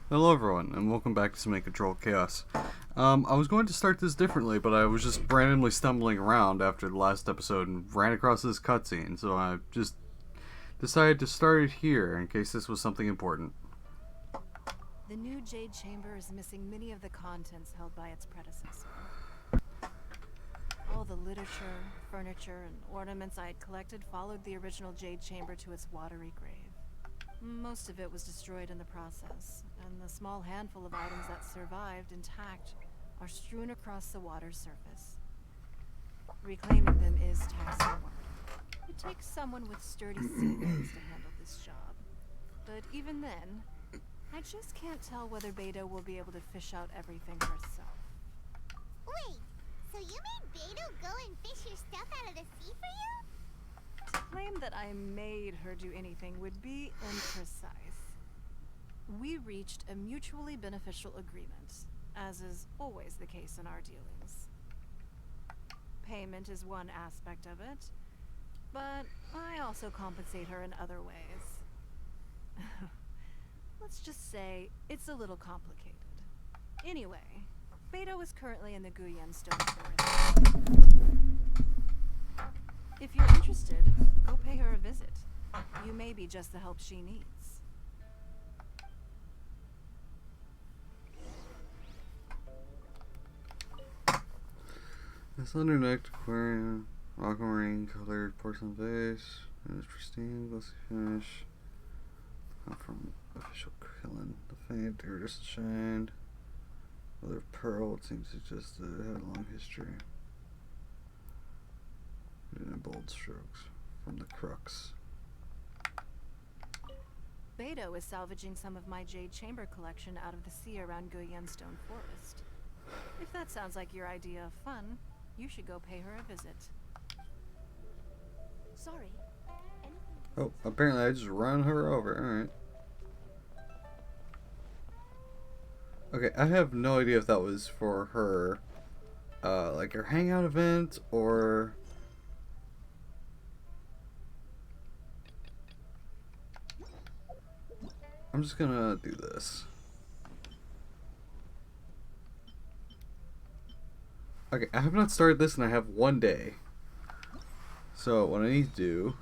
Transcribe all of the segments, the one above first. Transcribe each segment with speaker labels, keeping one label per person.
Speaker 1: Hello everyone, and welcome back to Some Control Chaos. I was going to start this differently, but I was just randomly stumbling around after the last episode and ran across this cutscene, so I just decided to start it here in case this was something important.
Speaker 2: The new Jade Chamber is missing many of the contents held by its predecessor. All the literature, furniture, and ornaments I had collected followed the original Jade Chamber to its watery grave. Most of it was destroyed in the process, and the small handful of items that survived intact are strewn across the water's surface. Reclaiming them is taxing work. It takes someone with sturdy seaways to handle this job. But even then, I just can't tell whether Beto will be able to fish out everything herself.
Speaker 3: Wait, so you made Beto go and fish your stuff out of the sea for you?
Speaker 2: To claim that I made her do anything would be imprecise. We reached a mutually beneficial agreement, as is always the case in our dealings. Payment is one aspect of it, but I also compensate her in other ways. Let's just say it's a little complicated. Anyway, Beto is currently in the Guyen Stone Forest. If you're interested, go pay her a visit. You may be just the help she needs.
Speaker 1: This undernecked aquarium, aquamarine colored porcelain vase, and its pristine, glossy finish. Not from official Krillin. The faint iridescent shine. Mother of pearl, it seems to just have a long history. In bold strokes from the crux.
Speaker 2: Beto is salvaging some of my Jade Chamber collection out of the sea around Guyen Stone Forest. If that sounds like your idea of fun, you should go pay her a visit.
Speaker 3: Sorry.
Speaker 1: Oh, apparently I just run her over. Alright. Okay, I have no idea if that was for her, like her hangout event, or... I'm just gonna do this. Okay, I have not started this and I have one day. So, what I need to do...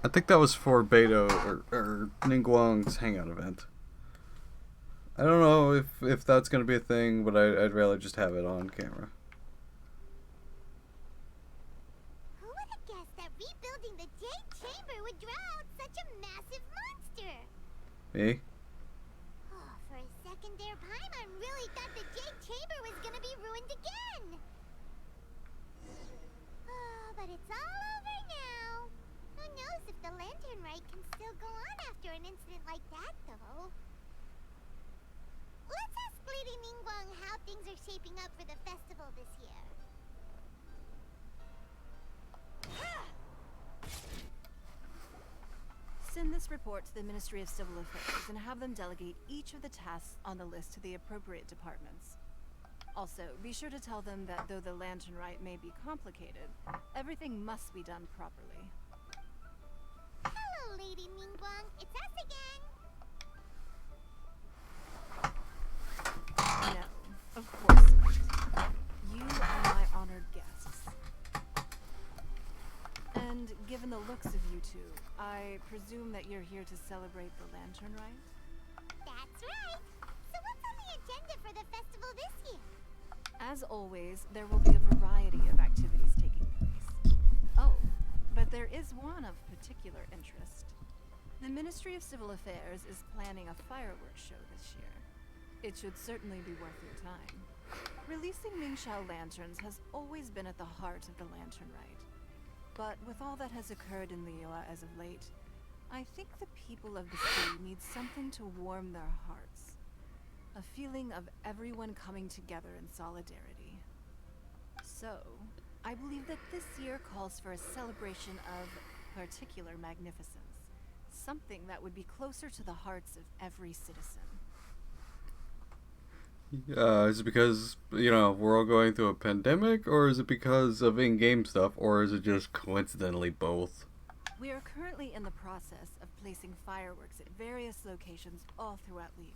Speaker 1: I think that was for Beto or Ningguang's hangout event. I don't know if that's going to be a thing, but I'd rather just have it on camera.
Speaker 3: Who would have guessed that rebuilding the Jade Chamber would draw out such a massive monster?
Speaker 1: Me?
Speaker 3: Oh, for a second there, Paimon really thought the Jade Chamber was gonna be ruined again. Oh, but it's all over now. Who knows if the Lantern Rite can still go on after an incident like that, though. Let's ask Lady Ningguang how things are shaping up for the festival this year.
Speaker 2: Send this report to the Ministry of Civil Affairs and have them delegate each of the tasks on the list to the appropriate departments. Also, be sure to tell them that though the Lantern Rite may be complicated, everything must be done properly.
Speaker 3: Hello, Lady Ningguang. It's us again.
Speaker 2: No, of course not. You are my honored guests. And given the looks of you two, I presume that you're here to celebrate the Lantern Rite?
Speaker 3: That's right. So what's on the agenda for the festival this year?
Speaker 2: As always, there will be a variety of activities taking place. Oh, but there is one of particular interest. The Ministry of Civil Affairs is planning a fireworks show this year. It should certainly be worth your time. Releasing Mingxiao lanterns has always been at the heart of the Lantern Rite. But with all that has occurred in Liyue as of late, I think the people of the city need something to warm their hearts. A feeling of everyone coming together in solidarity. So, I believe that this year calls for a celebration of particular magnificence. something that would be closer to the hearts of every citizen.
Speaker 1: Is it because, we're all going through a pandemic, or is it because of in-game stuff, or is it just coincidentally both?
Speaker 2: We are currently in the process of placing fireworks at various locations all throughout Liyue.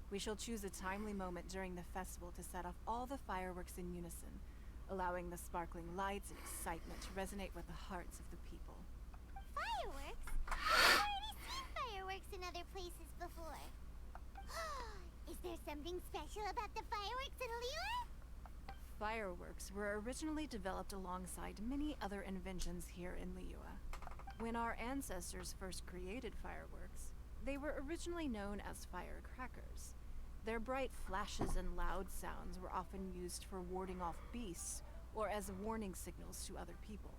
Speaker 2: We shall choose a timely moment during the festival to set off all the fireworks in unison, allowing the sparkling lights and excitement to resonate with the hearts of the people.
Speaker 3: Fireworks? I've already seen fireworks in other places before. Is there something special about the fireworks in Liyue?
Speaker 2: Fireworks were originally developed alongside many other inventions here in Liyue. When our ancestors first created fireworks, they were originally known as firecrackers. Their bright flashes and loud sounds were often used for warding off beasts or as warning signals to other people.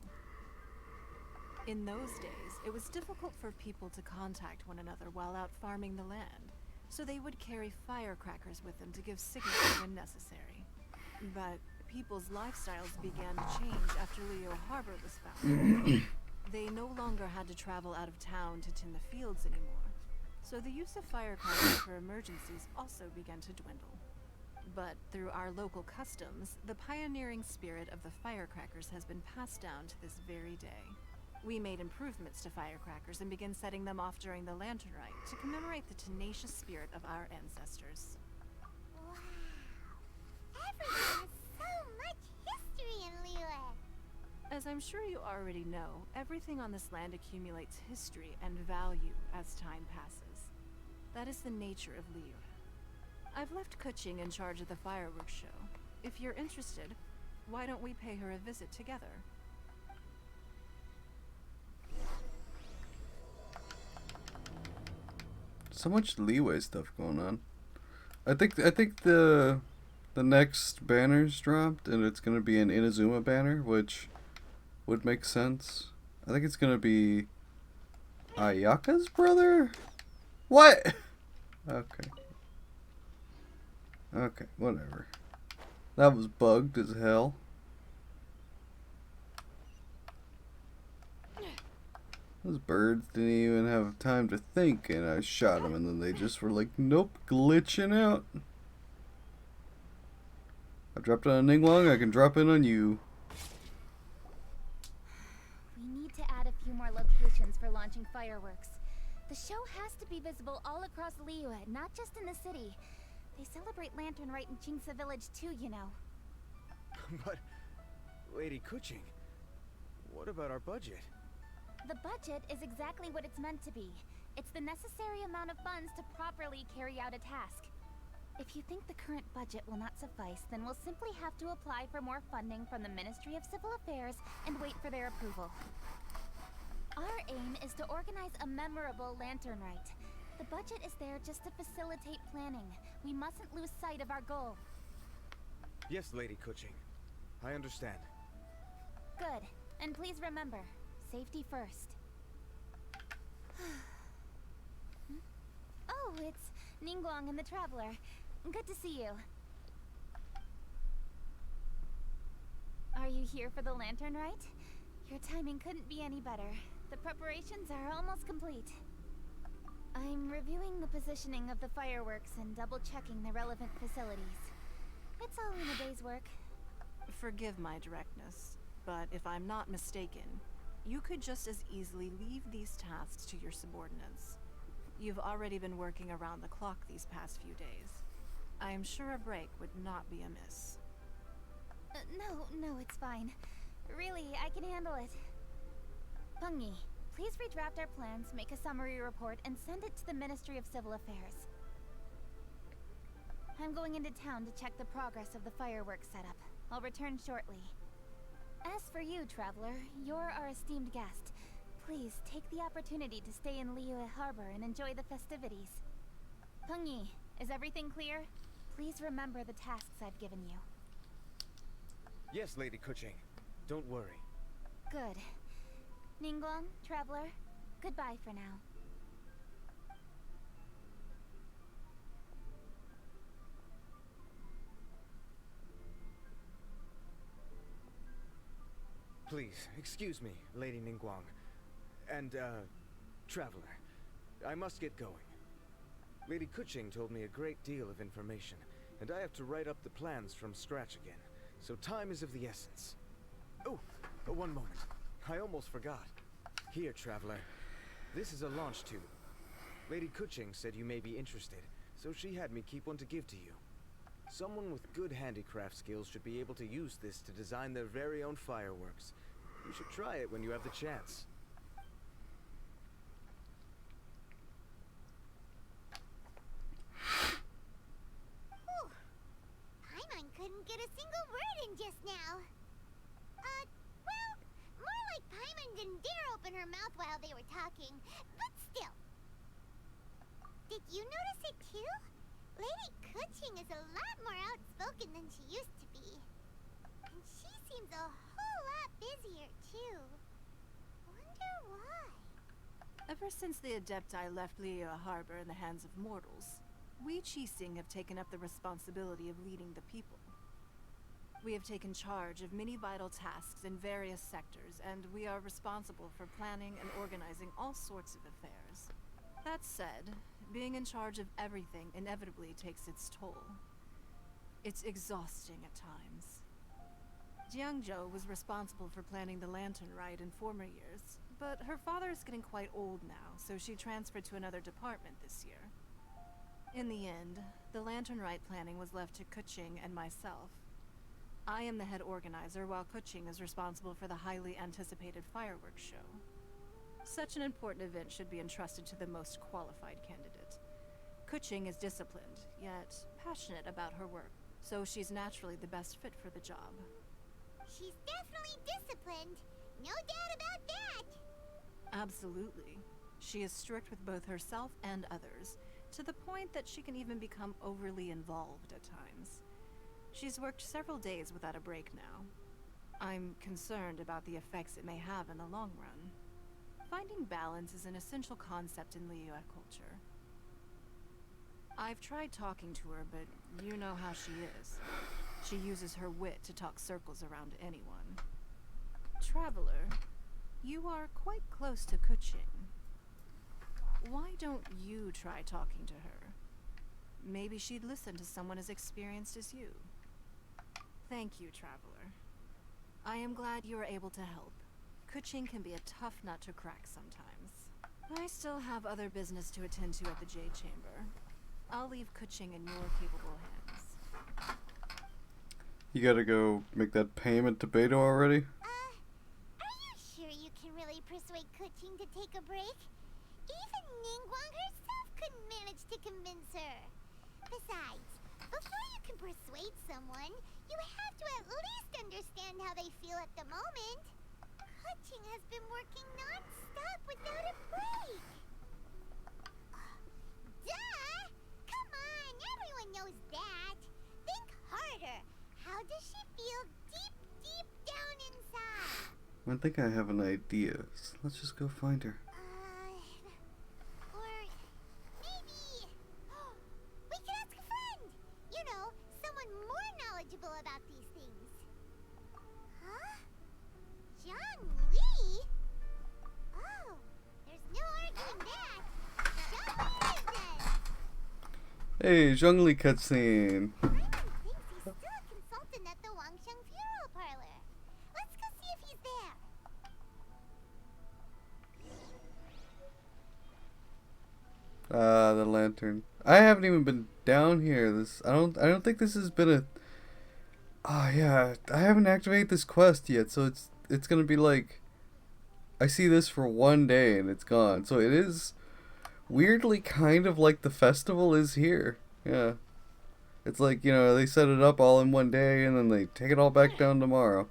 Speaker 2: In those days, it was difficult for people to contact one another while out farming the land, so they would carry firecrackers with them to give signals when necessary. But people's lifestyles began to change after Liyue Harbor was founded. They no longer had to travel out of town to tend the fields anymore, so the use of firecrackers for emergencies also began to dwindle. But through our local customs, the pioneering spirit of the firecrackers has been passed down to this very day. We made improvements to firecrackers and began setting them off during the Lantern Rite to commemorate the tenacious spirit of our ancestors.
Speaker 3: Wow. Everyone has so much history in Liyue.
Speaker 2: As I'm sure you already know, everything on this land accumulates history and value as time passes. That is the nature of Liyue. I've left Kuching in charge of the fireworks show. If you're interested, why don't we pay her a visit together?
Speaker 1: So much Liyue stuff going on. I think the next banner's dropped, and it's gonna be an Inazuma banner, which would make sense. I think it's gonna be Ayaka's brother? What? Okay. Okay, whatever. That was bugged as hell. Those birds didn't even have time to think, and I shot them, and then they just were like, nope, glitching out. I dropped on a Ningguang, I can drop in on you.
Speaker 4: We need to add a few more locations for launching fireworks. The show has to be visible all across Liyue, not just in the city. They celebrate Lantern Rite in Jingsa Village too, you know.
Speaker 5: But, Lady Kuching, what about our budget?
Speaker 4: The budget is exactly what it's meant to be. It's the necessary amount of funds to properly carry out a task. If you think the current budget will not suffice, then we'll simply have to apply for more funding from the Ministry of Civil Affairs and wait for their approval. Our aim is to organize a memorable Lantern Rite. The budget is there just to facilitate planning. We mustn't lose sight of our goal.
Speaker 5: Yes, Lady Kuching. I understand.
Speaker 4: Good. And please remember, safety first. Oh, it's Ningguang and the Traveler. Good to see you. Are you here for the Lantern Rite? Your timing couldn't be any better. The preparations are almost complete. I'm reviewing the positioning of the fireworks and double-checking the relevant facilities. It's all in a day's work.
Speaker 2: Forgive my directness, but if I'm not mistaken, you could just as easily leave these tasks to your subordinates. You've already been working around the clock these past few days. I am sure a break would not be amiss.
Speaker 4: No, it's fine. Really, I can handle it. Pengyi, please redraft our plans, make a summary report, and send it to the Ministry of Civil Affairs. I'm going into town to check the progress of the fireworks setup. I'll return shortly. As for you, Traveler, you're our esteemed guest. Please take the opportunity to stay in Liyue Harbor and enjoy the festivities. Pengyi, is everything clear? Please remember the tasks I've given you.
Speaker 5: Yes, Lady Kuching. Don't worry.
Speaker 4: Good. Ningguang, Traveler, goodbye for now.
Speaker 5: Please, excuse me, Lady Ningguang. And, Traveler, I must get going. Lady Kuching told me a great deal of information, and I have to write up the plans from scratch again, so time is of the essence. Oh, one moment. I almost forgot. Here, Traveler. This is a launch tube. Lady Kuching said you may be interested, so she had me keep one to give to you. Someone with good handicraft skills should be able to use this to design their very own fireworks. You should try it when you have the chance.
Speaker 3: Whew. Paimon couldn't get a single word in just now. Well, more like Paimon didn't dare open her mouth while they were talking, but still. Did you notice it too? Lady Kuching is a lot more outspoken than she used to be. And she seems a whole lot busier too. Wonder why?
Speaker 2: Ever since the Adepti left Liyue Harbor in the hands of mortals, we Qixing have taken up the responsibility of leading the people. We have taken charge of many vital tasks in various sectors, and we are responsible for planning and organizing all sorts of affairs. That said, being in charge of everything inevitably takes its toll. It's exhausting at times. Jiangzhou was responsible for planning the Lantern Rite in former years, but her father is getting quite old now, so she transferred to another department this year. In the end, the Lantern Rite planning was left to Kuching and myself. I am the head organizer, while Kuching is responsible for the highly anticipated fireworks show. Such an important event should be entrusted to the most qualified candidate. Kuching is disciplined, yet passionate about her work, so she's naturally the best fit for the job.
Speaker 3: She's definitely disciplined. No doubt about that.
Speaker 2: Absolutely. She is strict with both herself and others, to the point that she can even become overly involved at times. She's worked several days without a break now. I'm concerned about the effects it may have in the long run. Finding balance is an essential concept in Liyue culture. I've tried talking to her, but you know how she is. She uses her wit to talk circles around anyone. Traveler, you are quite close to Kuching. Why don't you try talking to her? Maybe she'd listen to someone as experienced as you. Thank you, Traveler. I am glad you were able to help. Kuching can be a tough nut to crack sometimes. I still have other business to attend to at the Jade Chamber. I'll leave Kuching in your capable hands.
Speaker 1: You gotta go make that payment to Beidou already?
Speaker 3: Are you sure you can really persuade Kuching to take a break? Even Ningguang herself couldn't manage to convince her. Besides, before you can persuade someone, you have to at least understand how they feel at the moment. Kuching has been working non-stop without a break. Duh! Come on, everyone knows that. Think harder. How does she feel deep, deep down inside?
Speaker 1: I think I have an idea. So let's just go find her.
Speaker 3: Or maybe we could ask a friend. You know, someone more knowledgeable about these things. Huh? Zhang Li? Oh, there's no arguing that. Zhang Li is then.
Speaker 1: Hey, Zhongli cutscene.
Speaker 3: Simon thinks he's still a consultant at the Wangsheng Funeral Parlor. Let's go see if he's there.
Speaker 1: The lantern. I haven't even been down here. I don't think this has been a. Oh yeah, I haven't activated this quest yet, so it's gonna be like, I see this for one day and it's gone. So it is weirdly kind of like the festival is here. Yeah, it's like, you know, they set it up all in one day and then they take it all back down tomorrow.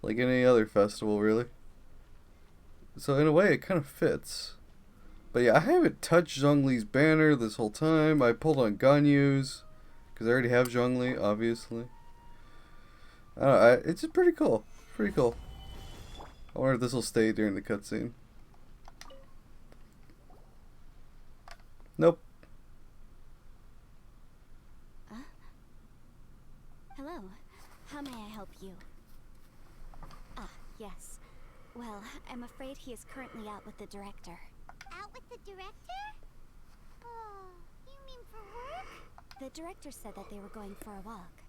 Speaker 1: Like any other festival, really. So in a way, it kind of fits. But yeah, I haven't touched Zhongli's banner this whole time. I pulled on Ganyu's, because I already have Zhongli, obviously. I don't know, it's just pretty cool. Pretty cool. I wonder if this will stay during the cutscene. Nope.
Speaker 6: Hello. How may I help you? Ah, yes. Well, I'm afraid he is currently out with the director.
Speaker 3: Out with the director? Oh, you mean for work?
Speaker 6: The director said that they were going for a walk.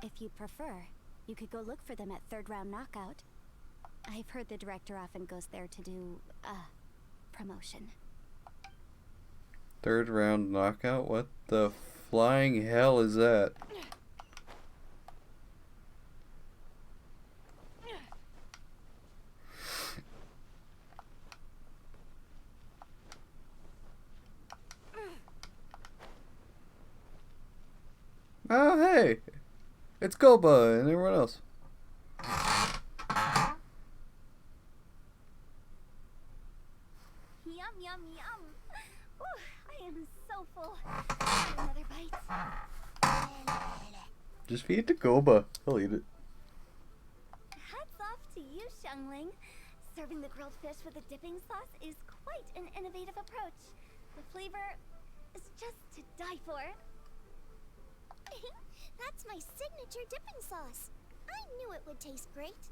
Speaker 6: If you prefer, you could go look for them at Third Round Knockout. I've heard the director often goes there to do, promotion.
Speaker 1: Third round knockout? What the flying hell is that? Oh, hey! It's Goba and everyone else.
Speaker 4: Yum, yum, yum. Ooh, I am so full. Another bite.
Speaker 1: Just feed it to Goba. He'll eat it.
Speaker 4: Hats off to you, Xiangling. Serving the grilled fish with a dipping sauce is quite an innovative approach. The flavor is just to die for.
Speaker 3: That's my signature dipping sauce. I knew it would taste great.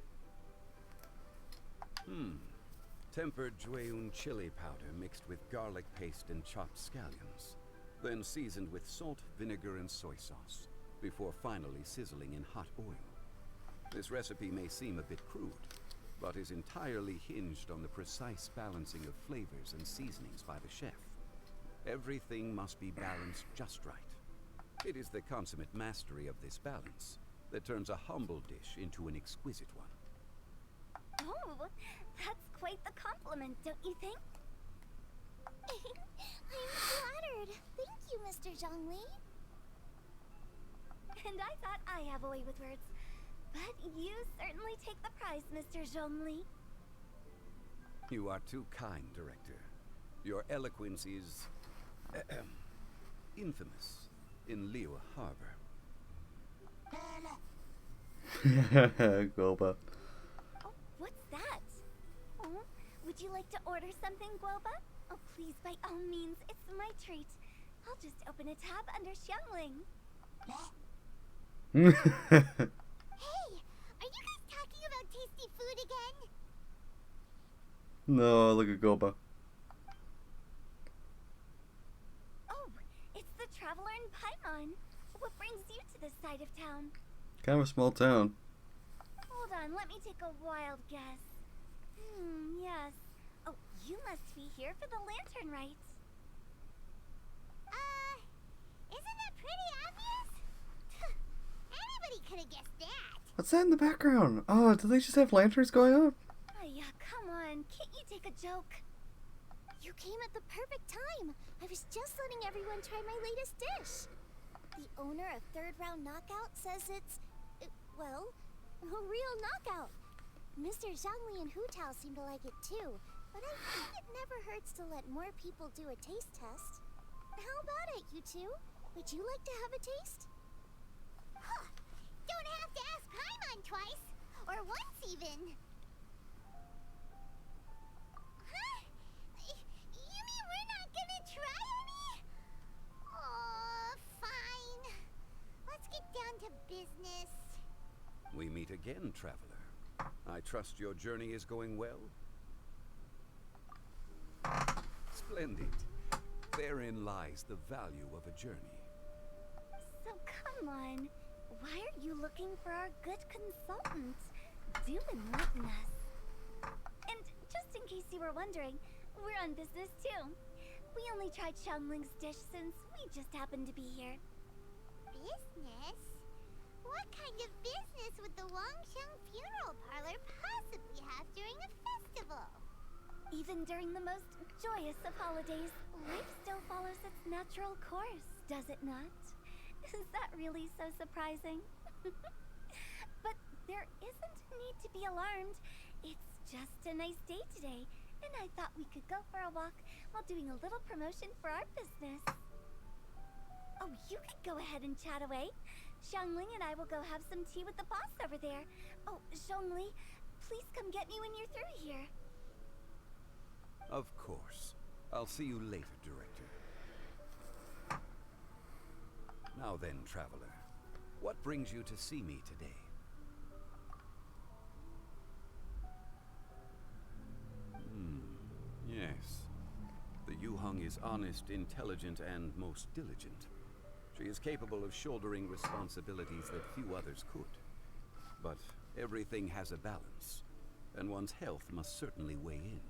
Speaker 7: Tempered Jueyun chili powder mixed with garlic paste and chopped scallions, then seasoned with salt, vinegar, and soy sauce, before finally sizzling in hot oil. This recipe may seem a bit crude, but is entirely hinged on the precise balancing of flavors and seasonings by the chef. Everything must be balanced just right. It is the consummate mastery of this balance that turns a humble dish into an exquisite one.
Speaker 4: Oh, that's quite the compliment, don't you think?
Speaker 3: I'm flattered. Thank you, Mr. Zhongli.
Speaker 4: And I thought I have a way with words. But you certainly take the prize, Mr. Zhongli.
Speaker 7: You are too kind, Director. Your eloquence is infamous in Liyue Harbor.
Speaker 1: Goba.
Speaker 4: Oh, what's that? Oh, would you like to order something, Guoba? Oh, please, by all means, it's my treat. I'll just open a tab under Xiangling.
Speaker 3: Hey, are you guys talking about tasty food again?
Speaker 1: No, look at Goba.
Speaker 4: Oh, it's the Traveler in Paimon. What brings you to this side of town?
Speaker 1: Kind of a small town.
Speaker 4: Hold on, let me take a wild guess. Yes. Oh, you must be here for the lantern rite.
Speaker 3: Isn't that pretty obvious? Anybody could have guessed that.
Speaker 1: What's that in the background? Oh, do they just have lanterns going on?
Speaker 4: Yeah, come on. Can't you take a joke?
Speaker 3: You came at the perfect time. I was just letting everyone try my latest dish. The owner of Third Round Knockout says it's, well, a real knockout. Mr. Zhongli and Hu Tao seem to like it too, but I think it never hurts to let more people do a taste test. How about it, you two? Would you like to have a taste? Huh. Don't have to ask Paimon twice, or once even. Huh? You mean we're not gonna try any? Oh, fine. Let's get down to business.
Speaker 7: We meet again, Traveler. I trust your journey is going well? Splendid. Therein lies the value of a journey.
Speaker 4: So come on. Why are you looking for our good consultant? Do enlighten us. And just in case you were wondering, we're on business too. We only tried Xiangling's dish since we just happened to be here.
Speaker 3: Business? What kind of business would the Wangsheng Funeral Parlor possibly have during a festival?
Speaker 4: Even during the most joyous of holidays, life still follows its natural course, does it not? Is that really so surprising? But there isn't a need to be alarmed. It's just a nice day today, and I thought we could go for a walk while doing a little promotion for our business. Oh, you could go ahead and chat away. Xiangling and I will go have some tea with the boss over there. Oh, Zhongli, please come get me when you're through here.
Speaker 7: Of course. I'll see you later, Director. Now then, Traveler. What brings you to see me today? is honest, intelligent, and most diligent. She is capable of shouldering responsibilities that few others could. But everything has a balance, and one's health must certainly weigh in.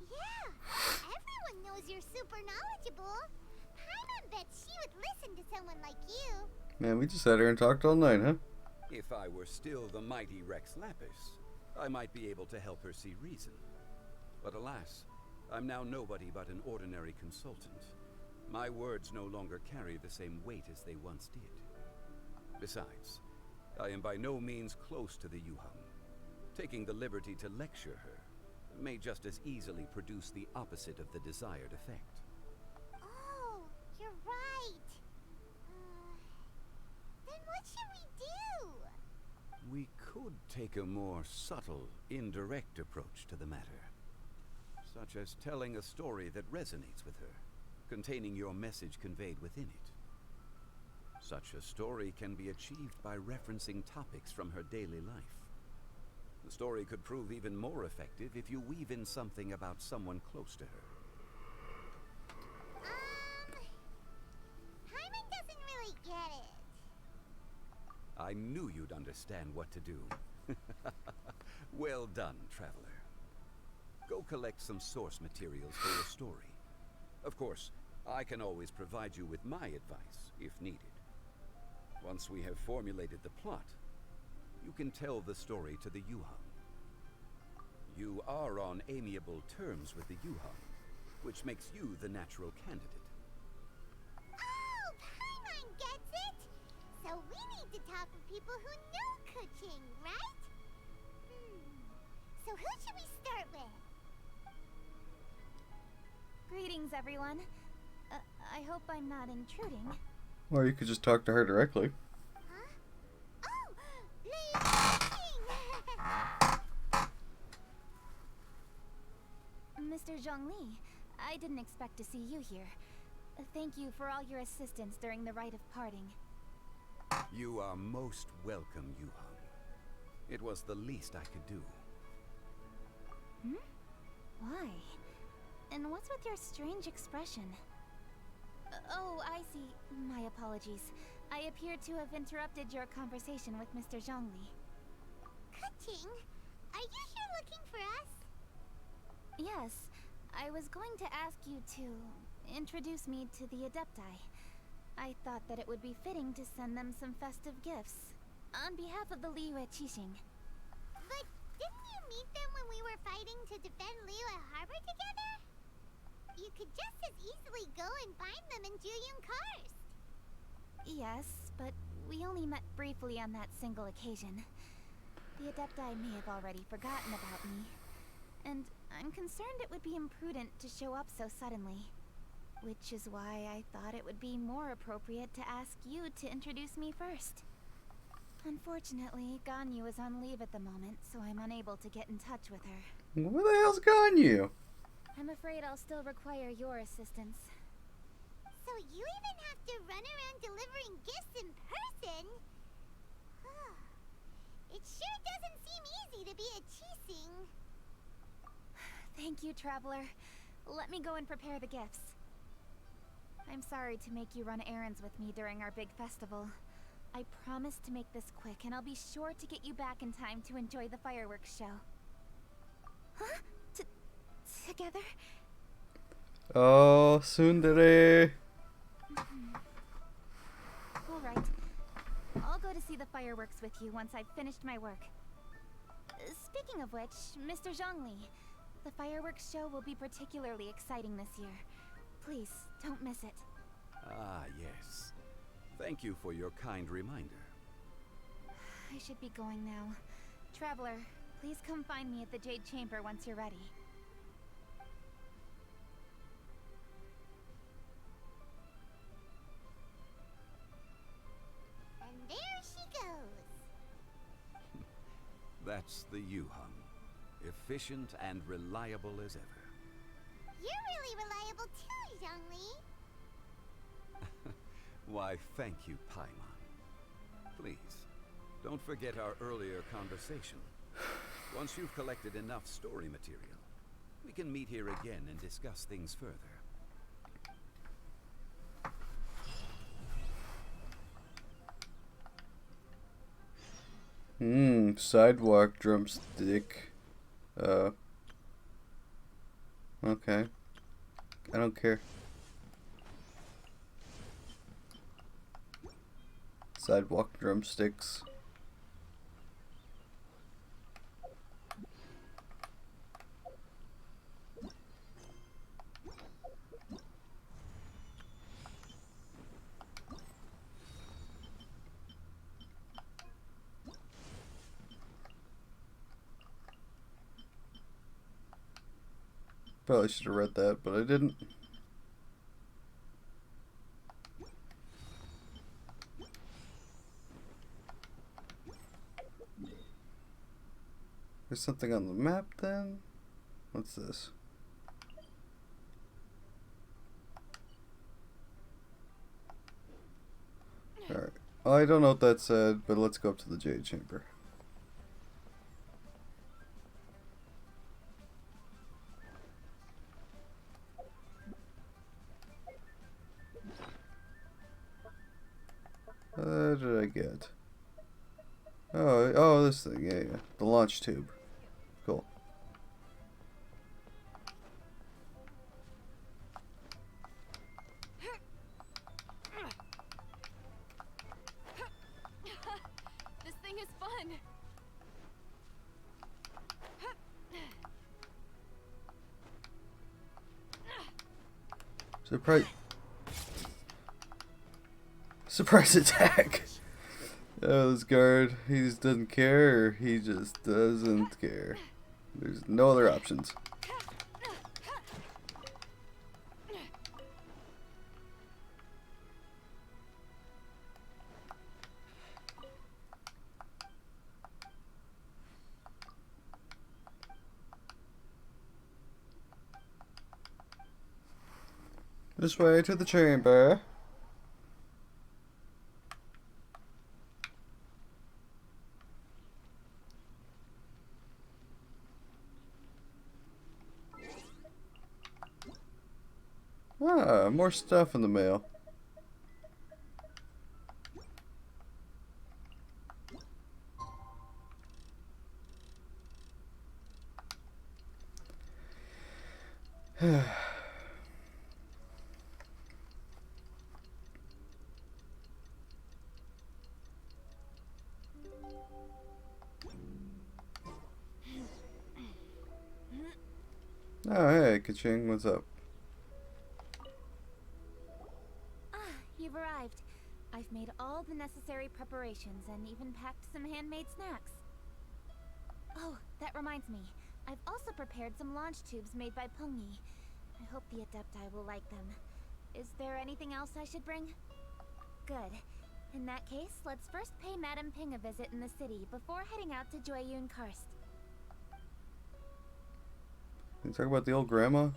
Speaker 3: Yeah, everyone knows you're super knowledgeable. Paimon bets she would listen to someone like you.
Speaker 1: Man, we just sat here and talked all night, huh?
Speaker 7: If I were still the mighty Rex Lapis, I might be able to help her see reason. But alas, I'm now nobody but an ordinary consultant. My words no longer carry the same weight as they once did. Besides, I am by no means close to the Yuhang. Taking the liberty to lecture her may just as easily produce the opposite of the desired effect.
Speaker 3: Oh, you're right. Then what should we do?
Speaker 7: We could take a more subtle, indirect approach to the matter. Such as telling a story that resonates with her, containing your message conveyed within it. Such a story can be achieved by referencing topics from her daily life. The story could prove even more effective if you weave in something about someone close to her.
Speaker 3: Paimon doesn't really get it.
Speaker 7: I knew you'd understand what to do. Well done, Traveler. Go collect some source materials for your story. Of course, I can always provide you with my advice, if needed. Once we have formulated the plot, you can tell the story to the Yuhang. You are on amiable terms with the Yuhang, which makes you the natural candidate.
Speaker 3: Oh, Paimon gets it! So we need to talk with people who know Kuching, right? So who should we start with?
Speaker 4: Greetings, everyone. I hope I'm not intruding.
Speaker 1: Or you could just talk to her directly.
Speaker 3: Huh? Oh, Lady Kuching!
Speaker 4: Mr. Zhongli, I didn't expect to see you here. Thank you for all your assistance during the rite of parting.
Speaker 7: You are most welcome, Yuhang. It was the least I could do.
Speaker 4: Why? And what's with your strange expression? Oh, I see. My apologies. I appear to have interrupted your conversation with Mr. Zhongli.
Speaker 3: Kuching, are you here looking for us?
Speaker 4: Yes, I was going to ask you to introduce me to the Adepti. I thought that it would be fitting to send them some festive gifts. On behalf of the Liyue Qixing.
Speaker 3: But didn't you meet them when we were fighting to defend Liyue Harbor together? You could just as easily go and find them in Juyun Karst.
Speaker 4: Yes, but we only met briefly on that single occasion. The Adepti may have already forgotten about me. And I'm concerned it would be imprudent to show up so suddenly. Which is why I thought it would be more appropriate to ask you to introduce me first. Unfortunately, Ganyu is on leave at the moment, so I'm unable to get in touch with her.
Speaker 1: Where the hell's Ganyu?
Speaker 4: I'm afraid I'll still require your assistance.
Speaker 3: So you even have to run around delivering gifts in person? It sure doesn't seem easy to be a Qixing.
Speaker 4: Thank you, Traveler. Let me go and prepare the gifts. I'm sorry to make you run errands with me during our big festival. I promise to make this quick, and I'll be sure to get you back in time to enjoy the fireworks show. Huh? Together?
Speaker 1: Oh, tsundere.
Speaker 4: All right. I'll go to see the fireworks with you once I've finished my work. Speaking of which, Mr. Zhongli, the fireworks show will be particularly exciting this year. Please, don't miss it.
Speaker 7: Ah, yes. Thank you for your kind reminder.
Speaker 4: I should be going now. Traveler, please come find me at the Jade Chamber once you're ready.
Speaker 3: And there she goes.
Speaker 7: That's the Yuhang. Efficient and reliable as ever.
Speaker 3: You're really reliable too, Zhongli.
Speaker 7: Why, thank you, Paimon. Please, don't forget our earlier conversation. Once you've collected enough story material, We can meet here again and discuss things further.
Speaker 1: Sidewalk drumstick. Okay. I don't care. Sidewalk drumsticks. Probably should have read that, but I didn't. There's something on the map then? What's this? Alright. I don't know what that said, but let's go up to the Jade Chamber. What did I get? Oh, this thing, yeah. The launch tube. Cool.
Speaker 4: This thing is fun.
Speaker 1: Surprise attack! Oh, this guard, he just doesn't care, or he just doesn't care. There's no other options. This way to the chamber. Ah, more stuff in the mail. Oh, hey, Kaching, what's up?
Speaker 4: You've arrived. I've made all the necessary preparations and even packed some handmade snacks. Oh, that reminds me. I've also prepared some launch tubes made by Pengyi. I hope the Adepti will like them. Is there anything else I should bring? Good. In that case, let's first pay Madame Ping a visit in the city before heading out to Jueyun Karst.
Speaker 1: You talk about the old grandma?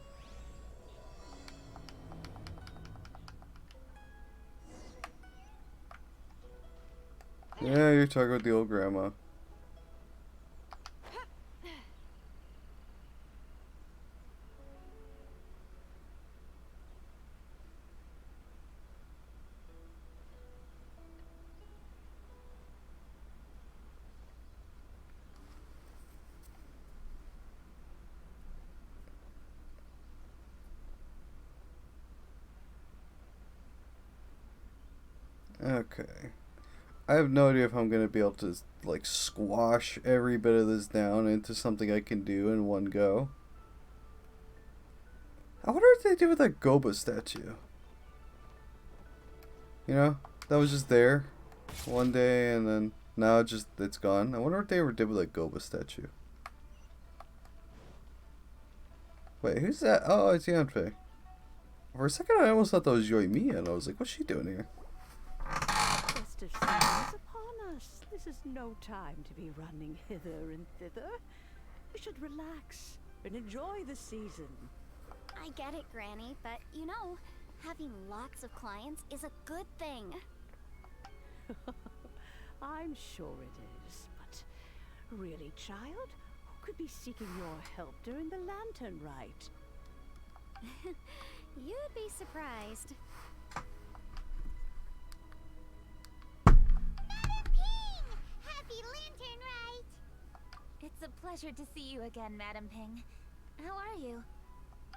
Speaker 1: Yeah, you're talking about the old grandma. Okay. I have no idea if I'm going to be able to, like, squash every bit of this down into something I can do in one go. I wonder what they do with that Goba statue. You know, that was just there one day and then now it's gone. I wonder what they ever did with that Goba statue. Wait, who's that? Oh, it's Yanfei. For a second I almost thought that was Yoimiya and I was like, what's she doing here?
Speaker 8: Festive season is upon us. This is no time to be running hither and thither. We should relax and enjoy the season.
Speaker 6: I get it, Granny, but you know, having lots of clients is a good thing.
Speaker 8: I'm sure it is, but really, child, could be seeking your help during the lantern rite.
Speaker 6: You'd be surprised.
Speaker 3: Madam Ping! Happy Lantern Rite!
Speaker 4: It's a pleasure to see you again, Madam Ping. How are you?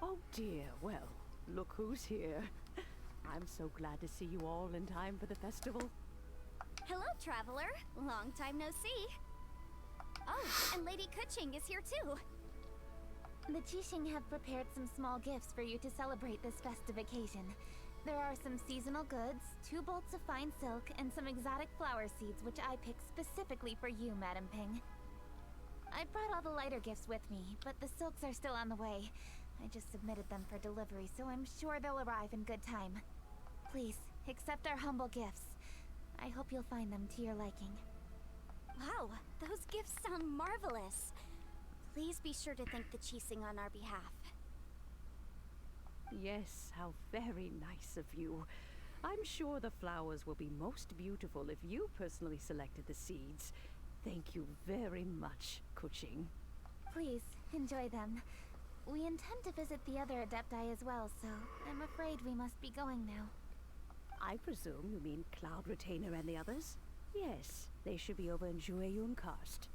Speaker 8: Oh dear, well, look who's here. I'm so glad to see you all in time for the festival.
Speaker 6: Hello, traveler. Long time no see. Oh, and Lady Kuching is here too.
Speaker 4: The Qixing have prepared some small gifts for you to celebrate this festive occasion. There are some seasonal goods, 2 bolts of fine silk, and some exotic flower seeds which I picked specifically for you, Madam Ping. I brought all the lighter gifts with me, but the silks are still on the way. I just submitted them for delivery, so I'm sure they'll arrive in good time. Please, accept our humble gifts. I hope you'll find them to your liking.
Speaker 6: Wow, those gifts sound marvelous. Please be sure to thank the Qixing on our behalf.
Speaker 8: Yes, how very nice of you. I'm sure the flowers will be most beautiful if you personally selected the seeds. Thank you very much, Kuching.
Speaker 4: Please, enjoy them. We intend to visit the other Adepti as well, so I'm afraid we must be going now.
Speaker 8: I presume you mean Cloud Retainer and the others? Yes, they should be over in Jueyun Karst.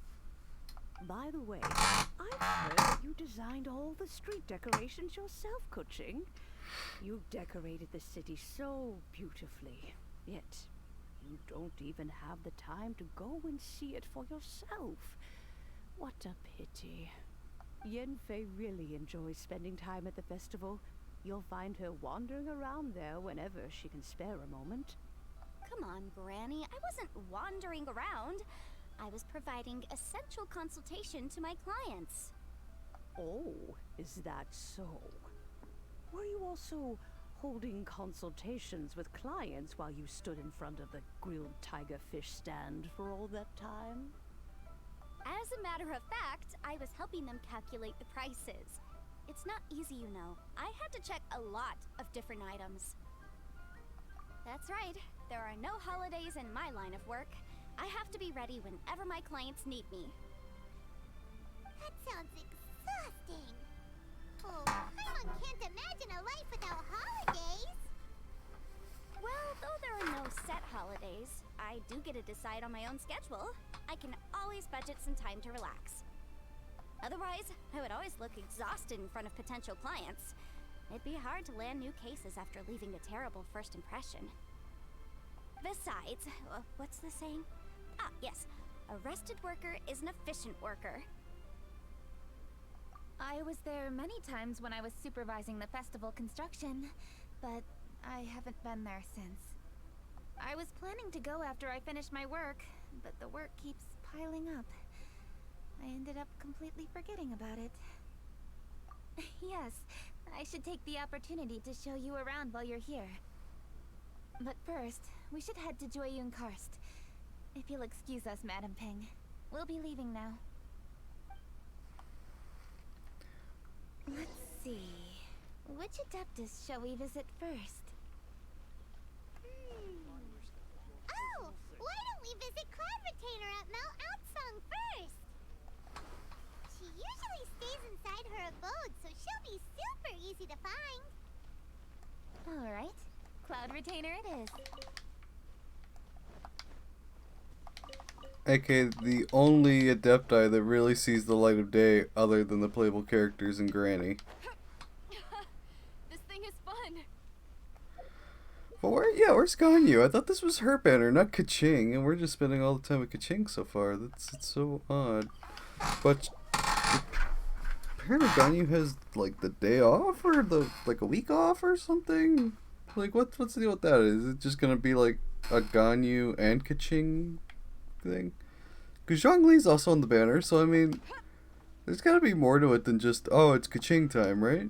Speaker 8: By the way, I've heard that you designed all the street decorations yourself, Kuching. You decorated the city so beautifully, yet you don't even have the time to go and see it for yourself. What a pity. Yanfei really enjoys spending time at the festival. You'll find her wandering around there whenever she can spare a moment.
Speaker 6: Come on, Granny. I wasn't wandering around. I was providing essential consultation to my clients.
Speaker 8: Oh, is that so? Were you also holding consultations with clients while you stood in front of the grilled tiger fish stand for all that time?
Speaker 6: As a matter of fact, I was helping them calculate the prices. It's not easy, you know. I had to check a lot of different items. That's right. There are no holidays in my line of work. I have to be ready whenever my clients need me.
Speaker 3: That sounds exhausting. Oh, Paimon can't imagine a life without holidays.
Speaker 6: Well, though there are no set holidays, I do get to decide on my own schedule. I can always budget some time to relax. Otherwise, I would always look exhausted in front of potential clients. It'd be hard to land new cases after leaving a terrible first impression. Besides, what's the saying? Ah, yes. A rested worker is an efficient worker.
Speaker 4: I was there many times when I was supervising the festival construction, but I haven't been there since. I was planning to go after I finished my work, but the work keeps piling up. I ended up completely forgetting about it. Yes, I should take the opportunity to show you around while you're here. But first, we should head to Jueyun Karst. If you'll excuse us, Madam Ping. We'll be leaving now. Let's see. Which Adeptus shall we visit first?
Speaker 3: Oh, why don't we visit Cloud Retainer at Mount Outsong first? She usually stays inside her abode, so she'll be super easy to find.
Speaker 4: Alright. Cloud Retainer it is.
Speaker 1: aka the only Adepti that really sees the light of day other than the playable characters and Granny.
Speaker 4: This thing is fun.
Speaker 1: But where's Ganyu? I thought this was her banner, not Kuching, and we're just spending all the time with Kuching so far. It's so odd. But apparently Ganyu has like the day off or like a week off or something. Like what's the deal with that? Is it just gonna be like a Ganyu and Kuching thing? Because Zhongli's also on the banner, so I mean, there's gotta be more to it than just, oh, it's Kuching time, right?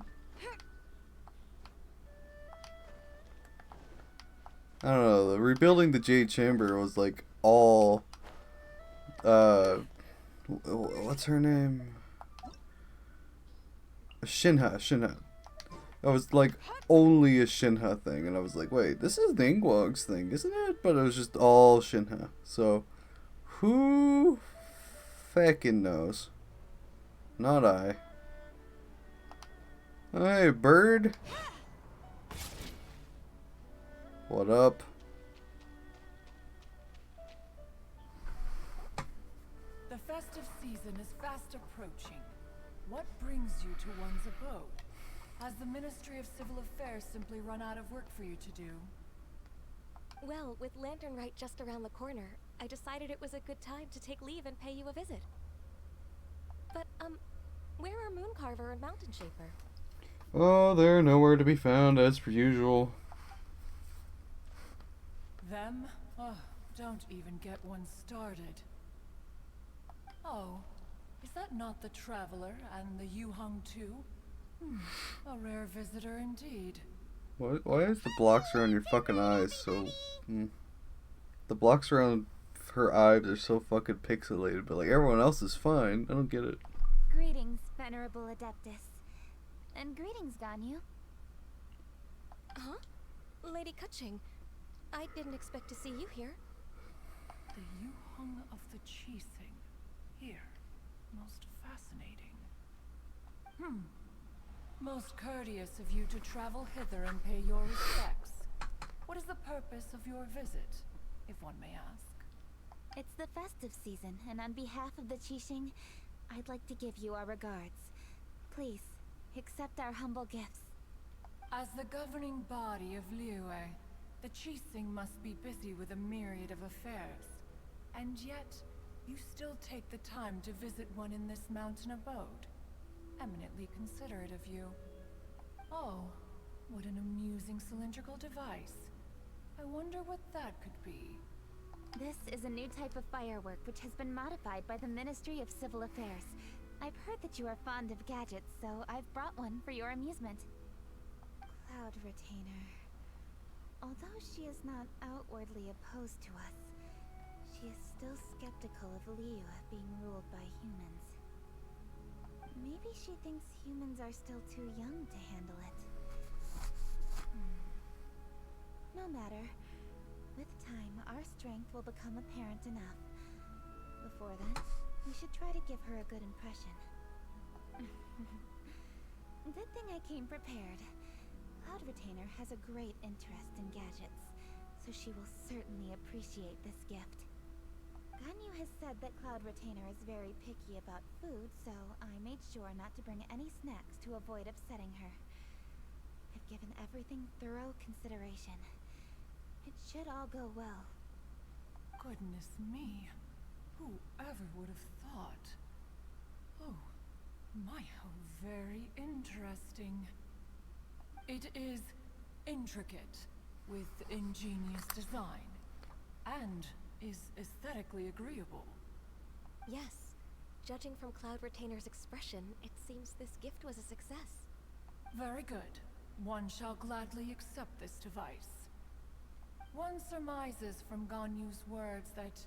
Speaker 1: I don't know, rebuilding the Jade Chamber was like all, what's her name? Shinha. That was like only a Shinha thing, and I was like, wait, this is Ningguang's thing, isn't it? But it was just all Shinha, so who feckin' knows? not I. Hey, bird. What up?
Speaker 9: The festive season is fast approaching. What brings you to one's abode? Has the Ministry of Civil Affairs simply run out of work for you to do?
Speaker 10: Well, with Lantern Rite just around the corner, I decided it was a good time to take leave and pay you a visit. But, where are Mooncarver and Mountain Shaper?
Speaker 1: Oh, they're nowhere to be found as per usual.
Speaker 9: Them? Oh, don't even get one started. Oh, is that not the Traveler and the Yu-Hung too? A rare visitor indeed.
Speaker 1: Why is the blocks around your fucking eyes so... The blocks around her eyes are so fucking pixelated, but like everyone else is fine. I don't get it.
Speaker 4: Greetings, Venerable Adeptus. And greetings, Ganyu.
Speaker 10: Huh? Lady Kutching, I didn't expect to see you here.
Speaker 9: The Yu-Hung of the Qixing. Here. Most fascinating. Most courteous of you to travel hither and pay your respects. What is the purpose of your visit, if one may ask?
Speaker 4: It's the festive season, and on behalf of the Qixing, I'd like to give you our regards. Please, accept our humble gifts.
Speaker 9: As the governing body of Liyue, the Qixing must be busy with a myriad of affairs. And yet, you still take the time to visit one in this mountain abode. Eminently considerate of you. Oh, what an amusing cylindrical device. I wonder what that could be.
Speaker 4: This is a new type of firework which has been modified by the Ministry of Civil Affairs. I've heard that you are fond of gadgets, so I've brought one for your amusement. Cloud Retainer. Although she is not outwardly opposed to us, she is still skeptical of Liyue being ruled by humans. Maybe she thinks humans are still too young to handle it. No matter. With time, our strength will become apparent enough. Before then, we should try to give her a good impression. Good thing I came prepared. Cloud Retainer has a great interest in gadgets, so she will certainly appreciate this gift. Ganyu has said that Cloud Retainer is very picky about food, so I made sure not to bring any snacks to avoid upsetting her. I've given everything thorough consideration. It should all go well.
Speaker 9: Goodness me. Whoever would have thought? Oh, my, how very interesting. It is intricate, with ingenious design, and is aesthetically agreeable.
Speaker 10: Yes. Judging from Cloud Retainer's expression, it seems this gift was a success.
Speaker 9: Very good. One shall gladly accept this device. One surmises from Ganyu's words that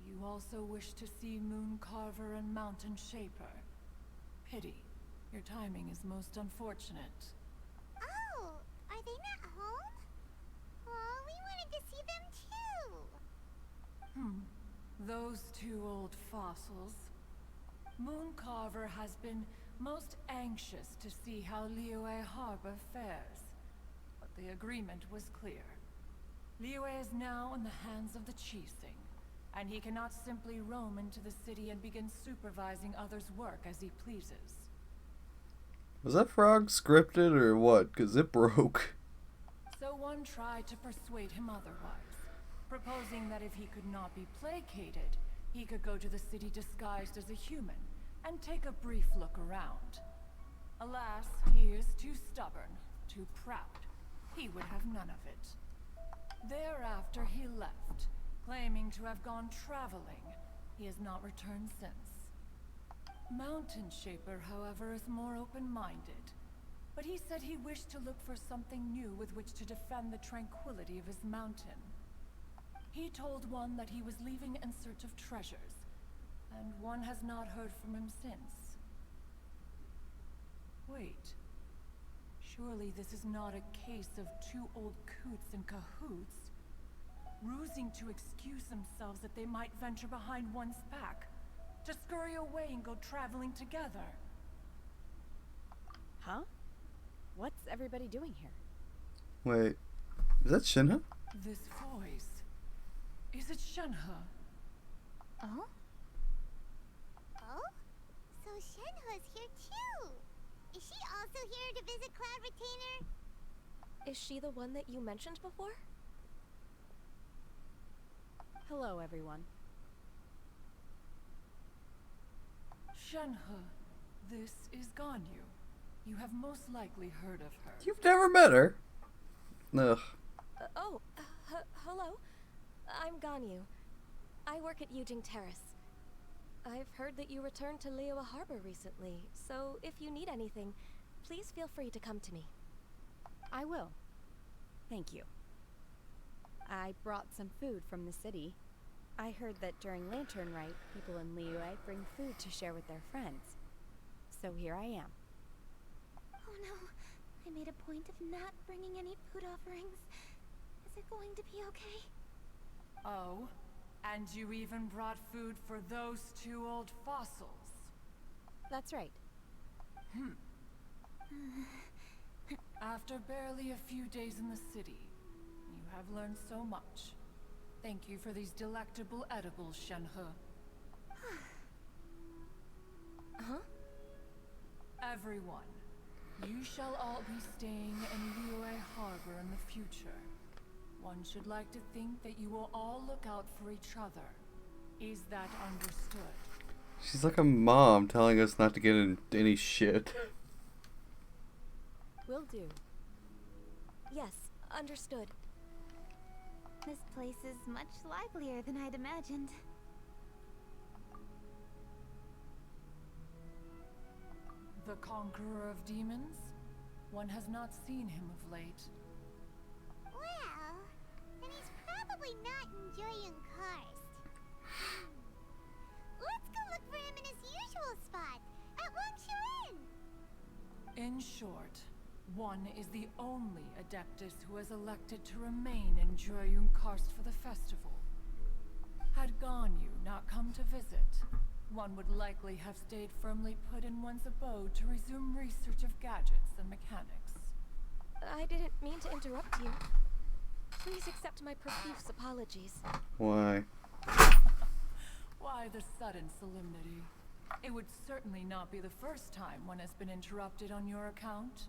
Speaker 9: you also wish to see Mooncarver and Mountain Shaper. Pity. Your timing is most unfortunate.
Speaker 3: Oh, are they not home? Oh, we wanted to see them too.
Speaker 9: Those two old fossils. Mooncarver has been most anxious to see how Liyue Harbor fares. But the agreement was clear. Liyue is now in the hands of the Qixing, and he cannot simply roam into the city and begin supervising others' work as he pleases.
Speaker 1: Was that frog scripted or what? 'Cause it broke.
Speaker 9: So one tried to persuade him otherwise, proposing that if he could not be placated, he could go to the city disguised as a human and take a brief look around. Alas, he is too stubborn, too proud. He would have none of it. Thereafter he left, claiming to have gone traveling. He has not returned since. Mountain Shaper, however, is more open-minded. But he said he wished to look for something new with which to defend the tranquility of his mountain. He told one that he was leaving in search of treasures, and one has not heard from him since. Wait. Surely this is not a case of two old coots in cahoots, rusing to excuse themselves that they might venture behind one's back, to scurry away and go traveling together.
Speaker 11: Huh? What's everybody doing here?
Speaker 1: Wait, is that Shinha?
Speaker 9: This voice. Is it Shenhe?
Speaker 6: Oh?
Speaker 3: Oh? So Shenhe's here too. Is she also here to visit Cloud Retainer?
Speaker 10: Is she the one that you mentioned before?
Speaker 11: Hello, everyone.
Speaker 9: Shenhe, this is Ganyu. You have most likely heard of her.
Speaker 1: You've never met her? Ugh.
Speaker 10: Hello. I'm Ganyu. I work at Yujing Terrace. I've heard that you returned to Liyue Harbor recently, so if you need anything, please feel free to come to me.
Speaker 11: I will. Thank you. I brought some food from the city. I heard that during Lantern Rite, people in Liyue bring food to share with their friends. So here I am.
Speaker 4: Oh no, I made a point of not bringing any food offerings. Is it going to be okay?
Speaker 9: Oh, and you even brought food for those two old fossils.
Speaker 11: That's right.
Speaker 9: After barely a few days in the city, you have learned so much. Thank you for these delectable edibles, Shenhe.
Speaker 10: Huh?
Speaker 9: Everyone, you shall all be staying in Liyue Harbor in the future. One should like to think that you will all look out for each other. Is that understood?
Speaker 1: She's like a mom telling us not to get in any shit.
Speaker 11: Will do.
Speaker 10: Yes, understood.
Speaker 4: This place is much livelier than I'd imagined.
Speaker 9: The conqueror of demons? One has not seen him of late.
Speaker 3: Well, then he's probably not enjoying Karst. Let's go look for him in his usual spot, at Wangshu Inn.
Speaker 9: In short, one is the only Adeptus who has elected to remain in Jueyun Karst for the festival. Had Ganyu not come to visit, one would likely have stayed firmly put in one's abode to resume research of gadgets and mechanics.
Speaker 10: I didn't mean to interrupt you. Please accept my profuse apologies.
Speaker 1: Why?
Speaker 9: Why the sudden solemnity? It would certainly not be the first time one has been interrupted on your account.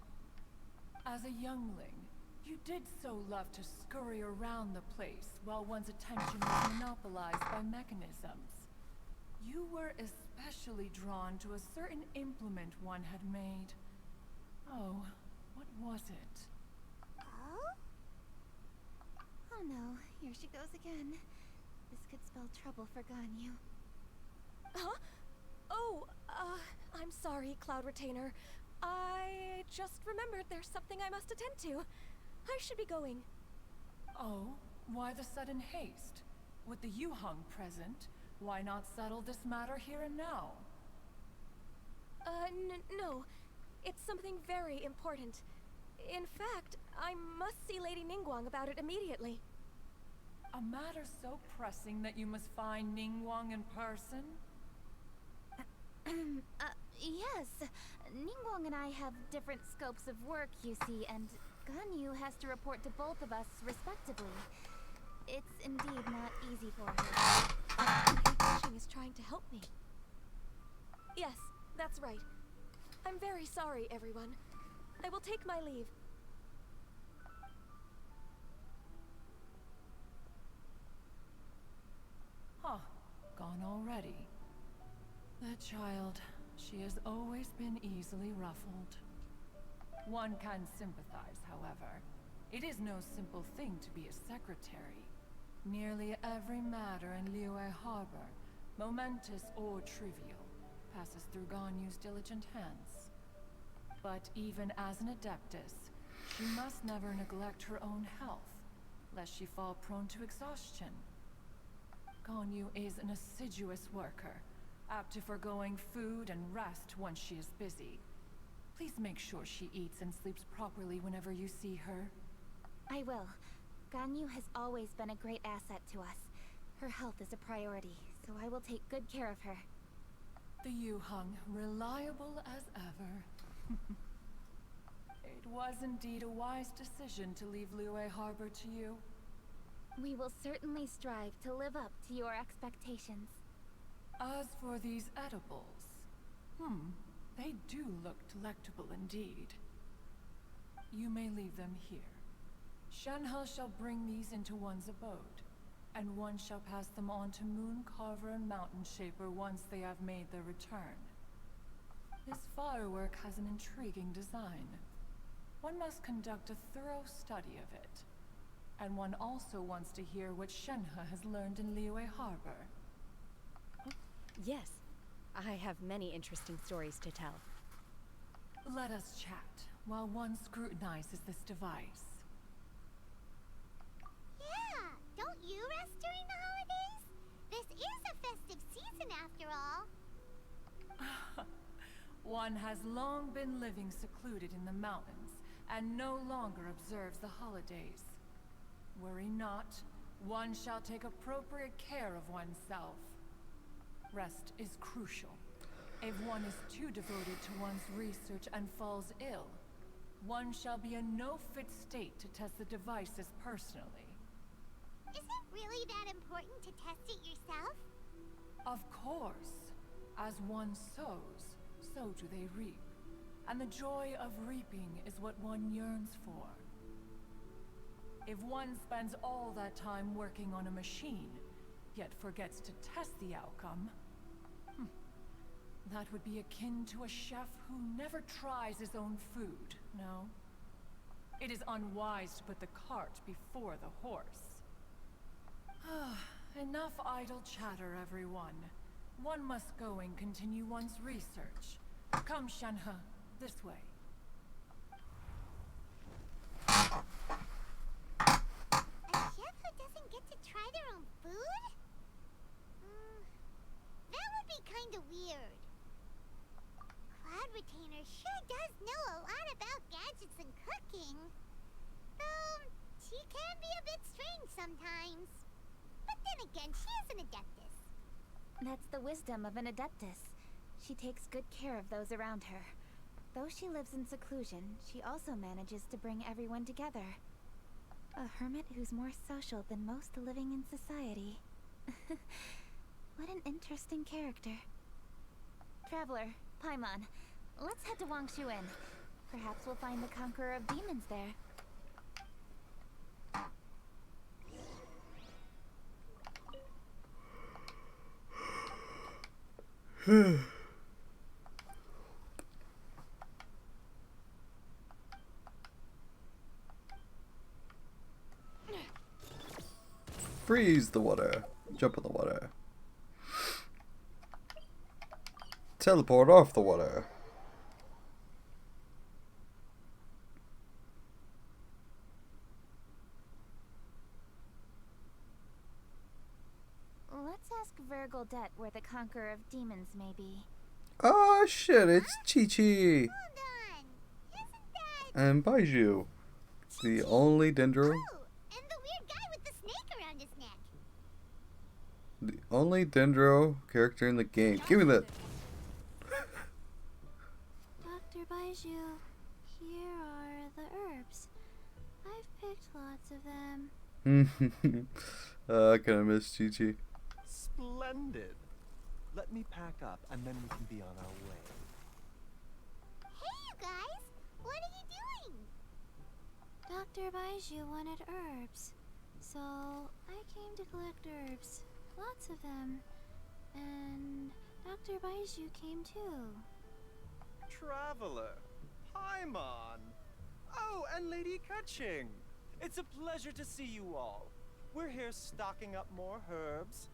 Speaker 9: As a youngling, you did so love to scurry around the place while one's attention was monopolized by mechanisms. You were especially drawn to a certain implement one had made. Oh, what was it?
Speaker 3: Oh?
Speaker 4: Oh no, here she goes again. This could spell trouble for Ganyu.
Speaker 10: Huh? Oh, I'm sorry, Cloud Retainer. I just remembered there's something I must attend to. I should be going.
Speaker 9: Oh, why the sudden haste? With the Yuheng present, why not settle this matter here and now?
Speaker 10: No. It's something very important. In fact, I must see Lady Ningguang about it immediately.
Speaker 9: A matter so pressing that you must find Ningguang in person?
Speaker 4: Yes. Ningguang and I have different scopes of work, you see, and Ganyu has to report to both of us respectively. It's indeed not easy for her.
Speaker 10: Lady Kuching is trying to help me. Yes, that's right. I'm very sorry, everyone. I will take my leave.
Speaker 9: Huh, gone already. That child, she has always been easily ruffled. One can sympathize, however. It is no simple thing to be a secretary. Nearly every matter in Liyue Harbor, momentous or trivial, passes through Ganyu's diligent hands. But even as an Adeptus, she must never neglect her own health, lest she fall prone to exhaustion. Ganyu is an assiduous worker, apt to foregoing food and rest once she is busy. Please make sure she eats and sleeps properly whenever you see her.
Speaker 4: I will. Ganyu has always been a great asset to us. Her health is a priority, so I will take good care of her.
Speaker 9: The Yuhang, reliable as ever. It was indeed a wise decision to leave Liyue Harbor to you.
Speaker 4: We will certainly strive to live up to your expectations.
Speaker 9: As for these edibles, they do look delectable indeed. You may leave them here. Shenhe shall bring these into one's abode, and one shall pass them on to Mooncarver and Mountain Shaper once they have made their return. This firework has an intriguing design. One must conduct a thorough study of it. And one also wants to hear what Shenhe has learned in Liyue Harbor.
Speaker 11: Yes, I have many interesting stories to tell.
Speaker 9: Let us chat while one scrutinizes this device.
Speaker 3: Yeah, don't you rest during the holidays? This is a festive season after all.
Speaker 9: One has long been living secluded in the mountains and no longer observes the holidays. Worry not, one shall take appropriate care of oneself. Rest is crucial. If one is too devoted to one's research and falls ill, one shall be in no fit state to test the devices personally.
Speaker 3: Is it really that important to test it yourself?
Speaker 9: Of course. As one sows, so do they reap. And the joy of reaping is what one yearns for. If one spends all that time working on a machine, yet forgets to test the outcome, that would be akin to a chef who never tries his own food, no? It is unwise to put the cart before the horse. Enough idle chatter, everyone. One must go and continue one's research. Come, Shenhe, this way.
Speaker 3: A chef who doesn't get to try their own food? That would be kinda weird. Cloud Retainer sure does know a lot about gadgets and cooking. Though, she can be a bit strange sometimes. But then again, she is an Adeptus.
Speaker 4: That's the wisdom of an Adeptus. She takes good care of those around her. Though she lives in seclusion, she also manages to bring everyone together. A hermit who's more social than most living in society. What an interesting character. Traveler, Paimon, let's head to Wangshuin. Perhaps we'll find the Conqueror of Demons there.
Speaker 1: Freeze the water. Jump in the water. Teleport off the water.
Speaker 4: Let's ask Vergoldet where the Conqueror of Demons may be.
Speaker 1: Oh shit, it's Chi-Chi
Speaker 3: Hold on. Isn't that...
Speaker 1: and Baiju. The only Dendro.
Speaker 3: Oh, and the weird guy with the snake around his neck.
Speaker 1: The only Dendro character in the game. Give me that.
Speaker 6: Dr. Baiju, here are the herbs. I've picked lots of them.
Speaker 1: I kinda miss Chi-Chi.
Speaker 12: Splendid. Let me pack up and then we can be on our way.
Speaker 3: Hey, you guys! What are you doing?
Speaker 6: Dr. Baiju wanted herbs, so I came to collect herbs. Lots of them. And Dr. Baiju came too.
Speaker 12: Traveler, Paimon. Oh, and Lady Kuching. It's a pleasure to see you all. We're here stocking up more herbs.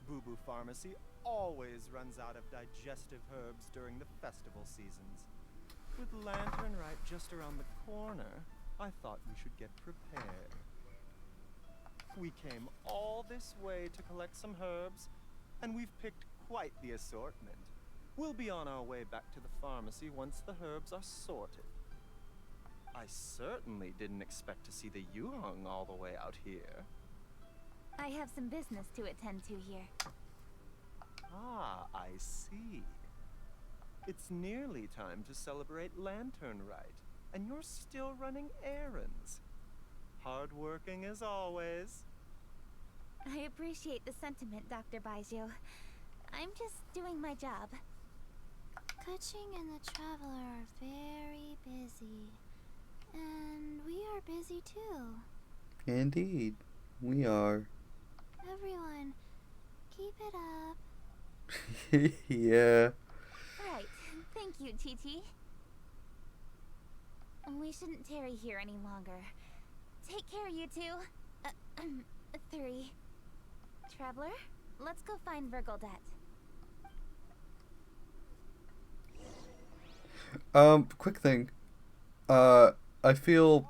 Speaker 12: Boo Boo Pharmacy always runs out of digestive herbs during the festival seasons. With Lantern Rite just around the corner, I thought we should get prepared. We came all this way to collect some herbs, and we've picked quite the assortment. We'll be on our way back to the pharmacy once the herbs are sorted. I certainly didn't expect to see the Yuhang all the way out here.
Speaker 4: I have some business to attend to here.
Speaker 12: Ah, I see. It's nearly time to celebrate Lantern Rite, and you're still running errands. Hardworking as always.
Speaker 4: I appreciate the sentiment, Dr. Baiju. I'm just doing my job.
Speaker 6: Kuching and the Traveler are very busy. And we are busy too.
Speaker 1: Indeed, we are.
Speaker 6: Everyone, keep it up.
Speaker 1: Yeah.
Speaker 4: Right. Thank you, TT. We shouldn't tarry here any longer. Take care, you two. 3. Traveler, let's go find Virgoldette.
Speaker 1: Quick thing. I feel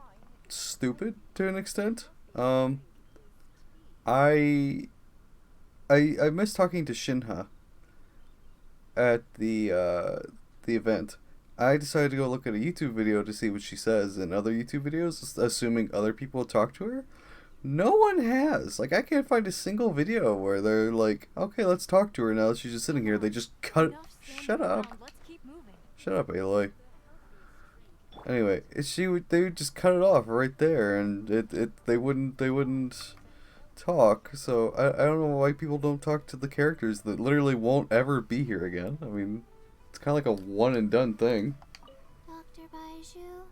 Speaker 1: stupid to an extent. I missed talking to Shinha at the event. I decided to go look at a YouTube video to see what she says in other YouTube videos, assuming other people talk to her. No one has. Like, I can't find a single video where they're like, okay, let's talk to her now. She's just sitting here. They just cut. Shut up. Shut up, Aloy. Anyway, they would just cut it off right there, and they wouldn't talk. So I don't know why people don't talk to the characters that literally won't ever be here again. I mean, it's kind of like a one and done thing.
Speaker 6: Dr. Baiju,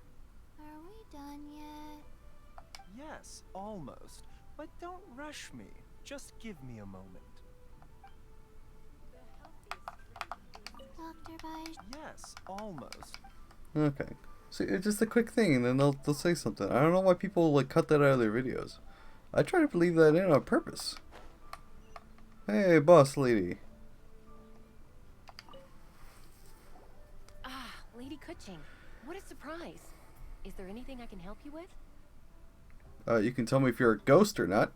Speaker 6: are we done yet?
Speaker 12: Yes, almost. But don't rush me. Just give me a moment.
Speaker 6: Dr. Baiju.
Speaker 12: Yes, almost.
Speaker 1: Okay. So it's just a quick thing, and then they'll say something. I don't know why people like cut that out of their videos. I try to leave that in on purpose. Hey, boss lady.
Speaker 13: Ah, Lady Kuching. What a surprise. Is there anything I can help you with?
Speaker 1: You can tell me if you're a ghost or not.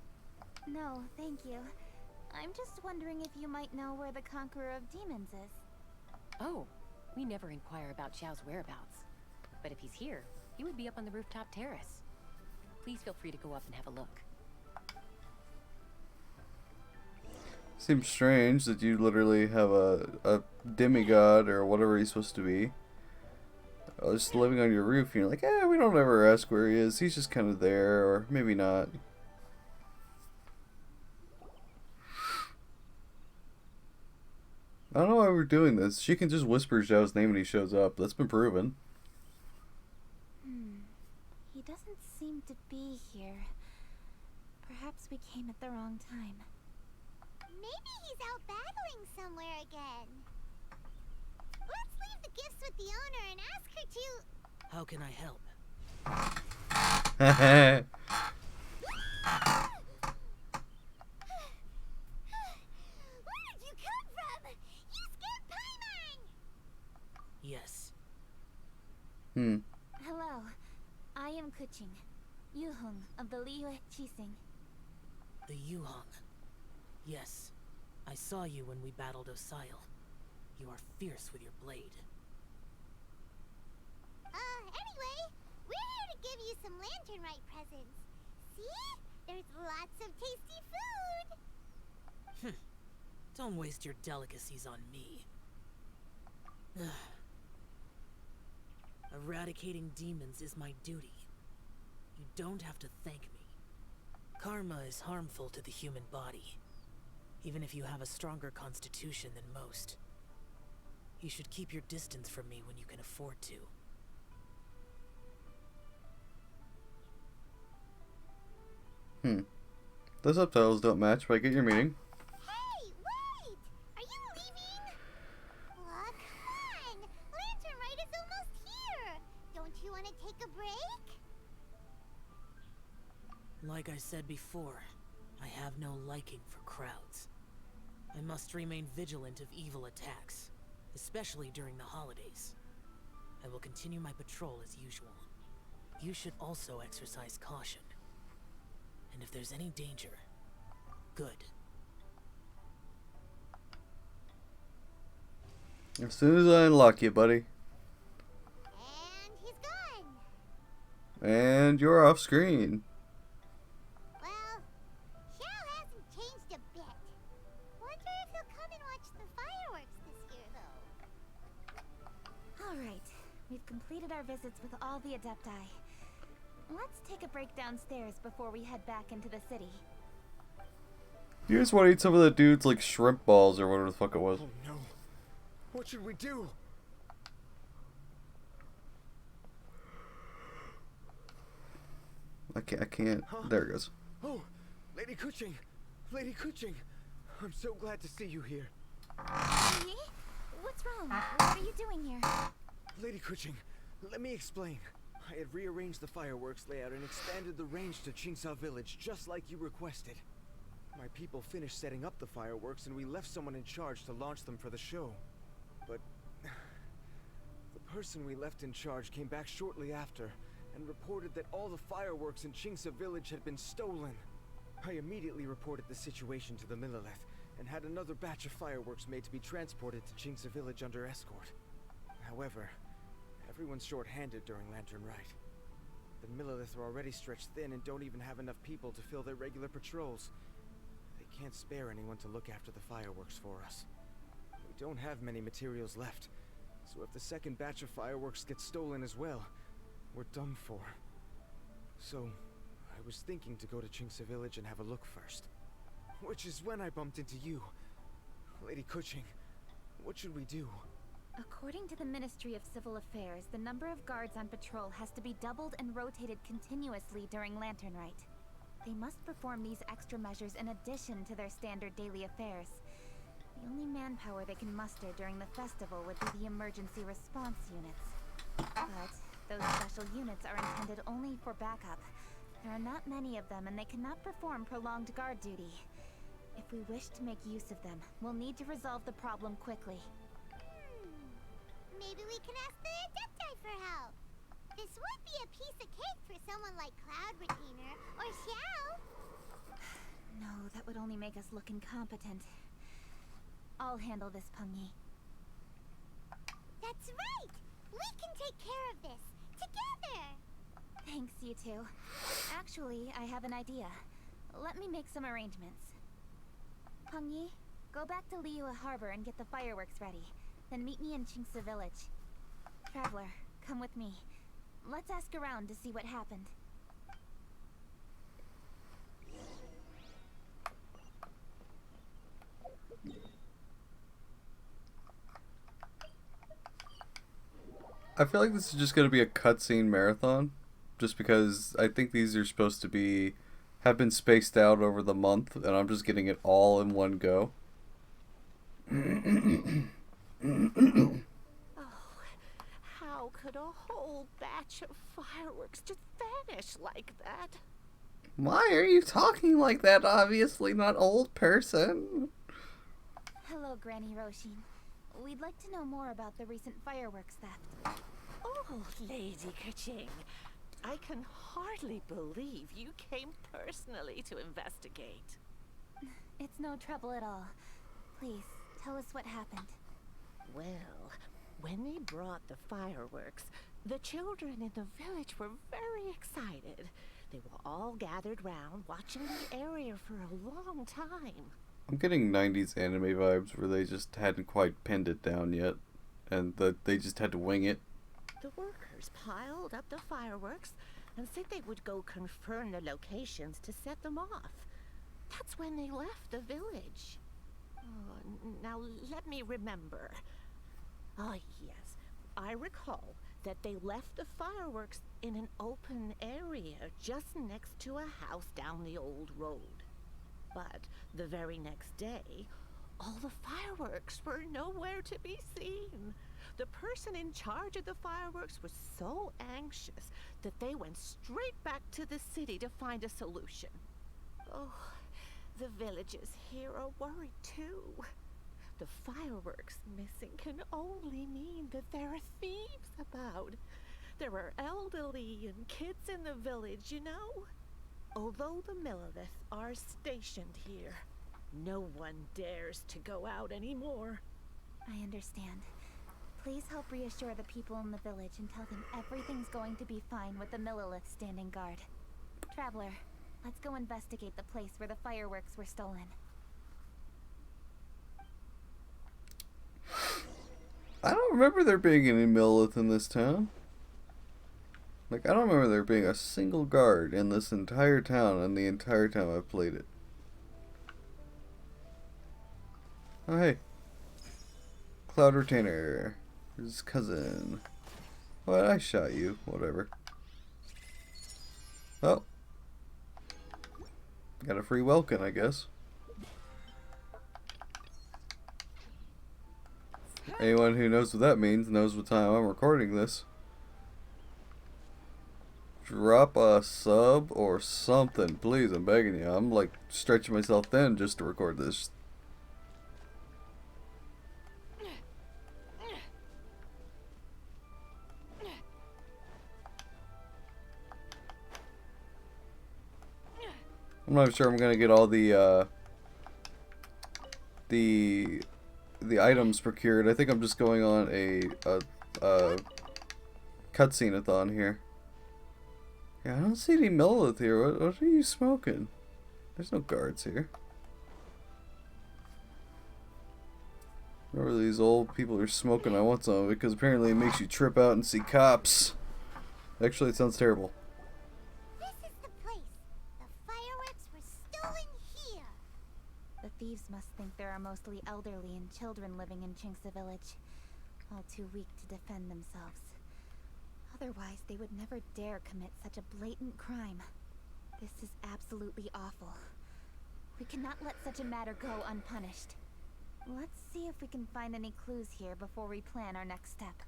Speaker 4: No, thank you. I'm just wondering if you might know where the Conqueror of Demons is.
Speaker 13: Oh, we never inquire about Xiao's whereabouts. But if he's here, he would be up on the rooftop terrace. Please feel free to go up and have a look.
Speaker 1: Seems strange that you literally have a demigod or whatever he's supposed to be just living on your roof, and you're like, we don't ever ask where he is. He's just kind of there, or maybe not. I don't know why we're doing this. She can just whisper Zhao's name when he shows up. That's been proven.
Speaker 4: He doesn't seem to be here. Perhaps we came at the wrong time.
Speaker 3: Maybe he's out battling somewhere again. Let's leave the gifts with the owner and ask her to...
Speaker 14: How can I help?
Speaker 3: Where did you come from? You scared Paimon!
Speaker 14: Yes.
Speaker 4: Hello. I am Kuching, Yuhong of the Liyue Qixing.
Speaker 14: The Yuhong. Yes. I saw you when we battled Osile. You are fierce with your blade.
Speaker 3: Anyway, we're here to give you some Lantern Rite presents. See? There's lots of tasty food!
Speaker 14: Don't waste your delicacies on me. Eradicating demons is my duty. You don't have to thank me. Karma is harmful to the human body, even if you have a stronger constitution than most. You should keep your distance from me when you can afford to.
Speaker 1: The subtitles don't match, but I get your meaning.
Speaker 3: Hey, wait! Are you leaving? Come on! Lantern Rite is almost here! Don't you want to take a break?
Speaker 14: Like I said before, I have no liking for crowds. I must remain vigilant of evil attacks, especially during the holidays. I will continue my patrol as usual. You should also exercise caution. And if there's any danger, good.
Speaker 1: As soon as I unlock you, buddy.
Speaker 3: And he's gone!
Speaker 1: And you're off screen.
Speaker 3: Well, Xiao hasn't changed a bit. Wonder if he'll come and watch the
Speaker 4: We've completed our visits with all the Adepti. Let's take a break downstairs before we head back into the city.
Speaker 1: You just want to eat some of the dude's like shrimp balls or whatever the fuck it was.
Speaker 5: Oh no. What should we do?
Speaker 1: I can't.
Speaker 5: Huh?
Speaker 1: There it goes.
Speaker 5: Oh, Lady Kuching! Lady Kuching! I'm so glad to see you here.
Speaker 4: Yi? What's wrong? What are you doing here?
Speaker 5: Lady Kuching, let me explain. I had rearranged the fireworks layout and expanded the range to Qingsa Village, just like you requested. My people finished setting up the fireworks and we left someone in charge to launch them for the show. But the person we left in charge came back shortly after and reported that all the fireworks in Qingsa Village had been stolen. I immediately reported the situation to the Millelith and had another batch of fireworks made to be transported to Qingsa Village under escort. However, everyone's short-handed during Lantern Rite. The Millelith are already stretched thin and don't even have enough people to fill their regular patrols. They can't spare anyone to look after the fireworks for us. We don't have many materials left, so if the second batch of fireworks gets stolen as well, we're done for. So, I was thinking to go to Qingsa Village and have a look first. Which is when I bumped into you. Lady Kuching, what should we do?
Speaker 4: According to the Ministry of Civil Affairs, the number of guards on patrol has to be doubled and rotated continuously during Lantern Rite. They must perform these extra measures in addition to their standard daily affairs. The only manpower they can muster during the festival would be the emergency response units. But those special units are intended only for backup. There are not many of them and they cannot perform prolonged guard duty. If we wish to make use of them, we'll need to resolve the problem quickly.
Speaker 3: Maybe we can ask the Adepti for help. This would be a piece of cake for someone like Cloud Retainer or Xiao.
Speaker 4: No, that would only make us look incompetent. I'll handle this, Peng Yi.
Speaker 3: That's right! We can take care of this, together!
Speaker 4: Thanks, you two. Actually, I have an idea. Let me make some arrangements. Peng Yi, go back to Liyue Harbor and get the fireworks ready. Then meet me in Qingsa Village. Traveler, come with me. Let's ask around to see what happened.
Speaker 1: I feel like this is just going to be a cutscene marathon. Just because I think these are supposed to have been spaced out over the month. And I'm just getting it all in one go.
Speaker 8: How could a whole batch of fireworks just vanish like that?
Speaker 1: Why are you talking like that? Obviously not old person.
Speaker 4: Hello, Granny Roshin. We'd like to know more about the recent fireworks theft.
Speaker 8: Oh, Lady Kuching, I can hardly believe you came personally to investigate.
Speaker 4: It's no trouble at all. Please, tell us what happened.
Speaker 8: Well, when they brought the fireworks, the children in the village were very excited. They were all gathered round, watching the area for a long time.
Speaker 1: I'm getting 90s anime vibes where they just hadn't quite pinned it down yet. And they just had to wing it.
Speaker 8: The workers piled up the fireworks and said they would go confirm the locations to set them off. That's when they left the village. Oh, now let me remember. Ah, yes. I recall that they left the fireworks in an open area just next to a house down the old road. But the very next day, all the fireworks were nowhere to be seen. The person in charge of the fireworks was so anxious that they went straight back to the city to find a solution. Oh, the villagers here are worried too. The fireworks missing can only mean that there are thieves about. There are elderly and kids in the village, you know. Although the Millelith are stationed here, no one dares to go out anymore.
Speaker 4: I understand. Please help reassure the people in the village and tell them everything's going to be fine with the Millelith standing guard. Traveler, let's go investigate the place where the fireworks were stolen.
Speaker 1: I don't remember there being any Millith in this town. Like, I don't remember there being a single guard in this entire town and the entire time I've played it. Oh, hey. Cloud Retainer. His cousin. What? I shot you. Whatever. Oh. Got a free Welkin, I guess. Anyone who knows what that means knows what time I'm recording this. Drop a sub or something, please. I'm begging you. I'm like stretching myself thin just to record this. I'm not sure I'm gonna get all the items procured. I think I'm just going on a cutscene-a-thon here. Yeah, I don't see any Millith here. What are you smoking? There's no guards here. Whatever these old people are smoking, I want some of it because apparently it makes you trip out and see cops. Actually, it sounds terrible.
Speaker 3: This is the place. The fireworks were stolen here.
Speaker 4: The thieves must think there are mostly elderly and children living in Chinxa village, all too weak to defend themselves. Otherwise, they would never dare commit such a blatant crime. This is absolutely awful. We cannot let such a matter go unpunished. Let's see if we can find any clues here before we plan our next step.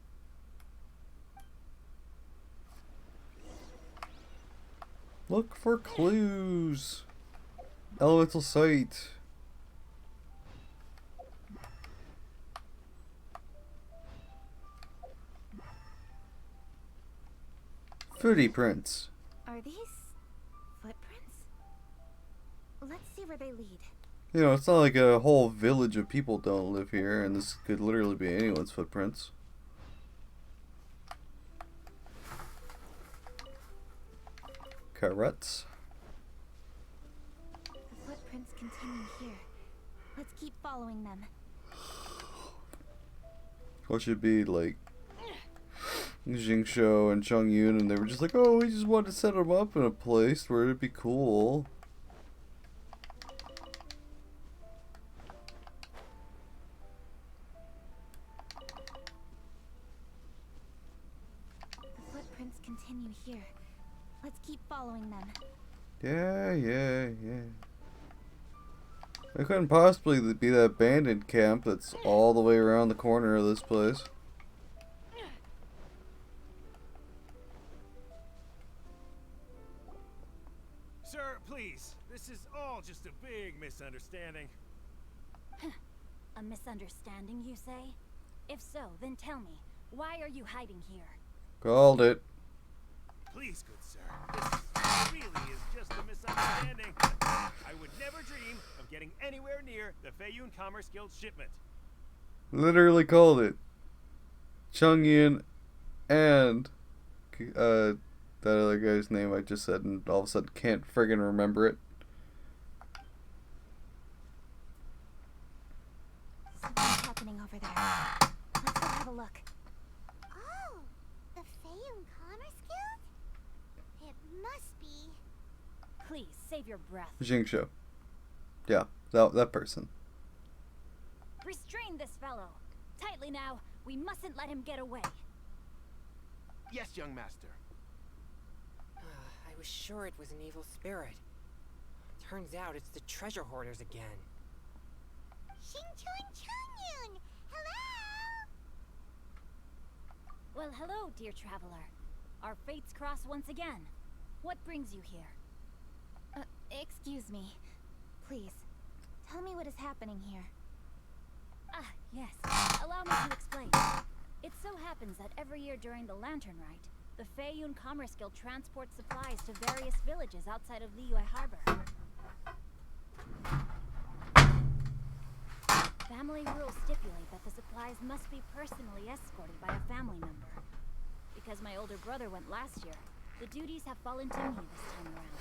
Speaker 1: Look for clues. Elemental sight. Footy prints.
Speaker 4: Are these footprints? Let's see where they lead.
Speaker 1: You know, it's not like a whole village of people don't live here, and this could literally be anyone's footprints. Carrots.
Speaker 4: The footprints continue here. Let's keep following them.
Speaker 1: What should be like Jingshou and Chongyun, and they were just like, oh, we just wanted to set them up in a place where it'd be cool.
Speaker 4: The footprints continue here. Let's keep following them.
Speaker 1: Yeah. It couldn't possibly be that abandoned camp that's all the way around the corner of this place.
Speaker 15: Sir, please. This is all just a big misunderstanding.
Speaker 6: A misunderstanding, you say? If so, then tell me, why are you hiding here?
Speaker 1: Called it.
Speaker 15: Please, good sir. This really is just a misunderstanding. I would never dream of getting anywhere near the Feiyun Commerce Guild shipment.
Speaker 1: Literally called it. Chongyun and that other guy's name I just said, and all of a sudden can't friggin' remember it.
Speaker 4: Something's happening over there. Let's go have a look.
Speaker 3: Oh, the Feiyun Commerce Guild? It must be.
Speaker 6: Please, save your breath.
Speaker 1: Jingshou. Yeah, that person.
Speaker 6: Restrain this fellow. Tightly now. We mustn't let him get away.
Speaker 12: Yes, young master.
Speaker 16: I was sure it was an evil spirit. Turns out it's the treasure hoarders again.
Speaker 3: Xingqiu Chongyun! Hello!
Speaker 6: Well, hello, dear traveler. Our fates cross once again. What brings you here?
Speaker 4: Excuse me. Please, tell me what is happening here.
Speaker 6: Ah, yes. Allow me to explain. It so happens that every year during the Lantern Rite, the Feiyun Commerce Guild transports supplies to various villages outside of Liyue Harbor. Family rules stipulate that the supplies must be personally escorted by a family member. Because my older brother went last year, the duties have fallen to me this time around.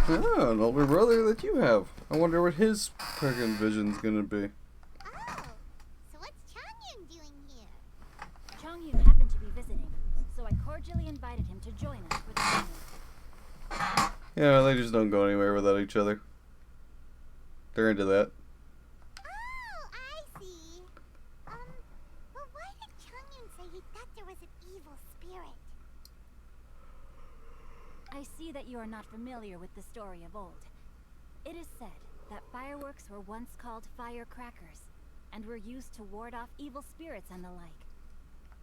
Speaker 1: Oh, an older brother that you have. I wonder what his friggin' vision's gonna be.
Speaker 3: Oh, so what's Chongyun doing here?
Speaker 6: I cordially invited him to join us for the meeting.
Speaker 1: Yeah, they just don't go anywhere without each other. They're into that.
Speaker 3: Oh, I see. But why did Chongyun say he thought there was an evil spirit?
Speaker 6: I see that you are not familiar with the story of old. It is said that fireworks were once called firecrackers, and were used to ward off evil spirits and the like.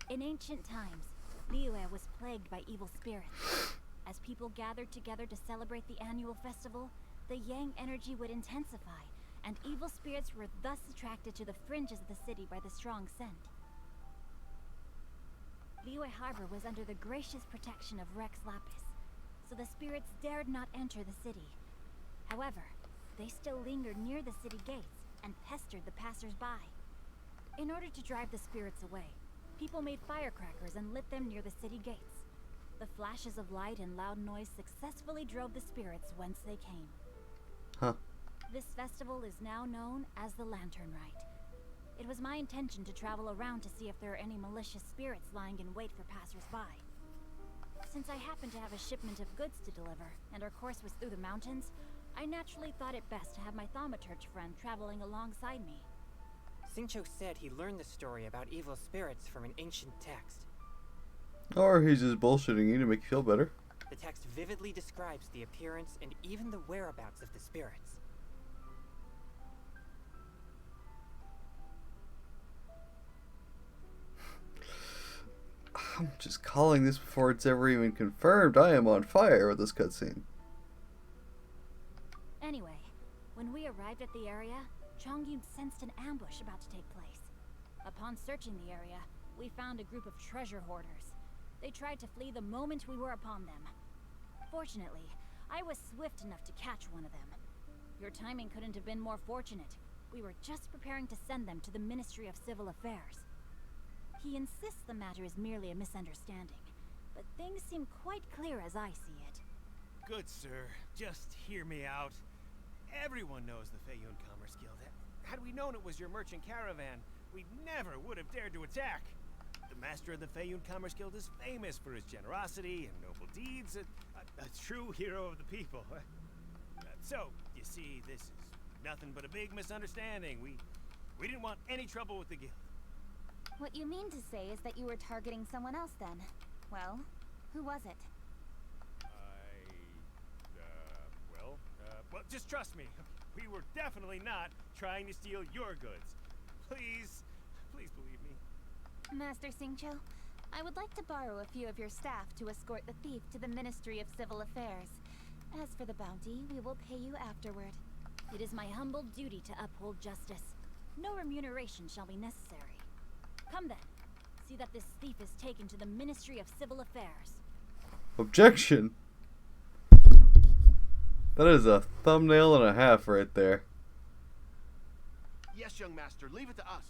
Speaker 6: In ancient times, Liyue was plagued by evil spirits. As people gathered together to celebrate the annual festival, the Yang energy would intensify, and evil spirits were thus attracted to the fringes of the city by the strong scent. Liyue Harbor was under the gracious protection of Rex Lapis, so the spirits dared not enter the city. However, they still lingered near the city gates and pestered the passers-by. In order to drive the spirits away, people made firecrackers and lit them near the city gates. The flashes of light and loud noise successfully drove the spirits whence they came.
Speaker 1: Huh.
Speaker 6: This festival is now known as the Lantern Rite. It was my intention to travel around to see if there are any malicious spirits lying in wait for passers-by. Since I happened to have a shipment of goods to deliver, and our course was through the mountains, I naturally thought it best to have my thaumaturge friend traveling alongside me.
Speaker 16: Xingqiu said he learned the story about evil spirits from an ancient text.
Speaker 1: Or he's just bullshitting you to make you feel better.
Speaker 16: The text vividly describes the appearance and even the whereabouts of the spirits.
Speaker 1: I'm just calling this before it's ever even confirmed. I am on fire with this cutscene.
Speaker 6: Anyway, when we arrived at the area, Chongyun sensed an ambush about to take place. Upon searching the area, we found a group of treasure hoarders. They tried to flee the moment we were upon them. Fortunately, I was swift enough to catch one of them. Your timing couldn't have been more fortunate. We were just preparing to send them to the Ministry of Civil Affairs. He insists the matter is merely a misunderstanding, but things seem quite clear as I see it.
Speaker 15: Good sir, just hear me out. Everyone knows the Feiyun Commerce Guild. Had we known it was your merchant caravan, we never would have dared to attack. The master of the Feiyun Commerce Guild is famous for his generosity and noble deeds, a true hero of the people. So, you see, this is nothing but a big misunderstanding. We didn't want any trouble with the guild.
Speaker 4: What you mean to say is that you were targeting someone else then? Well, who was it?
Speaker 15: Well, just trust me. We were definitely not trying to steal your goods. Please believe me.
Speaker 4: Master Xingqiu, I would like to borrow a few of your staff to escort the thief to the Ministry of Civil Affairs. As for the bounty, we will pay you afterward.
Speaker 6: It is my humble duty to uphold justice. No remuneration shall be necessary. Come then. See that this thief is taken to the Ministry of Civil Affairs.
Speaker 1: Objection! That is a thumbnail and a half right there.
Speaker 17: Yes, young master, leave it to us.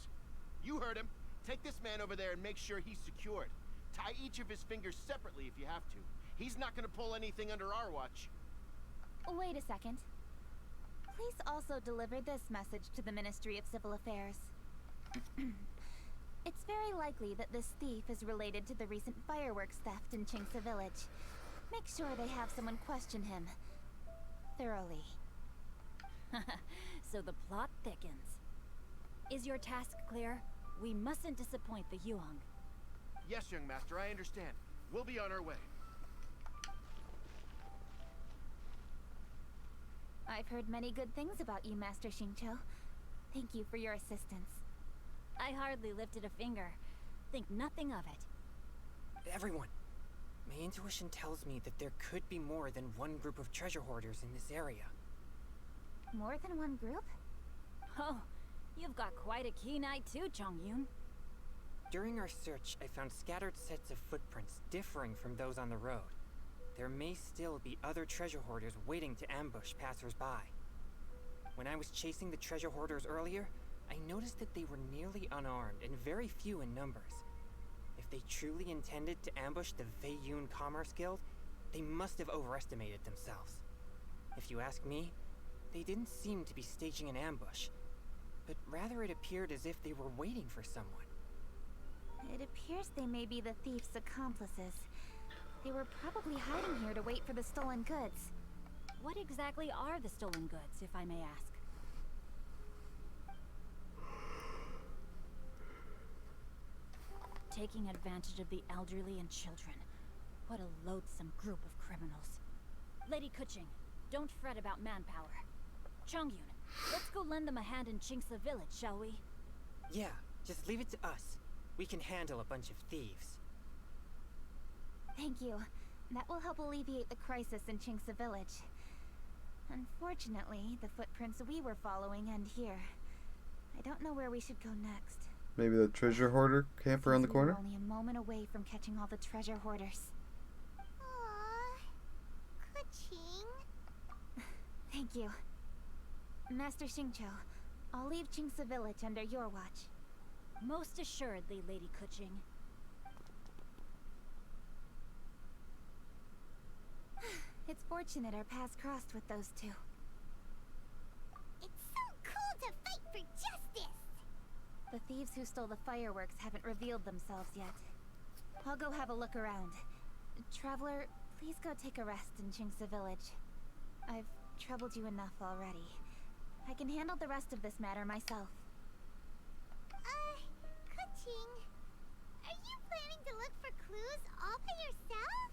Speaker 17: You heard him. Take this man over there and make sure he's secured. Tie each of his fingers separately if you have to. He's not going to pull anything under our watch.
Speaker 4: Wait a second. Please also deliver this message to the Ministry of Civil Affairs. It's very likely that this thief is related to the recent fireworks theft in Qingce Village. Make sure they have someone question him thoroughly.
Speaker 6: So the plot thickens. Is your task clear? We mustn't disappoint the Yuhong.
Speaker 17: Yes, young master, I understand. We'll be on our way.
Speaker 4: I've heard many good things about you, Master Xingqiu. Thank you for your assistance.
Speaker 6: I hardly lifted a finger. Think nothing of it.
Speaker 16: Everyone, my intuition tells me that there could be more than one group of treasure hoarders in this area.
Speaker 4: More than one group?
Speaker 6: Oh, you've got quite a keen eye too, Chongyun.
Speaker 16: During our search, I found scattered sets of footprints differing from those on the road. There may still be other treasure hoarders waiting to ambush passers-by. When I was chasing the treasure hoarders earlier, I noticed that they were nearly unarmed and very few in numbers. If they truly intended to ambush the Feiyun Commerce Guild, they must have overestimated themselves. If you ask me, they didn't seem to be staging an ambush, but rather it appeared as if they were waiting for someone.
Speaker 4: It appears they may be the thief's accomplices. They were probably hiding here to wait for the stolen goods.
Speaker 6: What exactly are the stolen goods, if I may ask? Taking advantage of the elderly and children. What a loathsome group of criminals. Lady Kuching, don't fret about manpower. Chongyun, let's go lend them a hand in Chingsa village, shall we?
Speaker 16: Yeah, just leave it to us. We can handle a bunch of thieves.
Speaker 4: Thank you. That will help alleviate the crisis in Chingsa village. Unfortunately, the footprints we were following end here. I don't know where we should go next.
Speaker 1: Maybe the treasure hoarder camp around the corner?
Speaker 4: We're only a moment away from catching all the treasure hoarders.
Speaker 3: Aww. Kuching.
Speaker 4: Thank you. Master Xingqiu, I'll leave Chingsa village under your watch.
Speaker 6: Most assuredly, Lady Kuching.
Speaker 4: It's fortunate our paths crossed with those two.
Speaker 3: It's so cool to fight for justice!
Speaker 4: The thieves who stole the fireworks haven't revealed themselves yet. I'll go have a look around. Traveler, please go take a rest in Chingsa village. I've troubled you enough already. I can handle the rest of this matter myself.
Speaker 3: Kuching, are you planning to look for clues all by yourself?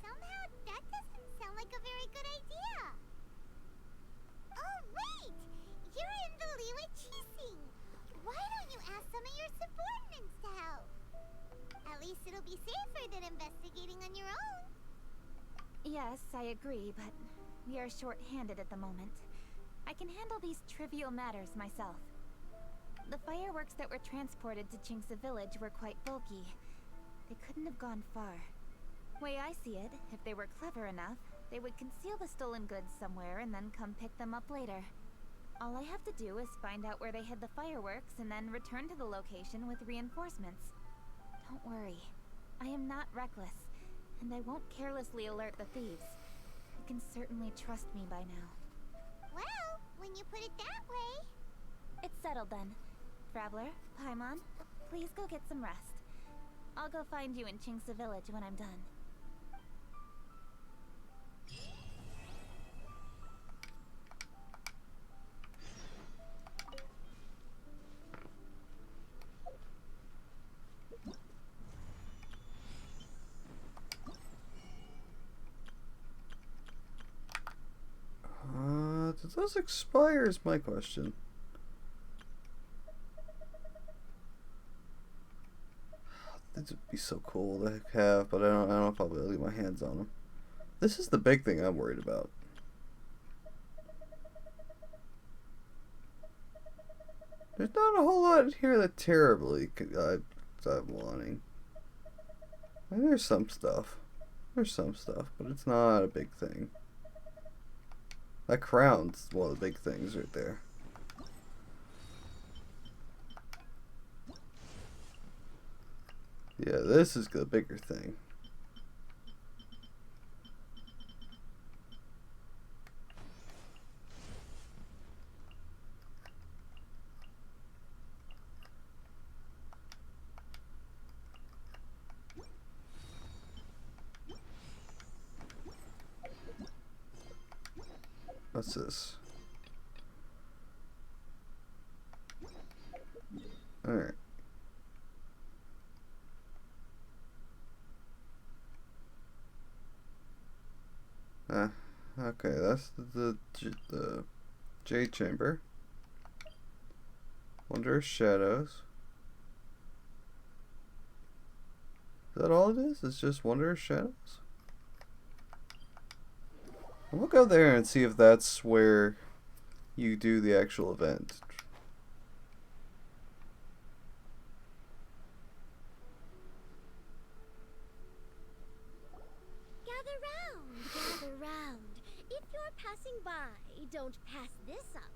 Speaker 3: Somehow that doesn't sound like a very good idea. Oh, wait! You're in the Liyue Qixing. Why don't you ask some of your subordinates to help? At least it'll be safer than investigating on your own.
Speaker 4: Yes, I agree, but we are short-handed at the moment. I can handle these trivial matters myself. The fireworks that were transported to Chingsa village were quite bulky. They couldn't have gone far. Way I see it, if they were clever enough, they would conceal the stolen goods somewhere and then come pick them up later. All I have to do is find out where they hid the fireworks and then return to the location with reinforcements. Don't worry. I am not reckless, and I won't carelessly alert the thieves. You can certainly trust me by now.
Speaker 3: Well, when you put it that way...
Speaker 4: It's settled then. Traveler, Paimon, please go get some rest. I'll go find you in Chingsa village when I'm done.
Speaker 1: Did those expire is my question. These would be so cool to have, but I don't know if I'll be able to get my hands on them. This is the big thing I'm worried about. There's not a whole lot in here that terribly I'm wanting. There's some stuff. There's some stuff, but it's not a big thing. That crown's one of the big things right there. Yeah, this is the bigger thing. What's this? Alright. Okay, that's the Jade Chamber. Wondrous Shadows. Is that all it is? It's just Wondrous Shadows? We'll go there and see if that's where you do the actual event.
Speaker 3: Gather round. If you're passing by, don't pass this up.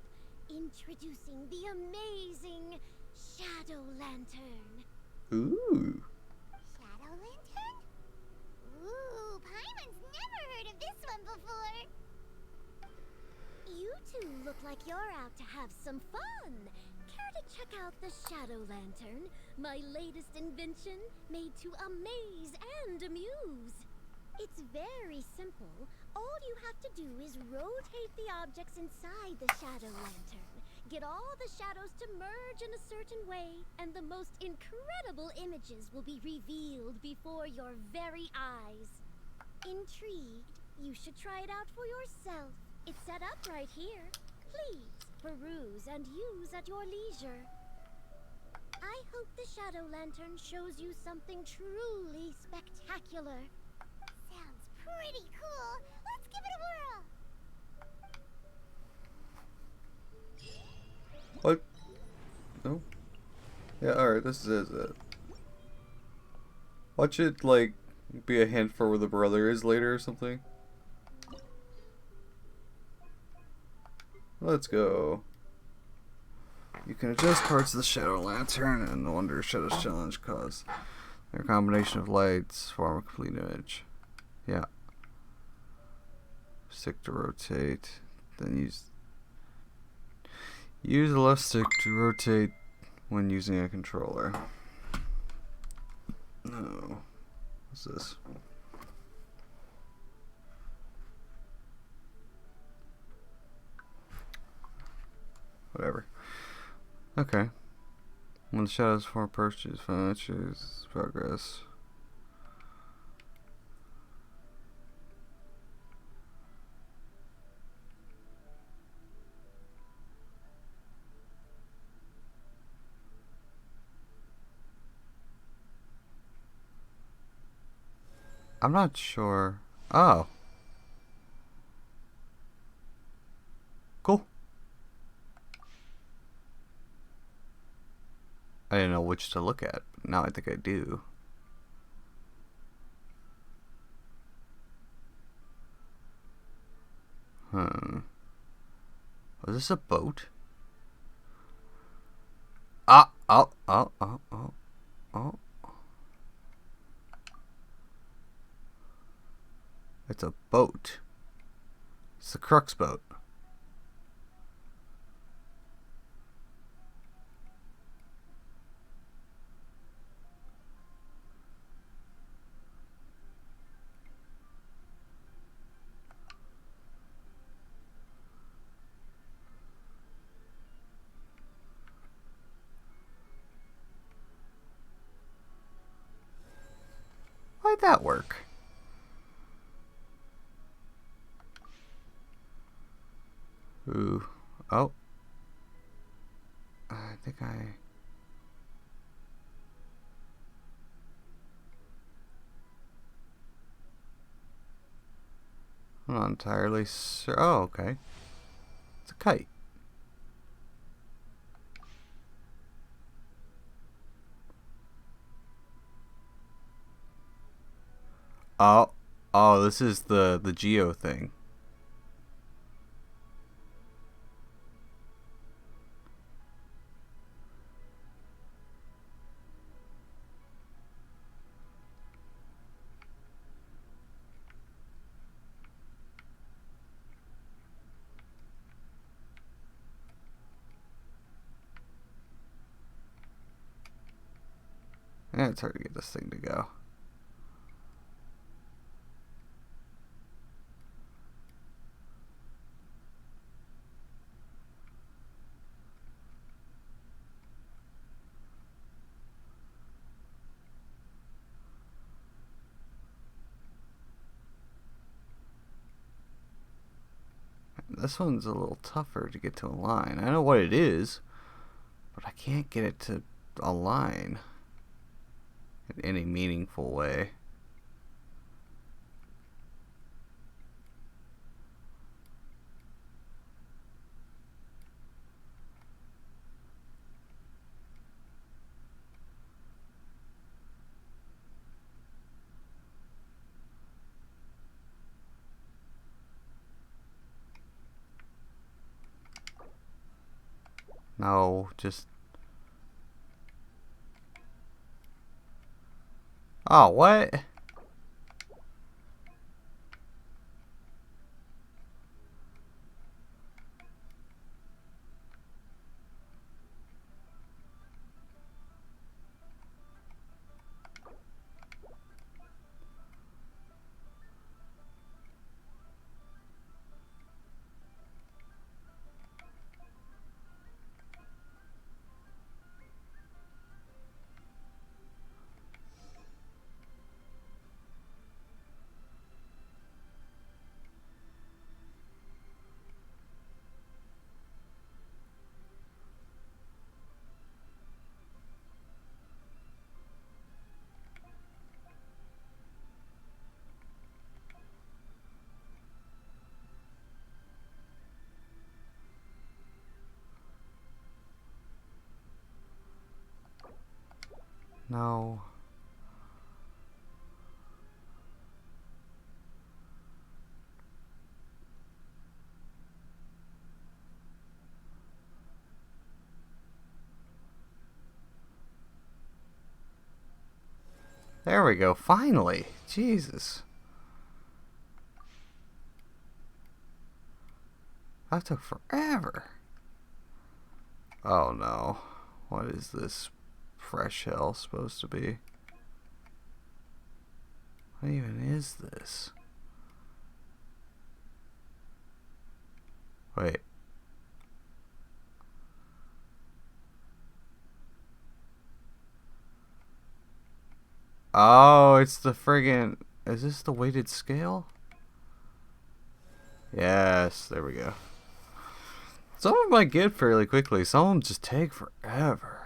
Speaker 3: Introducing the amazing Shadow Lantern.
Speaker 1: Ooh.
Speaker 3: Shadow Lantern? Ooh, Paimon's never heard of this one before. You two look like you're out to have some fun. Care to
Speaker 18: check out the Shadow Lantern, my latest invention made to amaze and amuse. It's very simple. All you have to do is rotate the objects inside the Shadow Lantern. Get all the shadows to merge in a certain way, and the most incredible images will be revealed before your very eyes. Intrigued? You should try it out for yourself. It's set up right here. Please, peruse and use at your leisure. I hope the Shadow Lantern shows you something truly spectacular.
Speaker 3: Sounds pretty cool. Let's give it a whirl.
Speaker 1: What? No? Yeah, alright, this is it. Watch it, like, be a hint for where the brother is later or something. Let's go. You can adjust parts of the Shadow Lantern, and no wonder Shadow's Challenge cause their combination of lights form a complete image. Yeah. Stick to rotate, then use the left stick to rotate when using a controller. No. What's this? Whatever. Okay. When the shadows form first, choose fun, choose progress. I'm not sure. Oh. Cool. I didn't know which to look at. Now I think I do. Was this a boat? Ah! Oh! Oh! Oh! Oh! Oh! It's a boat. It's the Crux boat. Why'd that work? Ooh. Oh. I think I'm not entirely sure. Oh, okay. It's a kite. Oh. Oh, this is the Geo thing. Yeah, it's hard to get this thing to go. This one's a little tougher to get to align. I know what it is, but I can't get it to align in any meaningful way. No, just... Oh, what? No. There we go, finally. Jesus. That took forever. Oh no. What is this fresh hell supposed to be? What even is this? Wait. Oh, it's the friggin'... Is this the weighted scale? Yes, there we go. Some of them I get fairly quickly. Some of them just take forever.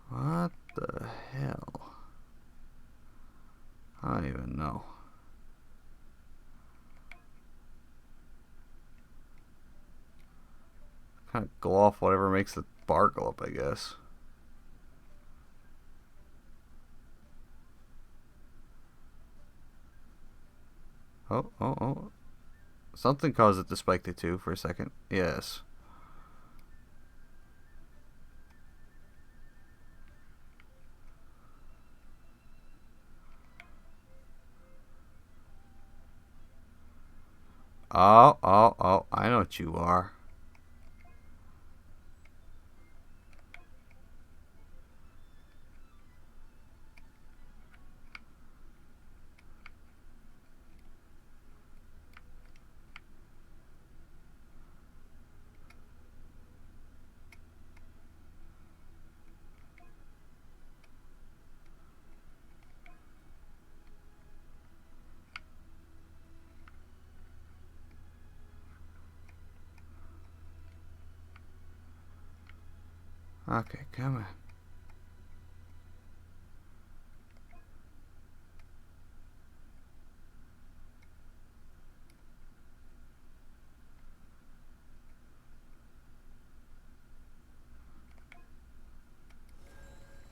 Speaker 1: What the hell? I don't even know. Kind of go off whatever makes the bar go up, I guess. Oh, oh, oh. Something caused it to spike to 2 for a second. Yes. Oh, oh, oh. I know what you are. Okay, come on.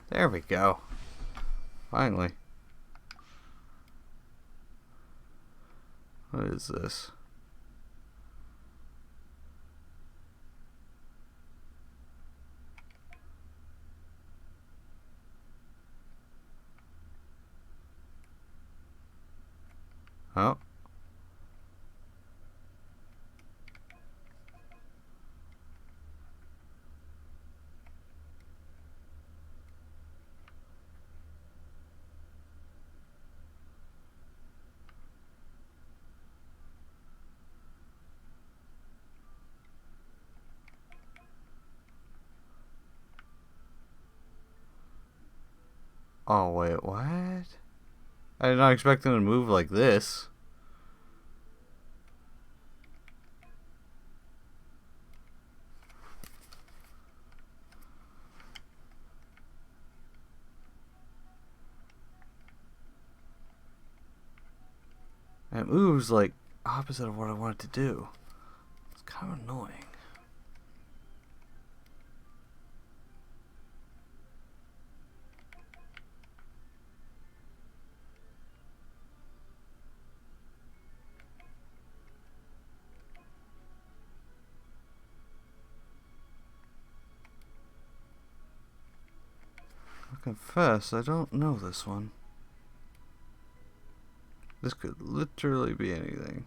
Speaker 1: There we go. Finally. What is this? Oh. Oh, wait, what? I did not expect them to move like this. It moves like opposite of what I want it to do. It's kind of annoying. I confess, I don't know this one. This could literally be anything.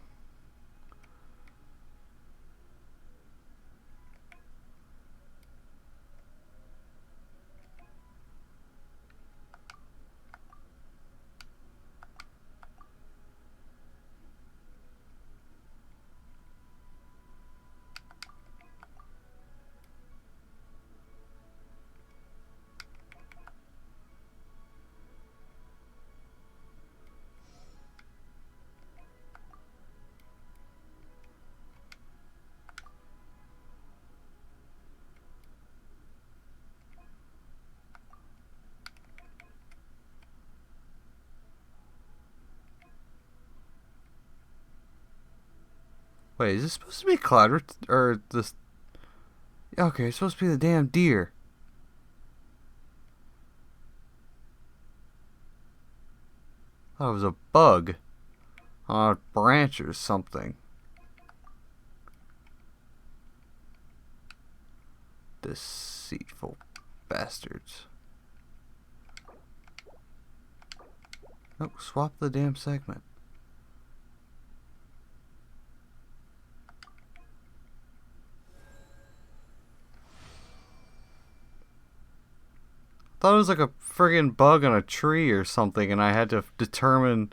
Speaker 1: Wait, is this supposed to be Cloud or this? Okay, it's supposed to be the damn deer. thought it was a bug on a branch or something. Deceitful bastards. Oh, swap the damn segment. Thought it was like a friggin' bug on a tree or something, and I had to determine.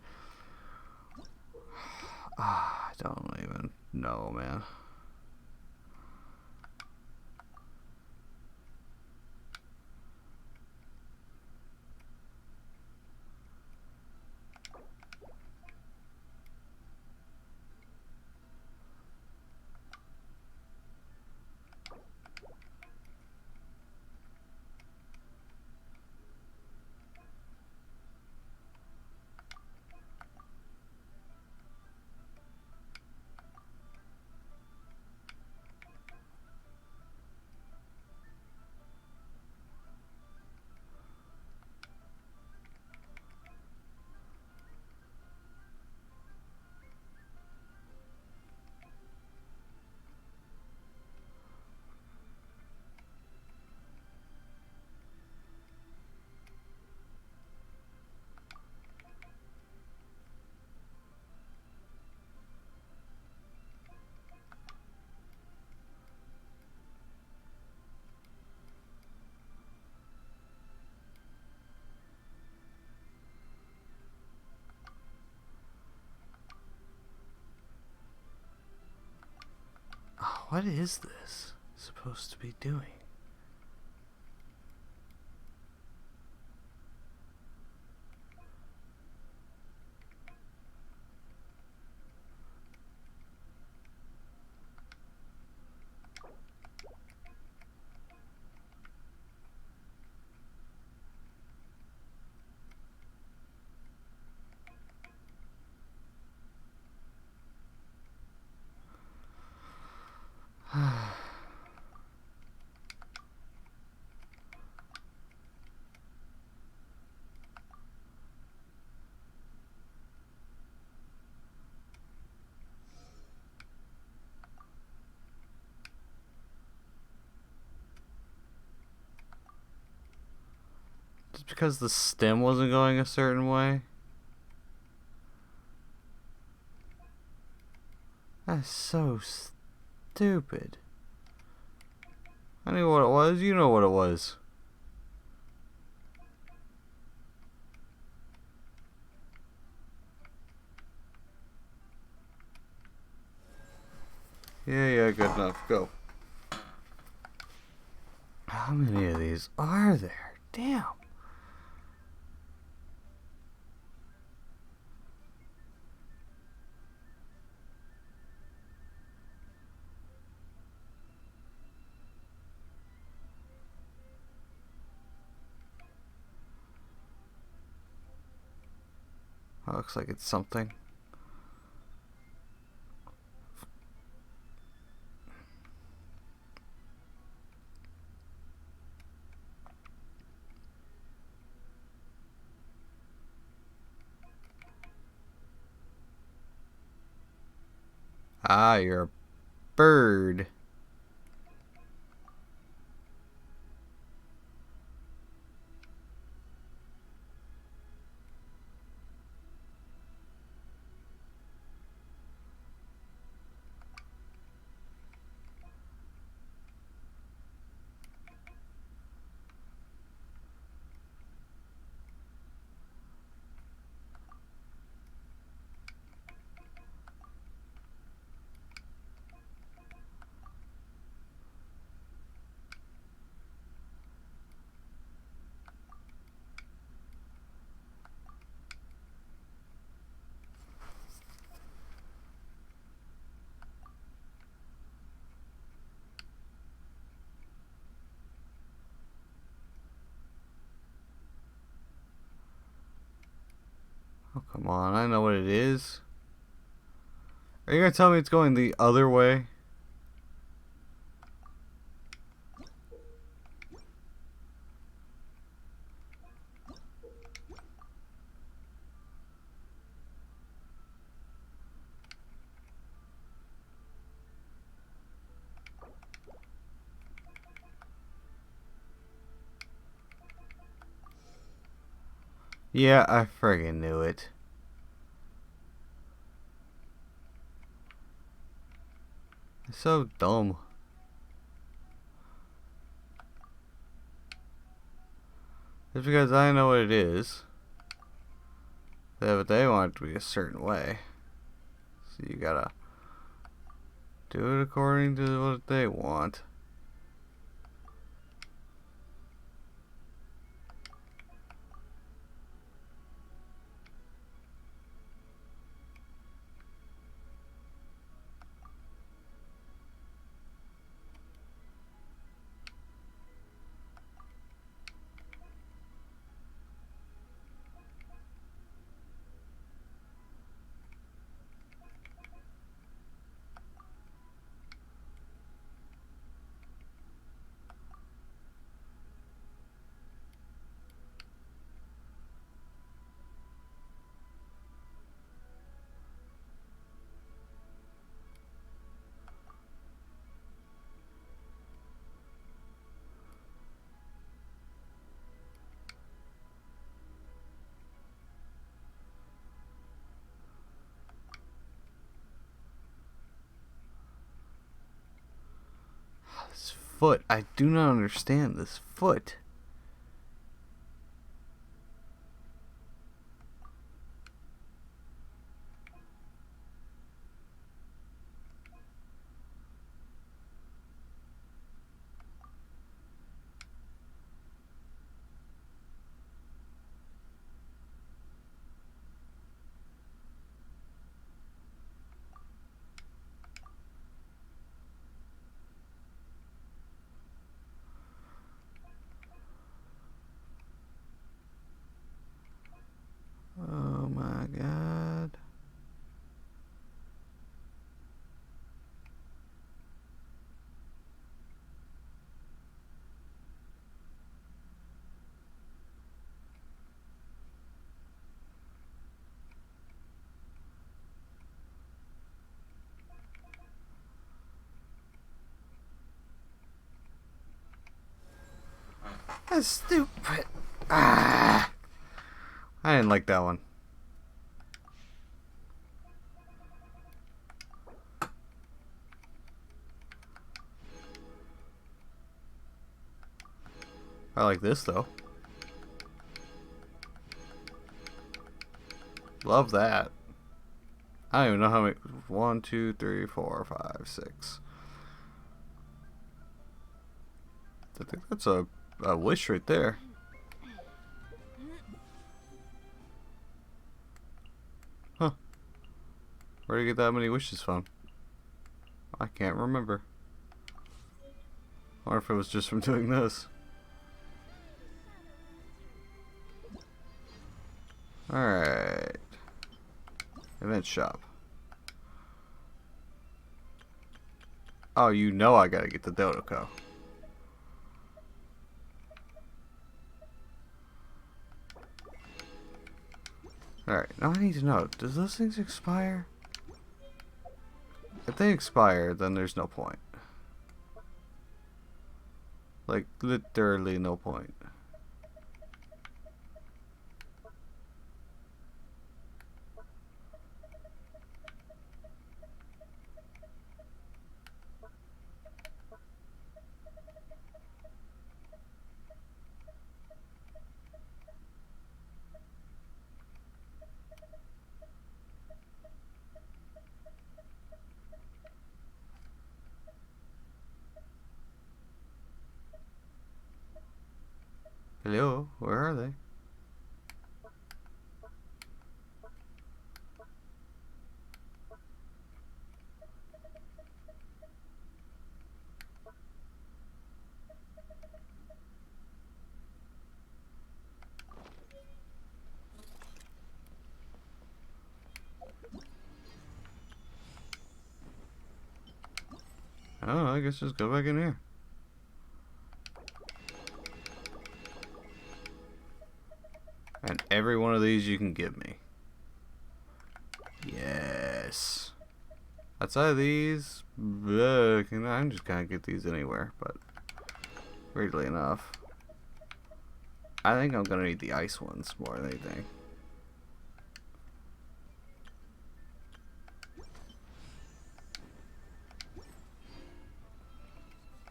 Speaker 1: I don't even know, man. What is this supposed to be doing? Just because the stem wasn't going a certain way? That's so stupid. I knew what it was. You know what it was. Yeah, good enough. Go. How many of these are there? Damn. That looks like it's something. Ah, you're a bird. Oh, come on. I know what it is. Are you going to tell me it's going the other way? Yeah, I friggin' knew it. It's so dumb. Just because I know what it is. Yeah, but they want it to be a certain way. So you gotta do it according to what they want. This foot. I do not understand this foot. Oh my god. That's stupid. Ah. I didn't like that one. I like this though. Love that. I don't even know how many. 1, 2, 3, 4, 5, 6. I think that's a wish right there. Huh. Where did you get that many wishes from? I can't remember. Or if it was just from doing this. Alright. Event shop. Oh, you know I gotta get the Dodoko. Alright, now I need to know, does those things expire? If they expire, then there's no point. Like, literally no point. Hello, where are they? Oh, I guess just go back in here. And every one of these you can give me. Yes. Outside of these, I'm just gonna get these anywhere, but weirdly enough. I think I'm gonna need the ice ones more than anything.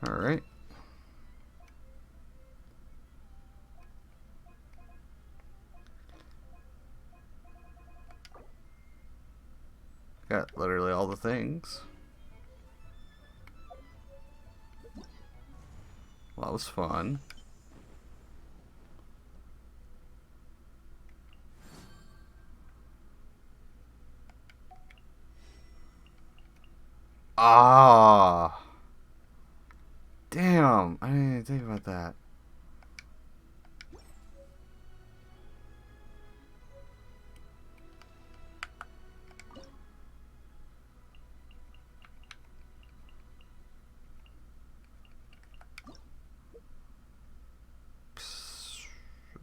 Speaker 1: Alright. Got literally all the things. Well, that was fun. Ah. Damn, I didn't even think about that.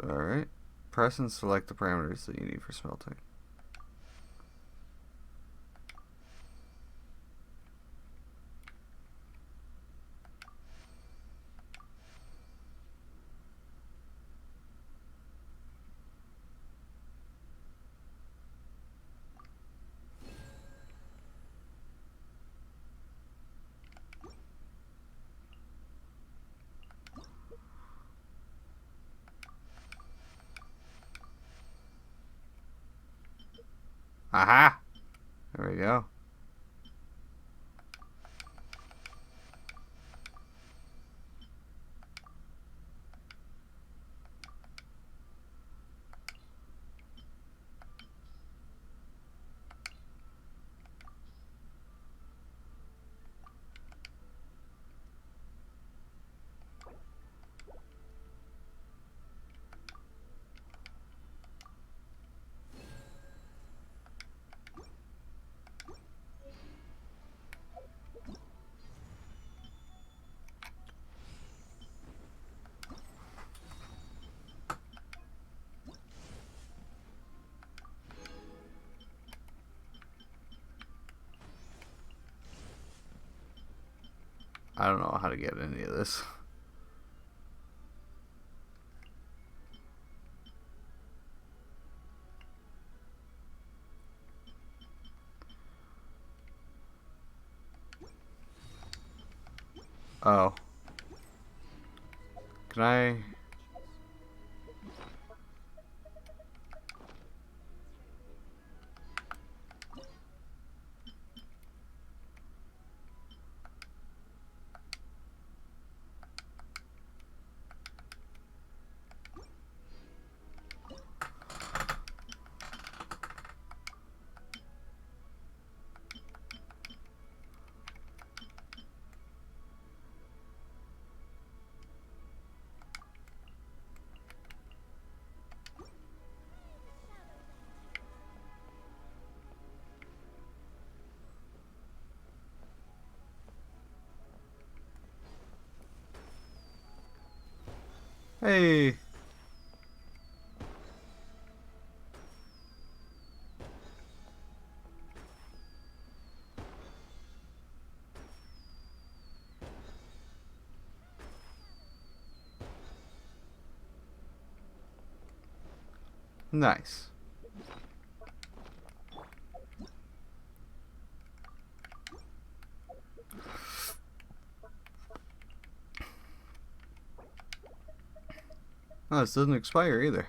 Speaker 1: Alright. Press and select the parameters that you need for smelting. Aha! There we go. I don't know how to get any of this. Oh. Can I... Hey! Nice. Oh, this doesn't expire either.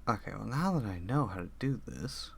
Speaker 1: Okay, well now that I know how to do this...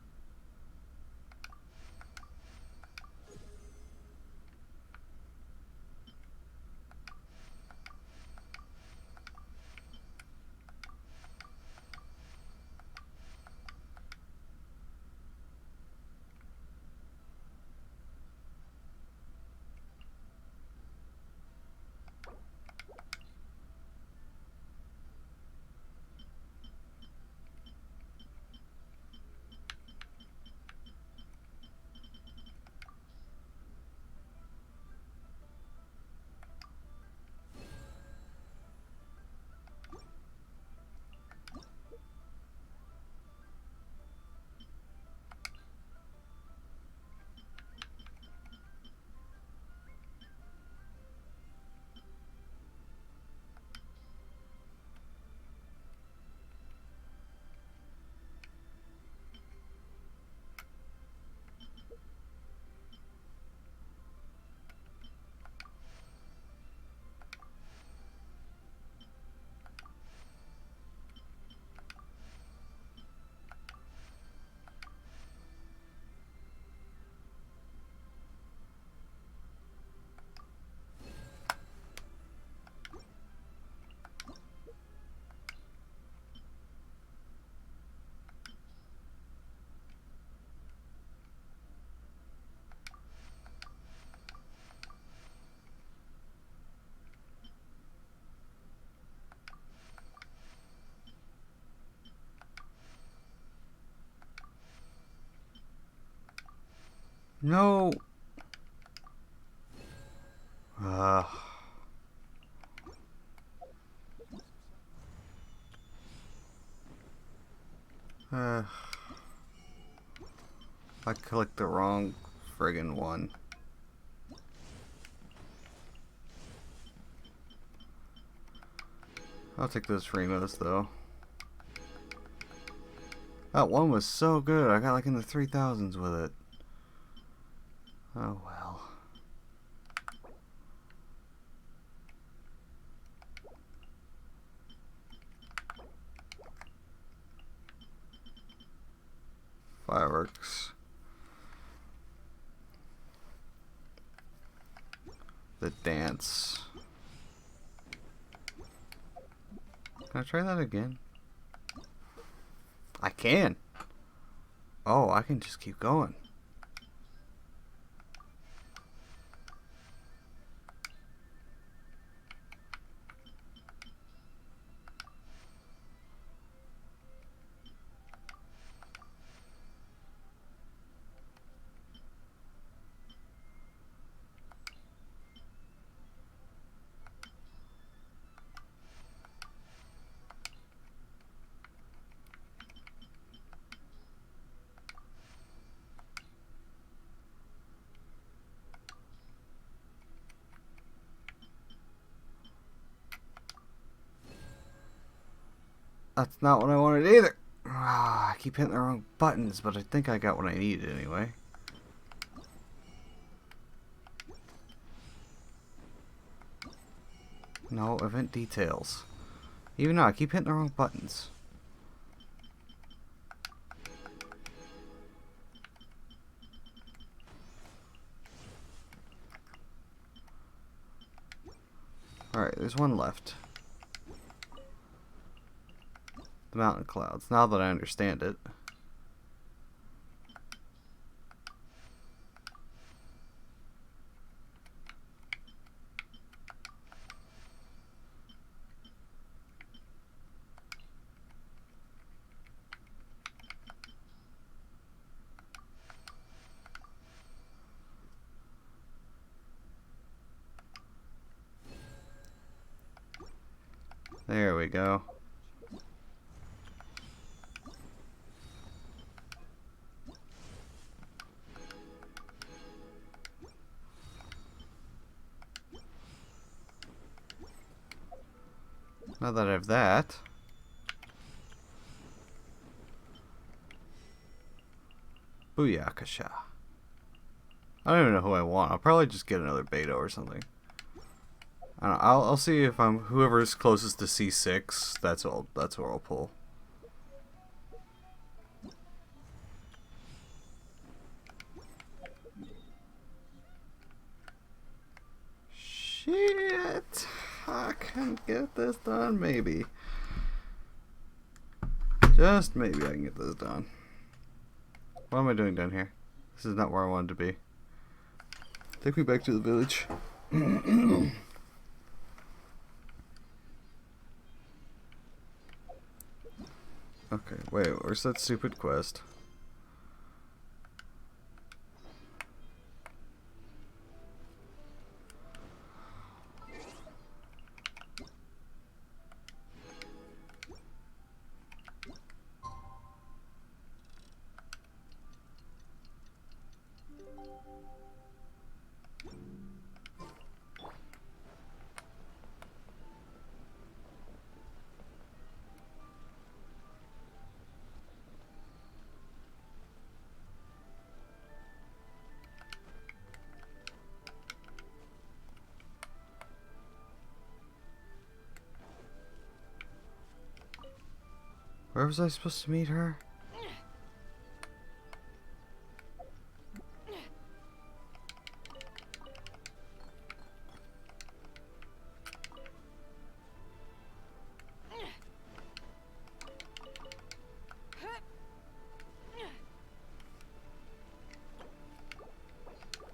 Speaker 1: No. I clicked the wrong friggin' one. I'll take those Primos though. That one was so good. I got like in the 3000s with it. Oh well. Fireworks. The dance. Can I try that again? I can. Oh, I can just keep going. That's not what I wanted either. I keep hitting the wrong buttons, but I think I got what I needed anyway. No, event details. Even though I keep hitting the wrong buttons. Alright, there's one left. The mountain clouds, now that I understand it. There we go. Now that I have that, Booyakasha. I don't even know who I want. I'll probably just get another Beto or something. I don't know, I'll see if I'm whoever's closest to C6. That's all. That's what I'll pull. Shit. I can get this done, maybe. Just maybe I can get this done. What am I doing down here? This is not where I wanted to be. Take me back to the village. Okay, wait, where's that stupid quest? Where was I supposed to meet her?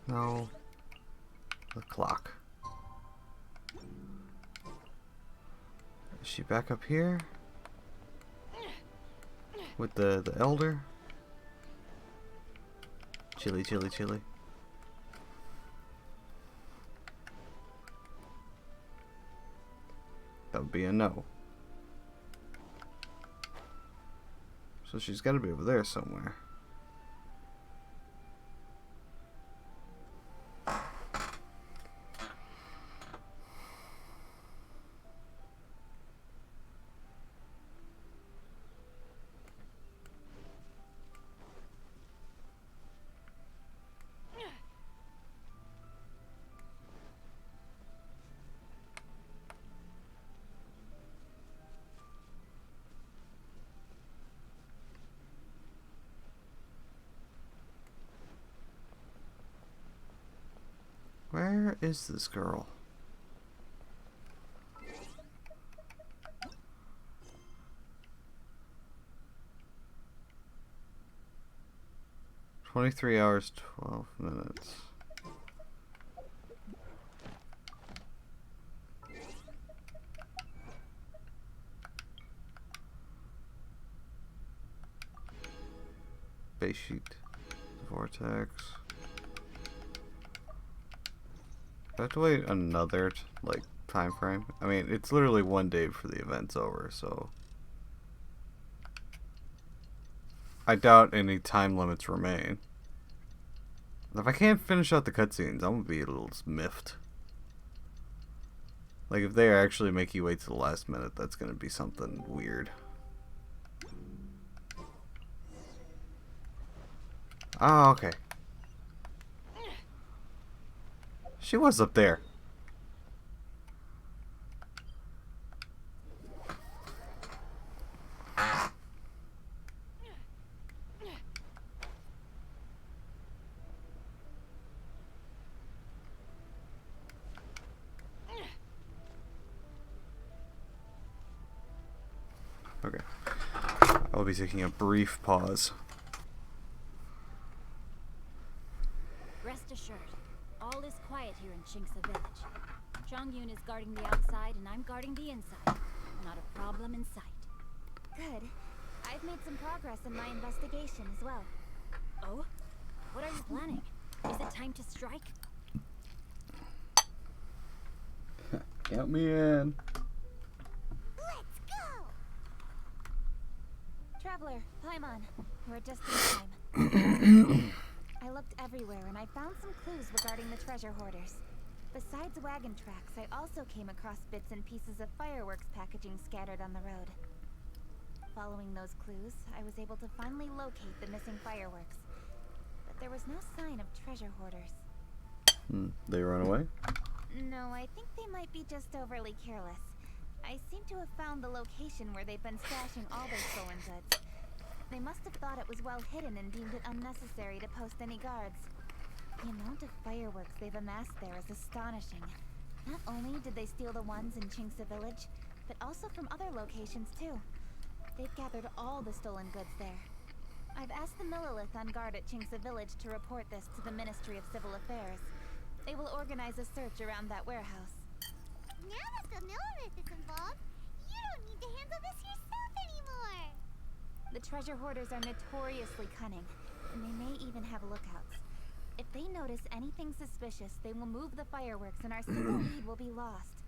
Speaker 1: No. The clock. Is she back up here? With the elder? Chili, chili, chili. That would be a no. So she's got to be over there somewhere. Where is this girl? "23 hours, 12 minutes. Base sheet. Vortex. I have to wait another like time frame. I mean, it's literally 1 day for the event's over, so I doubt any time limits remain. If I can't finish out the cutscenes, I'm gonna be a little miffed. Like, if they actually make you wait to the last minute, that's gonna be something weird. Oh, okay. She was up there. Okay. I'll be taking a brief pause.
Speaker 6: Rest assured, all is quiet here in Qingce Village. Chongyun is guarding the outside and I'm guarding the inside. Not a problem in sight. Good. I've made some progress in my investigation as well. Oh? What are you planning? Is it time to strike?
Speaker 1: Count me in.
Speaker 3: Let's go!
Speaker 4: Traveler, Paimon, we're just in time. I looked everywhere and I found some clues regarding the treasure hoarders. Besides wagon tracks, I also came across bits and pieces of fireworks packaging scattered on the road. Following those clues, I was able to finally locate the missing fireworks. But there was no sign of treasure hoarders.
Speaker 1: They run away?
Speaker 4: No, I think they might be just overly careless. I seem to have found the location where they've been stashing all their stolen goods. They must have thought it was well hidden and deemed it unnecessary to post any guards. The amount of fireworks they've amassed there is astonishing. Not only did they steal the ones in Qingce Village, but also from other locations too. They've gathered all the stolen goods there. I've asked the Millelith on guard at Qingce Village to report this to the Ministry of Civil Affairs. They will organize a search around that warehouse.
Speaker 3: Now that the Millelith is involved, you don't need to handle this yourself anymore!
Speaker 4: The treasure hoarders are notoriously cunning, and they may even have lookouts. If they notice anything suspicious, they will move the fireworks and our single lead will be lost.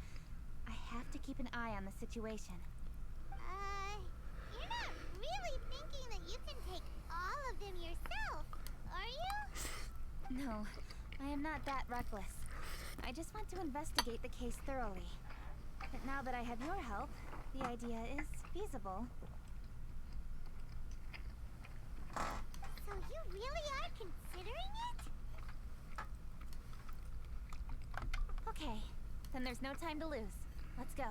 Speaker 4: I have to keep an eye on the situation.
Speaker 3: You're not really thinking that you can take all of them yourself, are you?
Speaker 4: No, I am not that reckless. I just want to investigate the case thoroughly. But now that I have your help, the idea is feasible.
Speaker 3: So you really are considering it?
Speaker 4: Okay, then there's no time to lose. Let's go.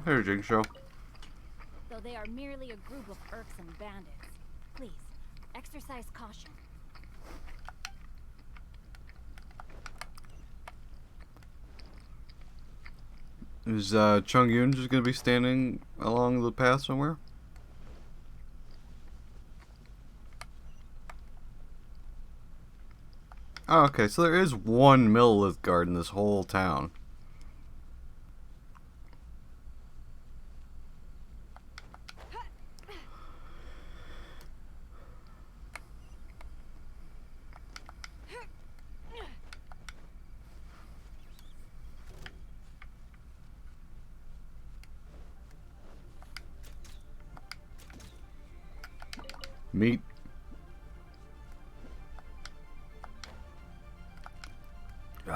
Speaker 1: Here, Jigsaw.
Speaker 6: Though they are merely a group of irksome bandits, please, exercise caution.
Speaker 1: Is Chongyun just gonna be standing along the path somewhere? Oh, okay, so there is one Millelith guard in this whole town. Meat.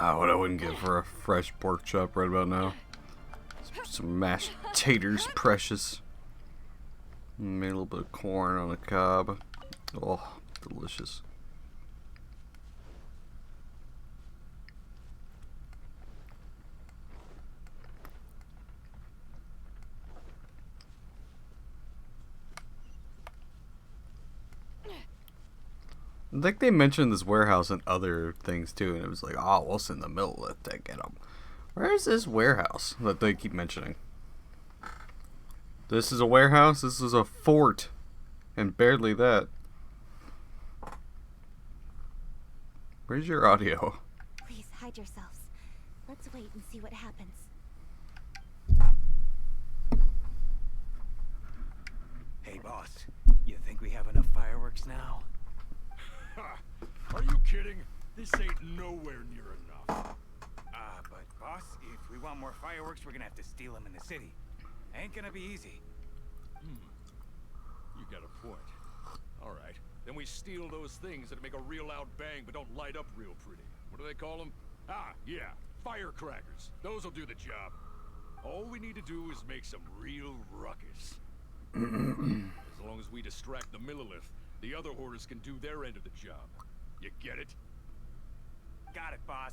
Speaker 1: Ah, what I wouldn't give for a fresh pork chop right about now. Some mashed taters, precious. Made a little bit of corn on the cob. Oh, delicious. I think they mentioned this warehouse and other things too, and it was like, oh, we'll send the Millelith to get them. Where is this warehouse that they keep mentioning? This is a warehouse? This is a fort. And barely that. Where's your audio?
Speaker 4: Please hide yourselves. Let's wait and see what happens.
Speaker 19: Hey, boss. You think we have enough fireworks now?
Speaker 20: Are you kidding? This ain't nowhere near enough.
Speaker 19: But boss, if we want more fireworks, we're gonna have to steal them in the city. Ain't gonna be easy.
Speaker 20: You got a point. Alright, then we steal those things that make a real loud bang but don't light up real pretty. What do they call them? Ah, yeah, firecrackers. Those'll do the job. All we need to do is make some real ruckus. As long as we distract the Millelith, the other hoarders can do their end of the job. You get it?
Speaker 19: Got it, boss.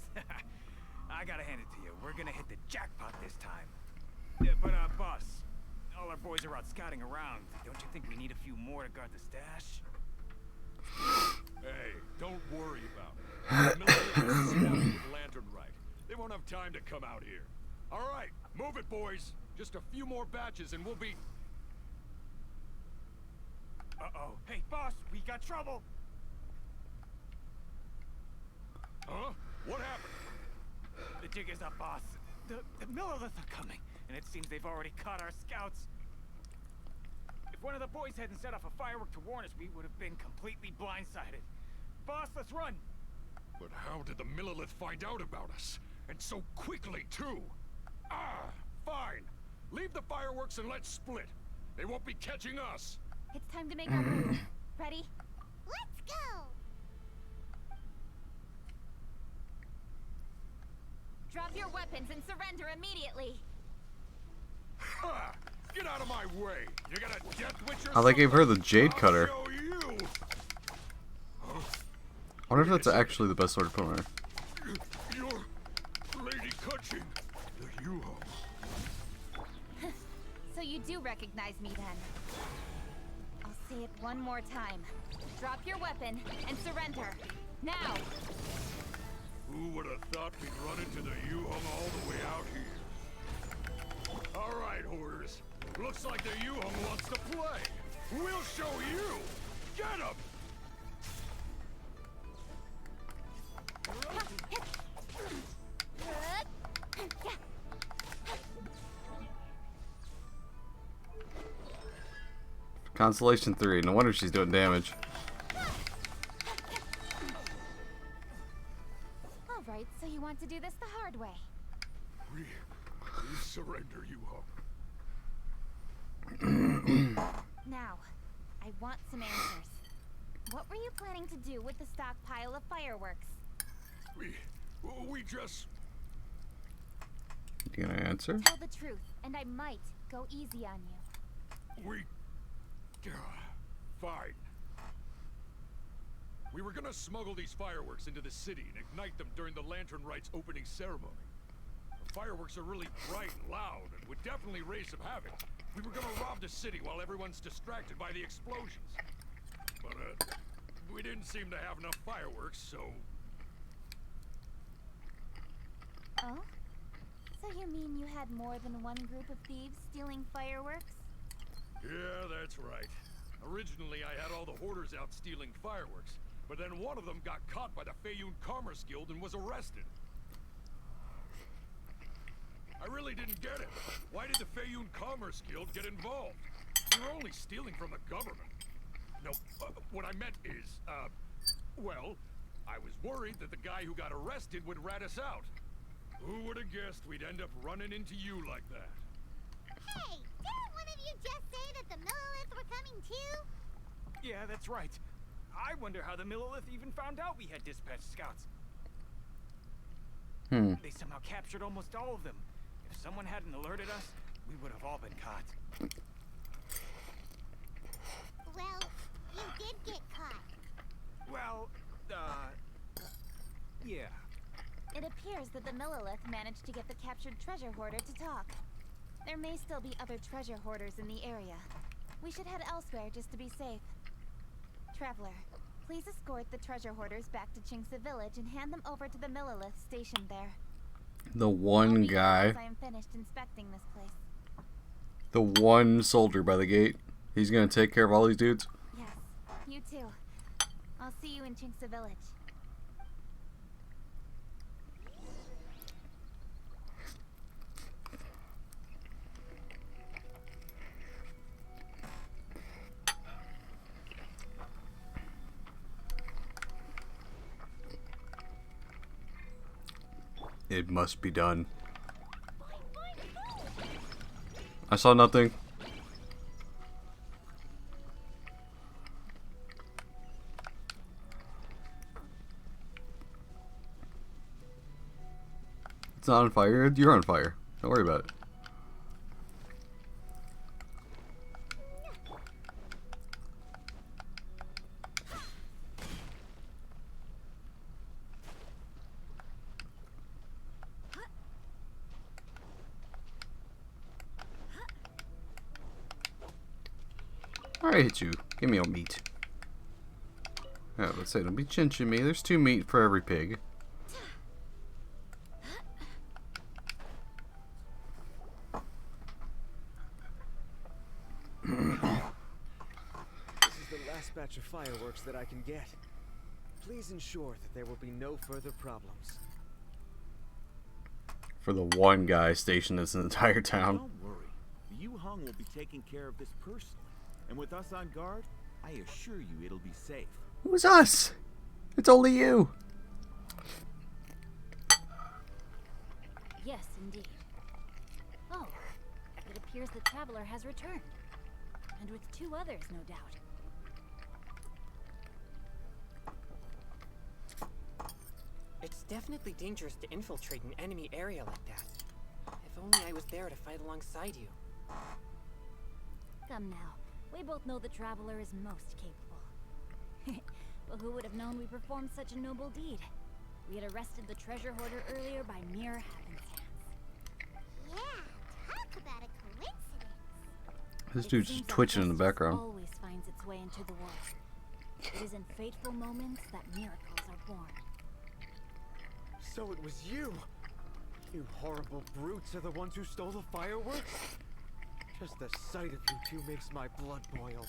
Speaker 19: I gotta hand it to you. We're gonna hit the jackpot this time. But boss, all our boys are out scouting around. Don't you think we need a few more to guard the stash?
Speaker 20: Hey, don't worry about it. The Millelith will see out with Lantern right. They won't have time to come out here. All right, move it, boys. Just a few more batches and we'll be...
Speaker 19: Uh-oh. Hey, boss, we got trouble.
Speaker 20: Huh? What happened?
Speaker 19: The jig is up, boss. The Millelith are coming, and it seems they've already caught our scouts. If one of the boys hadn't set off a firework to warn us, we would have been completely blindsided. Boss, let's run!
Speaker 20: But how did the Millelith find out about us? And so quickly, too? Ah, fine. Leave the fireworks and let's split. They won't be catching us.
Speaker 4: It's time to make our move. Ready?
Speaker 3: Let's go!
Speaker 4: Drop your weapons and surrender immediately.
Speaker 20: Ha! Get out of my way! You got a death witch or
Speaker 1: Oh, they gave her the
Speaker 20: something?
Speaker 1: Jade Cutter.
Speaker 20: I'll show you. Huh?
Speaker 1: I wonder if that's actually the best sword to put on her.
Speaker 20: You're Lady Kutching, the Yuho.
Speaker 4: So you do recognize me then. I'll say it one more time. Drop your weapon and surrender. Now!
Speaker 20: Who would have thought we'd run into the Yuhong all the way out here? All right, hoarders. Looks like the Yuhong wants to play. We'll show you. Get him!
Speaker 1: Constellation 3. No wonder she's doing damage.
Speaker 4: Alright, so you want to do this the hard way.
Speaker 20: We surrender, Yuhong.
Speaker 4: Now, I want some answers. What were you planning to do with the stockpile of fireworks?
Speaker 20: We just...
Speaker 1: You gonna answer?
Speaker 4: Tell the truth, and I might go easy on you.
Speaker 20: We... Fine. We were gonna smuggle these fireworks into the city and ignite them during the Lantern Rite's opening ceremony. The fireworks are really bright and loud and would definitely raise some havoc. We were gonna rob the city while everyone's distracted by the explosions. But, we didn't seem to have enough fireworks, so...
Speaker 4: Oh? So you mean you had more than one group of thieves stealing fireworks?
Speaker 20: Yeah, that's right. Originally, I had all the hoarders out stealing fireworks, but then one of them got caught by the Feiyun Commerce Guild and was arrested. I really didn't get it. Why did the Feiyun Commerce Guild get involved? We were only stealing from the government. No, what I meant is, well, I was worried that the guy who got arrested would rat us out. Who would have guessed we'd end up running into you like that?
Speaker 3: Hey, didn't one of you just say that the Millelith were coming too?
Speaker 19: Yeah, that's right. I wonder how the Millelith even found out we had dispatched scouts. They somehow captured almost all of them. If someone hadn't alerted us, we would have all been caught.
Speaker 3: Well, you did get caught.
Speaker 19: Well, yeah.
Speaker 4: It appears that the Millelith managed to get the captured treasure hoarder to talk. There may still be other treasure hoarders in the area. We should head elsewhere just to be safe. Traveler, please escort the treasure hoarders back to Chingsa Village and hand them over to the Millelith stationed there.
Speaker 1: The one guy.
Speaker 4: I am finished inspecting this place.
Speaker 1: The one soldier by the gate. He's gonna take care of all these dudes.
Speaker 4: Yes, you too. I'll see you in Chingsa Village.
Speaker 1: It must be done. I saw nothing. It's not on fire. You're on fire. Don't worry about it. I hit you. Give me your meat. Yeah, let's say don't be chinching me. There's 2 meat for every pig.
Speaker 5: This is the last batch of fireworks that I can get. Please ensure that there will be no further problems.
Speaker 1: For the one guy stationed this entire town.
Speaker 21: Don't worry. Yu Hung will be taking care of this personally. And with us on guard, I assure you it'll be safe.
Speaker 1: Who's us? It's only you.
Speaker 4: Yes, indeed. Oh, it appears the traveler has returned. And with 2 others, no doubt.
Speaker 16: It's definitely dangerous to infiltrate an enemy area like that. If only I was there to fight alongside you.
Speaker 4: Come now. We both know the Traveler is most capable. But who would have known we performed such a noble deed? We had arrested the treasure hoarder earlier by mere happenstance.
Speaker 3: Yeah, talk about a coincidence.
Speaker 1: This dude's just twitching in the background.
Speaker 4: Always finds its way into the world. It is in fateful moments that miracles are born.
Speaker 5: So it was you! You horrible brutes are the ones who stole the fireworks? Just the sight of you two makes my blood boil.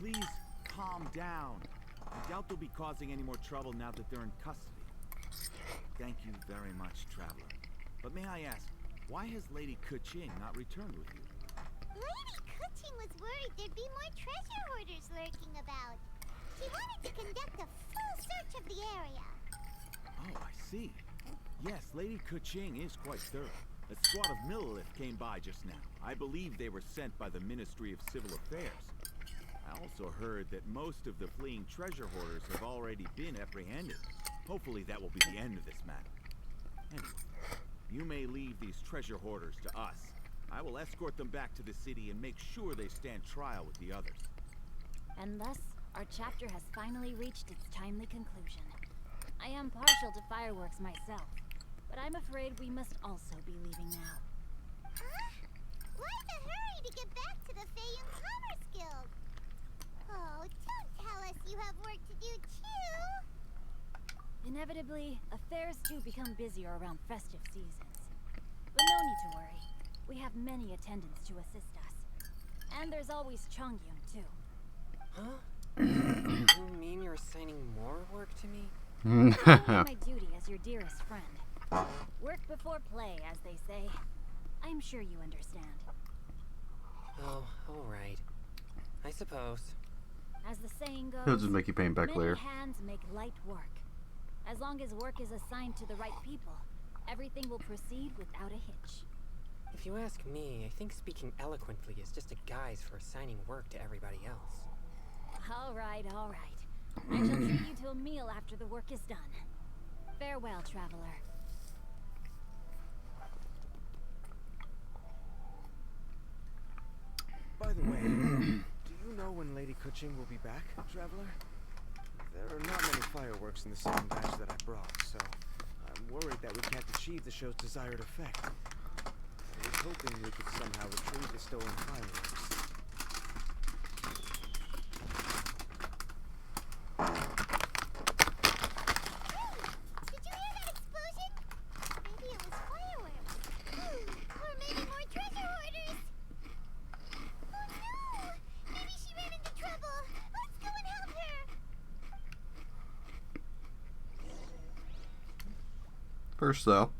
Speaker 21: Please calm down. I doubt they'll be causing any more trouble now that they're in custody. Thank you very much, Traveler. But may I ask, why has Lady Keqing not returned with you?
Speaker 3: Lady Keqing was worried there'd be more treasure hoarders lurking about. She wanted to conduct a full search of the area.
Speaker 21: Oh, I see. Yes, Lady Keqing is quite thorough. A squad of Millelith came by just now. I believe they were sent by the Ministry of Civil Affairs. I also heard that most of the fleeing treasure hoarders have already been apprehended. Hopefully that will be the end of this matter. Anyway, you may leave these treasure hoarders to us. I will escort them back to the city and make sure they stand trial with the others.
Speaker 4: And thus, our chapter has finally reached its timely conclusion. I am partial to fireworks myself, but I'm afraid we must also be leaving now.
Speaker 3: Huh? Why the hurry to get back to the Feiyun Commerce Guild? Oh, don't tell us you have work to do too!
Speaker 4: Inevitably, affairs do become busier around festive seasons. But no need to worry. We have many attendants to assist us. And there's always Chongyun, too.
Speaker 16: Huh? You mean you're assigning more work to me?
Speaker 6: I'm doing my duty as your dearest friend. Work before play, as they say. I'm sure you understand.
Speaker 16: Oh, alright. I suppose.
Speaker 6: As the saying goes,
Speaker 1: He'll just make you paint back
Speaker 6: many
Speaker 1: later.
Speaker 6: hands make light work. As long as work is assigned to the right people, everything will proceed without a hitch.
Speaker 16: If you ask me, I think speaking eloquently is just a guise for assigning work to everybody else.
Speaker 6: All right, all right. I shall treat you to a meal after the work is done. Farewell, traveler.
Speaker 5: By the way, do you know when Lady Kuching will be back, Traveler? There are not many fireworks in the second batch that I brought, so I'm worried that we can't achieve the show's desired effect. I was hoping we could somehow retrieve the stolen fireworks.
Speaker 3: Did you hear that explosion? Maybe it was fireworks. Or maybe more treasure hoarders. Oh no! Maybe she ran into trouble. Let's go and help her.
Speaker 1: First, though.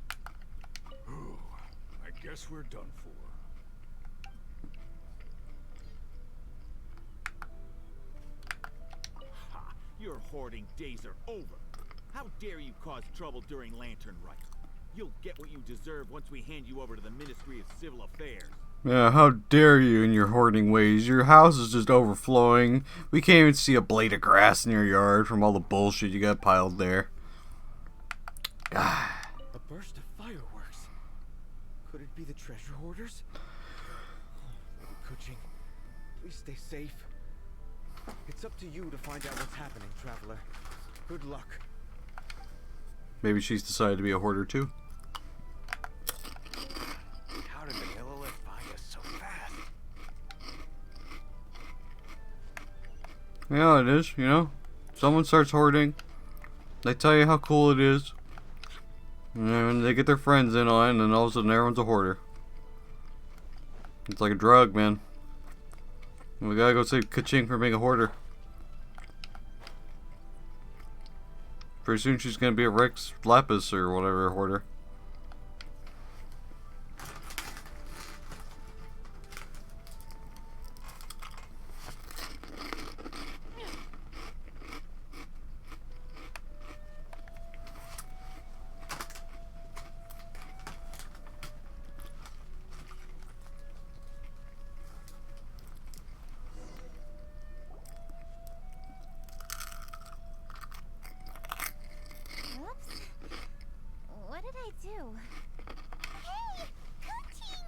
Speaker 20: I guess we're done for.
Speaker 21: Ha! Your hoarding days are over. How dare you cause trouble during Lantern Rite? You'll get what you deserve once we hand you over to the Ministry of Civil Affairs.
Speaker 1: Yeah, how dare you in your hoarding ways. Your house is just overflowing. We can't even see a blade of grass in your yard from all the bullshit you got piled there.
Speaker 5: A burst of fireworks. Could it be the treasure hoarders? Lady Kuching, please stay safe. It's up to you to find out what's happening, Traveler. Good luck.
Speaker 1: Maybe she's decided to be a hoarder too.
Speaker 15: How did the Millelith find us so fast?
Speaker 1: Yeah, it is, you know. Someone starts hoarding. They tell you how cool it is. And then they get their friends in on it, and then all of a sudden everyone's a hoarder. It's like a drug, man. We gotta go see Kuching for being a hoarder. Pretty soon she's gonna be a Rex Lapis or whatever hoarder.
Speaker 4: Whoops. What did I do?
Speaker 3: Hey, Kuching!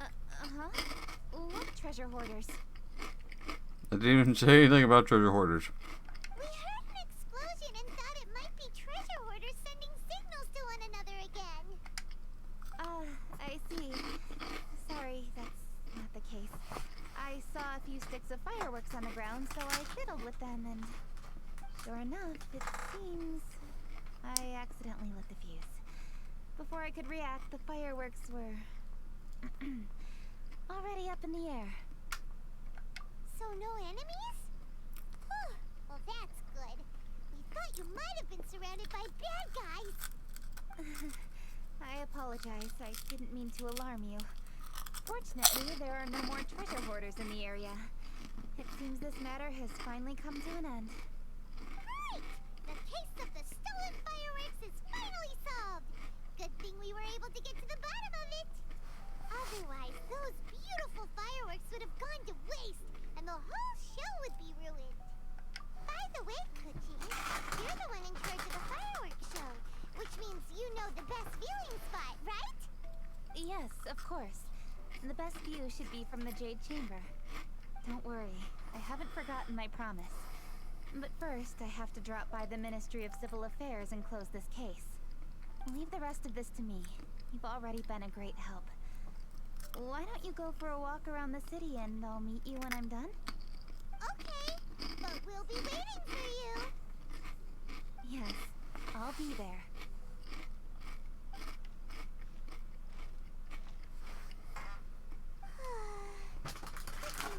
Speaker 4: Uh-huh. What treasure hoarders?
Speaker 1: I didn't even say anything about treasure hoarders.
Speaker 3: We heard an explosion and thought it might be treasure hoarders sending signals to one another again.
Speaker 4: I see. Sorry, that's not the case. I saw a few sticks of fireworks on the ground, so I fiddled with them, and sure enough, it seems I accidentally lit the fuse. Before I could react, the fireworks were already up in the air.
Speaker 3: So no enemies? Whew. Well, that's good. We thought you might have been surrounded by bad guys.
Speaker 4: I apologize. I didn't mean to alarm you. Fortunately, there are no more treasure hoarders in the area. It seems this matter has finally come to an end.
Speaker 3: Great! The case of the stolen fireworks is finally solved. Good thing we were able to get to the bottom of it. Otherwise, those beautiful fireworks would have gone to waste, and the whole show would be ruined. By the way, Kuching, you're the one in charge of the fireworks show, which means you know the best viewing spot, right?
Speaker 4: Yes, of course. The best view should be from the Jade Chamber. Don't worry, I haven't forgotten my promise. But first, I have to drop by the Ministry of Civil Affairs and close this case. Leave the rest of this to me. You've already been a great help. Why don't you go for a walk around the city and I'll meet you when I'm done?
Speaker 3: Okay, but we'll be waiting for you.
Speaker 4: Yes, I'll be there.
Speaker 3: Kuching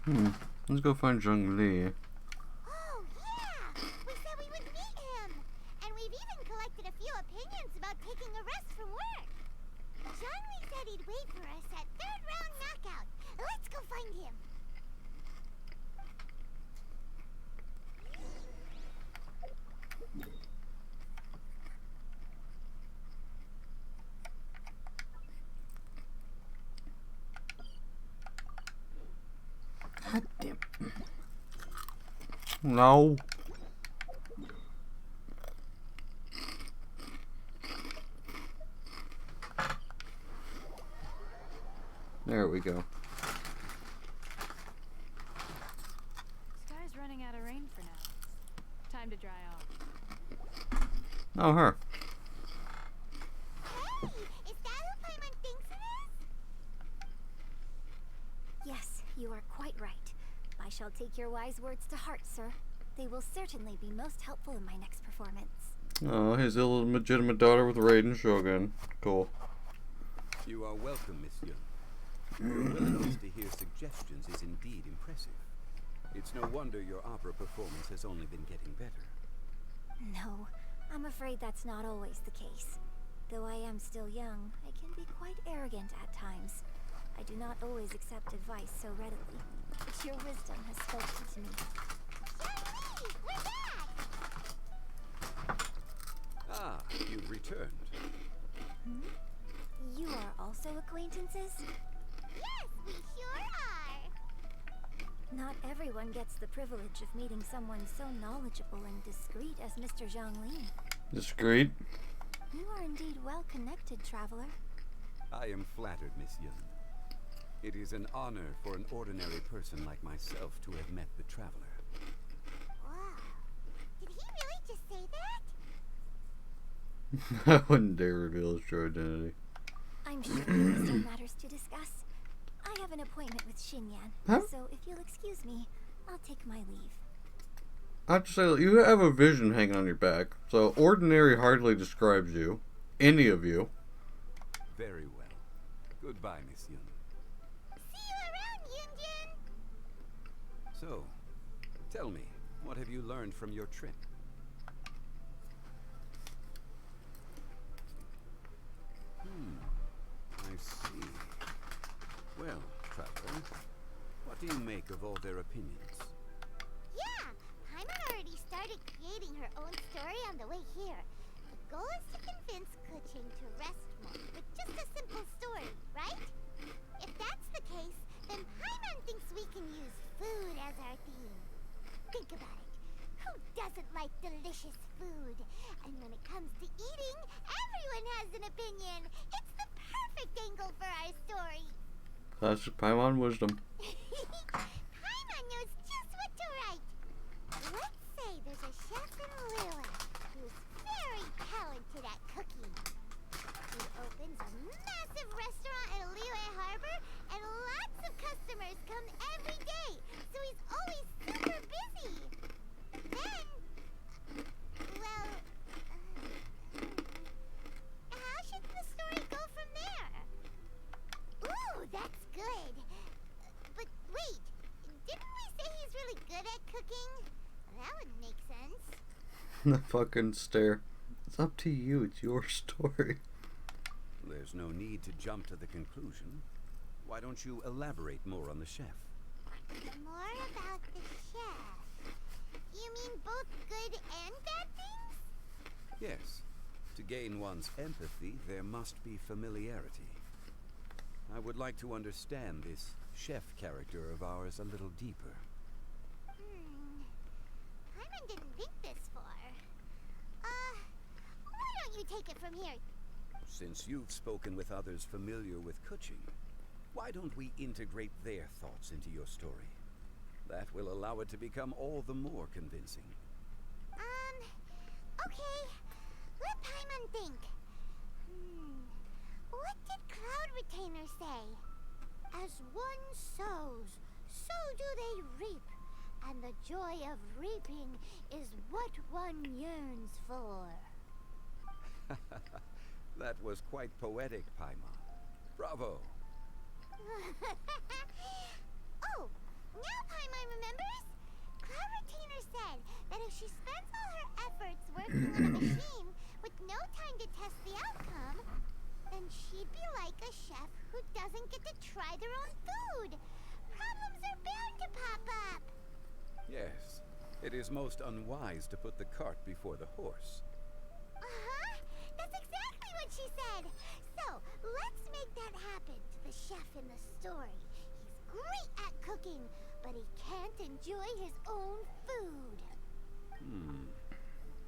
Speaker 1: Let's go find Zheng Li.
Speaker 3: Oh, yeah! We said we would meet him! And we've even collected a few opinions about taking a rest from work. Zheng Li said he'd wait for us at third round knockout. Let's go find him.
Speaker 1: God damn. No. There we go.
Speaker 11: Sky's running out of rain for now. Time to dry off.
Speaker 1: Oh, her.
Speaker 3: Hey! Is that who Paimon thinks it is?
Speaker 6: Yes, you are quite right. I shall take your wise words to heart, sir. They will certainly be most helpful in my next performance.
Speaker 1: Oh, his illegitimate daughter with Raiden Shogun. Cool.
Speaker 7: You are welcome, Miss Yun. Your willingness to hear suggestions is indeed impressive. It's no wonder your opera performance has only been getting better.
Speaker 6: No, I'm afraid that's not always the case. Though I am still young, I can be quite arrogant at times. I do not always accept advice so readily. But your wisdom has spoken to me.
Speaker 3: Zheng Li! We're back!
Speaker 7: Ah, you've returned.
Speaker 6: You are also acquaintances?
Speaker 3: Yes, we sure are!
Speaker 6: Not everyone gets the privilege of meeting someone so knowledgeable and discreet as Mr. Zhang Li.
Speaker 1: Discreet?
Speaker 6: You are indeed well connected, traveler.
Speaker 7: I am flattered, Miss Yun. It is an honor for an ordinary person like myself to have met the traveler.
Speaker 3: Wow. Did he really just say that?
Speaker 1: I wouldn't dare reveal his true identity.
Speaker 6: I'm sure there are some matters to discuss. I have an appointment with Xinyan,
Speaker 1: Huh?
Speaker 6: so if you'll excuse me, I'll take my leave.
Speaker 1: I have to say, you have a vision hanging on your back, so ordinary hardly describes you. Any of you.
Speaker 7: Very well. Goodbye, Miss Yun.
Speaker 3: See you around, Yunjin!
Speaker 7: So, tell me, what have you learned from your trip? I see. Well, traveler, what do you make of all their opinions?
Speaker 3: Yeah, Paimon already started creating her own story on the way here. The goal is to convince Kuching to rest more with just a simple story, right? If that's the case, then Paimon thinks we can use food as our theme. Think about it. Who doesn't like delicious food? And when it comes to eating, everyone has an opinion. It's the perfect angle for our story.
Speaker 1: Classic Paimon wisdom.
Speaker 3: Paimon knows just what to write. Let's say there's a chef in Liyue who's very talented at cooking. He opens a massive restaurant in Liyue Harbor, and lots of customers come every day, so he's always super busy. Then, well, how should the story go from there? Ooh, that's good. But wait, didn't we say he's really good at cooking? That would make sense.
Speaker 1: The fucking stare. It's up to you. It's your story.
Speaker 7: There's no need to jump to the conclusion. Why don't you elaborate more on the chef?
Speaker 3: More about the chef. You mean both good and bad things?
Speaker 7: Yes. To gain one's empathy, there must be familiarity. I would like to understand this chef character of ours a little deeper.
Speaker 3: Paimon didn't think this far. Why don't you take it from here?
Speaker 7: Since you've spoken with others familiar with Kuching, why don't we integrate their thoughts into your story? That will allow it to become all the more convincing.
Speaker 3: Okay. Let Paimon think. What did Cloud Retainer say? As one sows, so do they reap. And the joy of reaping is what one yearns for.
Speaker 7: That was quite poetic, Paimon. Bravo!
Speaker 3: Oh, Now Paimon remembers. Cloud Retainer said that if she spends all her efforts working on a machine with no time to test the outcome, then she'd be like a chef who doesn't get to try their own food. Problems are bound to pop up.
Speaker 7: Yes, it is most unwise to put the cart before the horse.
Speaker 3: Uh-huh. That's exactly what she said. So, let's make that happen to the chef in the story. He's great at cooking, but he can't enjoy his own food.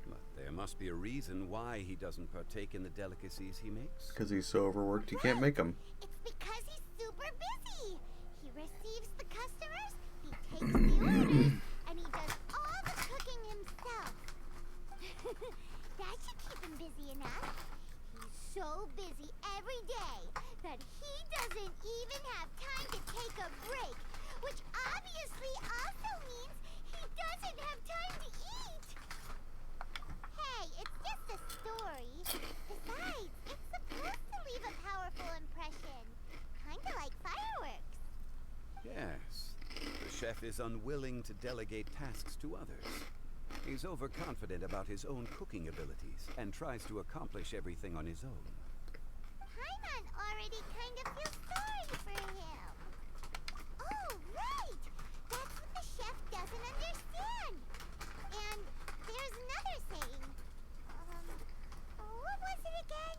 Speaker 7: But there must be a reason why he doesn't partake in the delicacies he makes.
Speaker 1: Because he's so overworked, he can't make them.
Speaker 3: It's because he's super busy. He receives the customers, he takes the orders, and he does all the cooking himself. That should keep him busy enough. He's so busy every day that he doesn't even have time to take a break, which obviously also means he doesn't have time to eat. Hey, it's just a story. Besides, it's supposed to leave a powerful impression. Kinda like fireworks.
Speaker 7: Yes, the chef is unwilling to delegate tasks to others. He's overconfident about his own cooking abilities and tries to accomplish everything on his own.
Speaker 3: Paimon already kind of feels sorry for him. Oh, right! That's what the chef doesn't understand. And there's another saying. What was it again?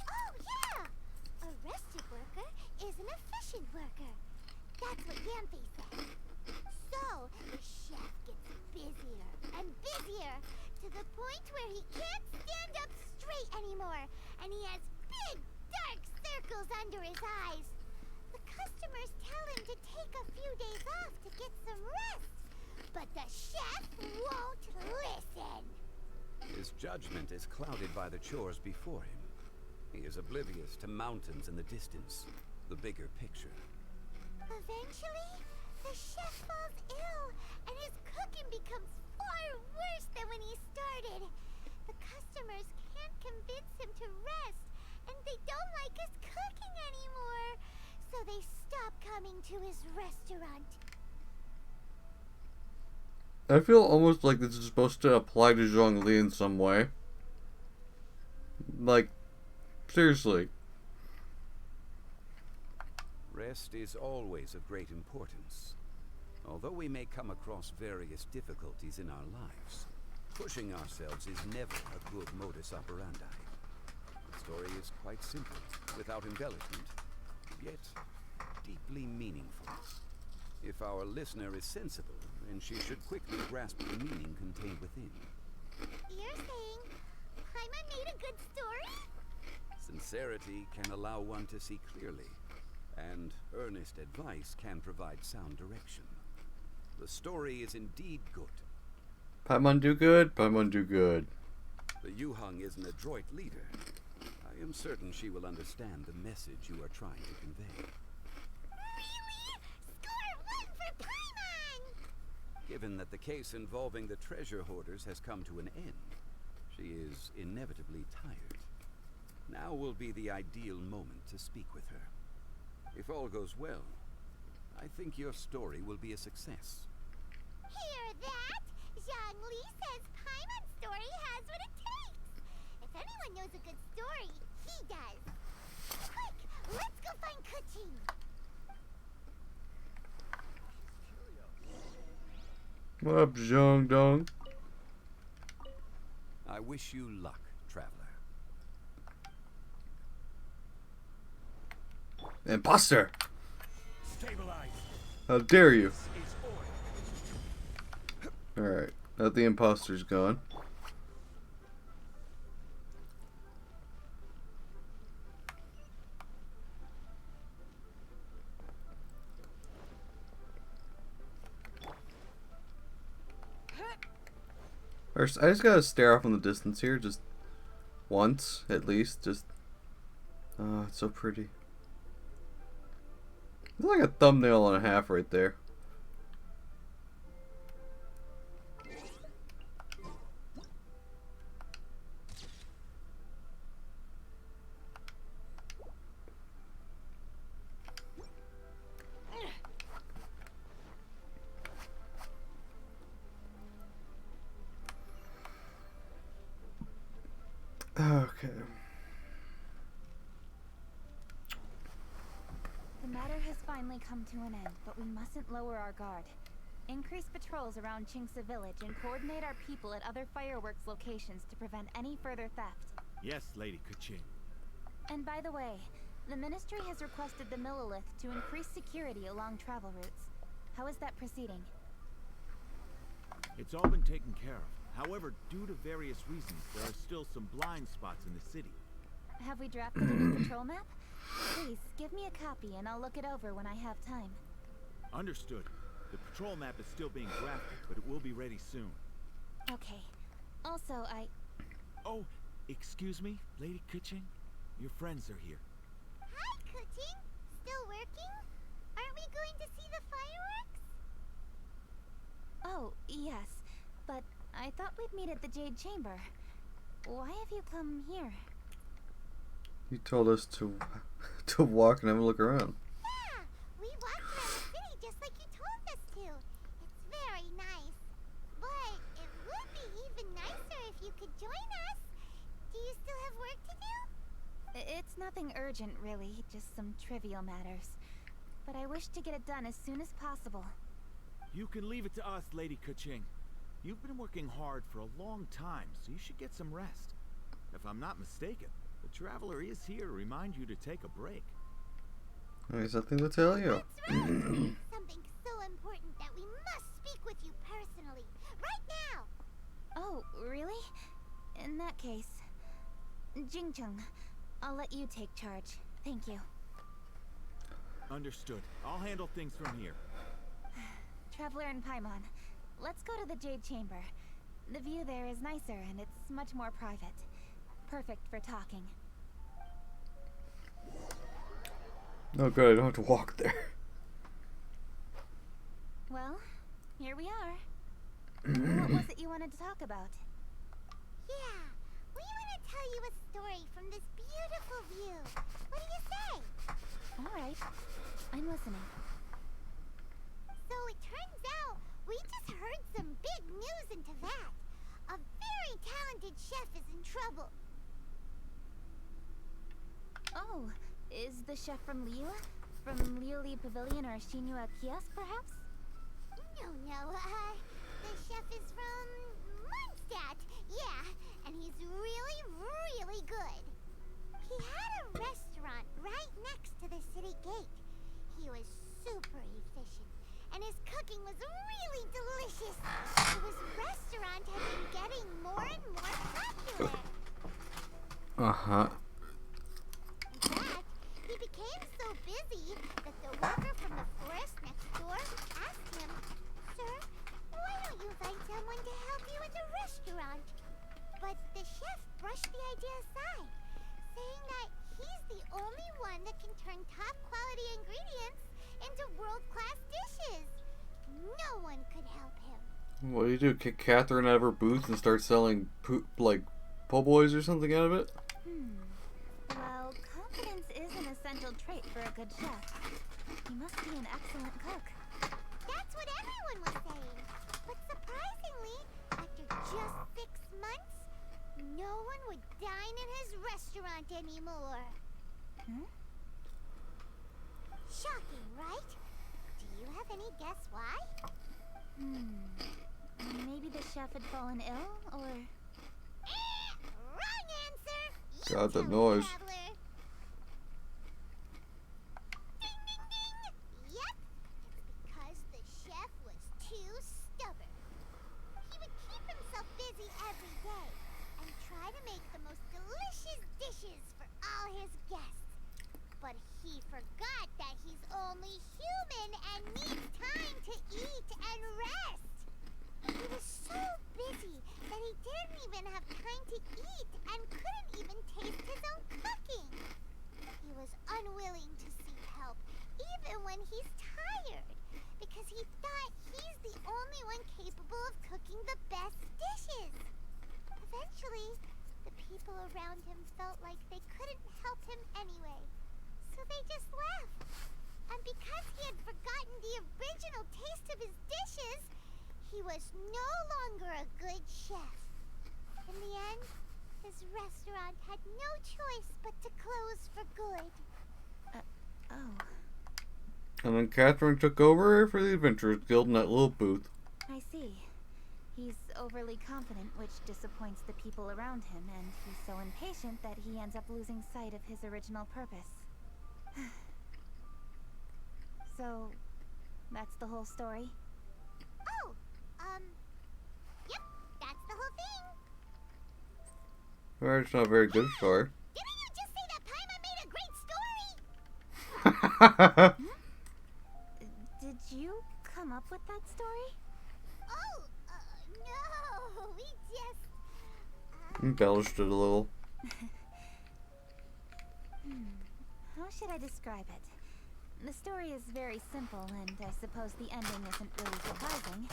Speaker 3: Oh, yeah! A rested worker is an efficient worker. That's what Yamfe said. So, the chef gets busier and busier to the point where he can't stand up straight anymore, and he has big, dark circles under his eyes. The customers tell him to take a few days off to get some rest, but the chef won't listen.
Speaker 7: His judgment is clouded by the chores before him. He is oblivious to mountains in the distance, the bigger picture.
Speaker 3: Eventually, the chef falls ill, and his cooking becomes far worse than when he started. The customers can't convince him to rest, and they don't like his cooking anymore, so they stop coming to his restaurant.
Speaker 1: I feel almost like this is supposed to apply to Zhongli in some way. Like, seriously.
Speaker 7: Rest is always of great importance. Although we may come across various difficulties in our lives, pushing ourselves is never a good modus operandi. The story is quite simple, without embellishment, yet deeply meaningful. If our listener is sensible, then she should quickly grasp the meaning contained within.
Speaker 3: You're saying Paimon made a good story?
Speaker 7: Sincerity can allow one to see clearly, and earnest advice can provide sound direction. The story is indeed good.
Speaker 1: Paimon do good, Paimon do good.
Speaker 7: The Yuheng is an adroit leader. I am certain she will understand the message you are trying to convey.
Speaker 3: Really? Score 1 for Paimon!
Speaker 7: Given that the case involving the treasure hoarders has come to an end, she is inevitably tired. Now will be the ideal moment to speak with her. If all goes well, I think your story will be a success.
Speaker 3: Hear that? Zhongli says Paimon's story has what it takes. If anyone knows a good story, he does. Quick, let's go find Keqing.
Speaker 1: What up, Zhong Dong?
Speaker 7: I wish you luck, traveler.
Speaker 1: Imposter!
Speaker 15: Stabilize.
Speaker 1: How dare you? Alright, now the imposter's gone. First, I just gotta stare off in the distance here, just once, at least, just... Oh, it's so pretty. It's like a thumbnail and a half right there. Okay.
Speaker 4: The matter has finally come to an end, but we mustn't lower our guard. Increase patrols around Qingce Village and coordinate our people at other fireworks locations to prevent any further theft.
Speaker 21: Yes, Lady Keqing.
Speaker 4: And by the way, the Ministry has requested the Millelith to increase security along travel routes. How is that proceeding?
Speaker 21: It's all been taken care of. However, due to various reasons, there are still some blind spots in the city.
Speaker 4: Have we drafted a new patrol map? Please, give me a copy and I'll look it over when I have time.
Speaker 21: Understood. The patrol map is still being drafted, but it will be ready soon.
Speaker 4: Okay. Also,
Speaker 21: Oh, excuse me, Lady Keqing? Your friends are here.
Speaker 3: Hi, Keqing. Still working? Aren't we going to see the fireworks?
Speaker 4: Oh, yes. But I thought we'd meet at the Jade Chamber. Why have you come here?
Speaker 1: You told us to walk and have a look around.
Speaker 3: Yeah, we walked around the city just like you told us to. It's very nice. But it would be even nicer if you could join us. Do you still have work to do?
Speaker 4: It's nothing urgent, really. Just some trivial matters. But I wish to get it done as soon as possible.
Speaker 21: You can leave it to us, Lady Keqing. You've been working hard for a long time, so you should get some rest. If I'm not mistaken, the Traveler is here to remind you to take a break.
Speaker 1: There's nothing to tell you.
Speaker 3: That's right. Something so important that we must speak with you personally. Right now!
Speaker 4: Oh, really? In that case... Jingcheng, I'll let you take charge. Thank you.
Speaker 21: Understood. I'll handle things from here.
Speaker 4: Traveler and Paimon, let's go to the Jade Chamber. The view there is nicer and it's much more private. Perfect for talking.
Speaker 1: Oh good, I don't have to walk there.
Speaker 4: Well, here we are. What was it you wanted to talk about?
Speaker 3: Yeah, we want to tell you a story from this beautiful view. What do you say?
Speaker 4: Alright, I'm listening.
Speaker 3: So it turns out we just heard some big news in Teyvat. A very talented chef is in trouble.
Speaker 4: Oh, is the chef from Liyue? From Liuli Pavilion or Xinhua Kiosk, perhaps?
Speaker 3: No, the chef is from Mondstadt. Yeah, and he's really, really good. He had a restaurant right next to the city gate. He was super efficient, and his cooking was really delicious. So his restaurant had been getting more and more popular.
Speaker 1: Uh-huh.
Speaker 3: In fact, he became so busy that the worker from the forest next door asked him, "Sir, why don't you find someone to help you in the restaurant?" But the chef brushed the idea aside, saying that he's the only one that can turn top-quality ingredients into world-class dishes. No one could help him.
Speaker 1: What do you do? Kick Catherine out of her booth and start selling like po' boys or something out of it?
Speaker 4: Well, confidence is an essential trait for a good chef. He must be an excellent cook.
Speaker 3: That's what everyone was saying. But surprisingly, after just 6 months, no one would dine in his restaurant anymore. Shocking, right? Do you have any guess why?
Speaker 4: Maybe the chef had fallen ill, or...
Speaker 3: Wrong answer!
Speaker 1: God, that noise.
Speaker 3: Traveler. Ding, ding, ding! Yep, it's because the chef was too stubborn. He would keep himself busy every day and try to make the most delicious dishes for all his guests. But he forgot that he's only human and needs time to eat and rest. He was so busy that he didn't even have time to eat and couldn't even taste his own cooking. He was unwilling to seek help, even when he's tired, because he thought he's the only one capable of cooking the best dishes. Eventually, the people around him felt like they couldn't help him anyway, so they just left. And because he had forgotten the original taste of his dishes, he was no longer a good chef. In the end, His restaurant had no choice but to close for good.
Speaker 4: Oh.
Speaker 1: And then Catherine took over for the Adventurers Guild in that little booth.
Speaker 4: I see. He's overly confident, which disappoints the people around him, and he's so impatient that he ends up losing sight of his original purpose. So, that's the whole story?
Speaker 3: Oh, yep, that's the whole thing.
Speaker 1: Well, it's not a very good story.
Speaker 3: Didn't you just say that Paimon made a great story?
Speaker 4: Did you come up with that story?
Speaker 3: Oh, no, we just...
Speaker 1: Embellished it a little.
Speaker 4: How should I describe it? The story is very simple, and I suppose the ending isn't really surprising.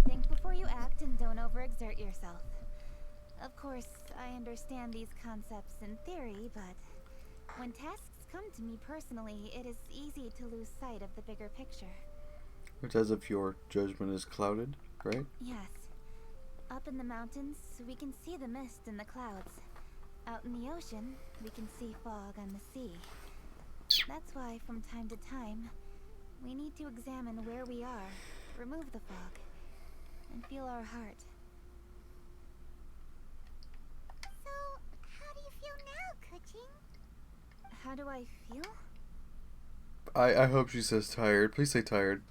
Speaker 4: Think before you act and don't overexert yourself. Of course, I understand these concepts in theory, but when tasks come to me personally, it is easy to lose sight of the bigger picture.
Speaker 1: It's as if your judgment is clouded, right?
Speaker 4: Yes. Up in the mountains, we can see the mist in the clouds. Out in the ocean, we can see fog on the sea. That's why, from time to time, we need to examine where we are, remove the fog, and feel our heart.
Speaker 3: So, how do you feel now, Kuching?
Speaker 4: How do I feel?
Speaker 1: I hope she says tired. Please say tired.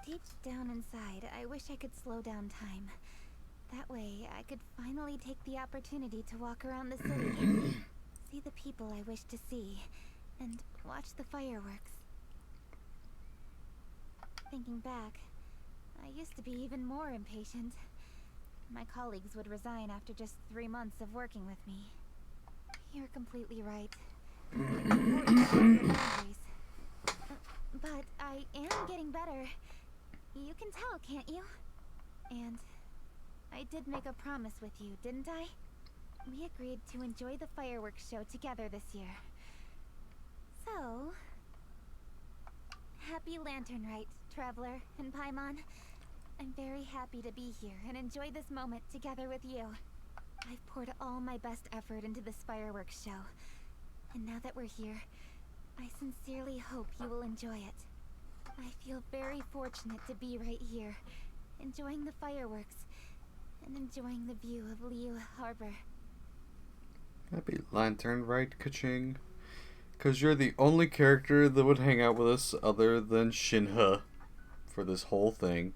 Speaker 4: Deep down inside, I wish I could slow down time. That way, I could finally take the opportunity to walk around the city, see the people I wish to see, and watch the fireworks. Thinking back, I used to be even more impatient. My colleagues would resign after just 3 months of working with me. You're completely right. But I am getting better. You can tell, can't you? And I did make a promise with you, didn't I? We agreed to enjoy the fireworks show together this year. So, happy Lantern Rite, Traveler and Paimon. I'm very happy to be here and enjoy this moment together with you. I've poured all my best effort into this fireworks show. And now that we're here, I sincerely hope you will enjoy it. I feel very fortunate to be right here, enjoying the fireworks and enjoying the view of Liyue Harbor.
Speaker 1: Happy Lantern Rite, Kaching. Because you're the only character that would hang out with us other than Shinha for this whole thing.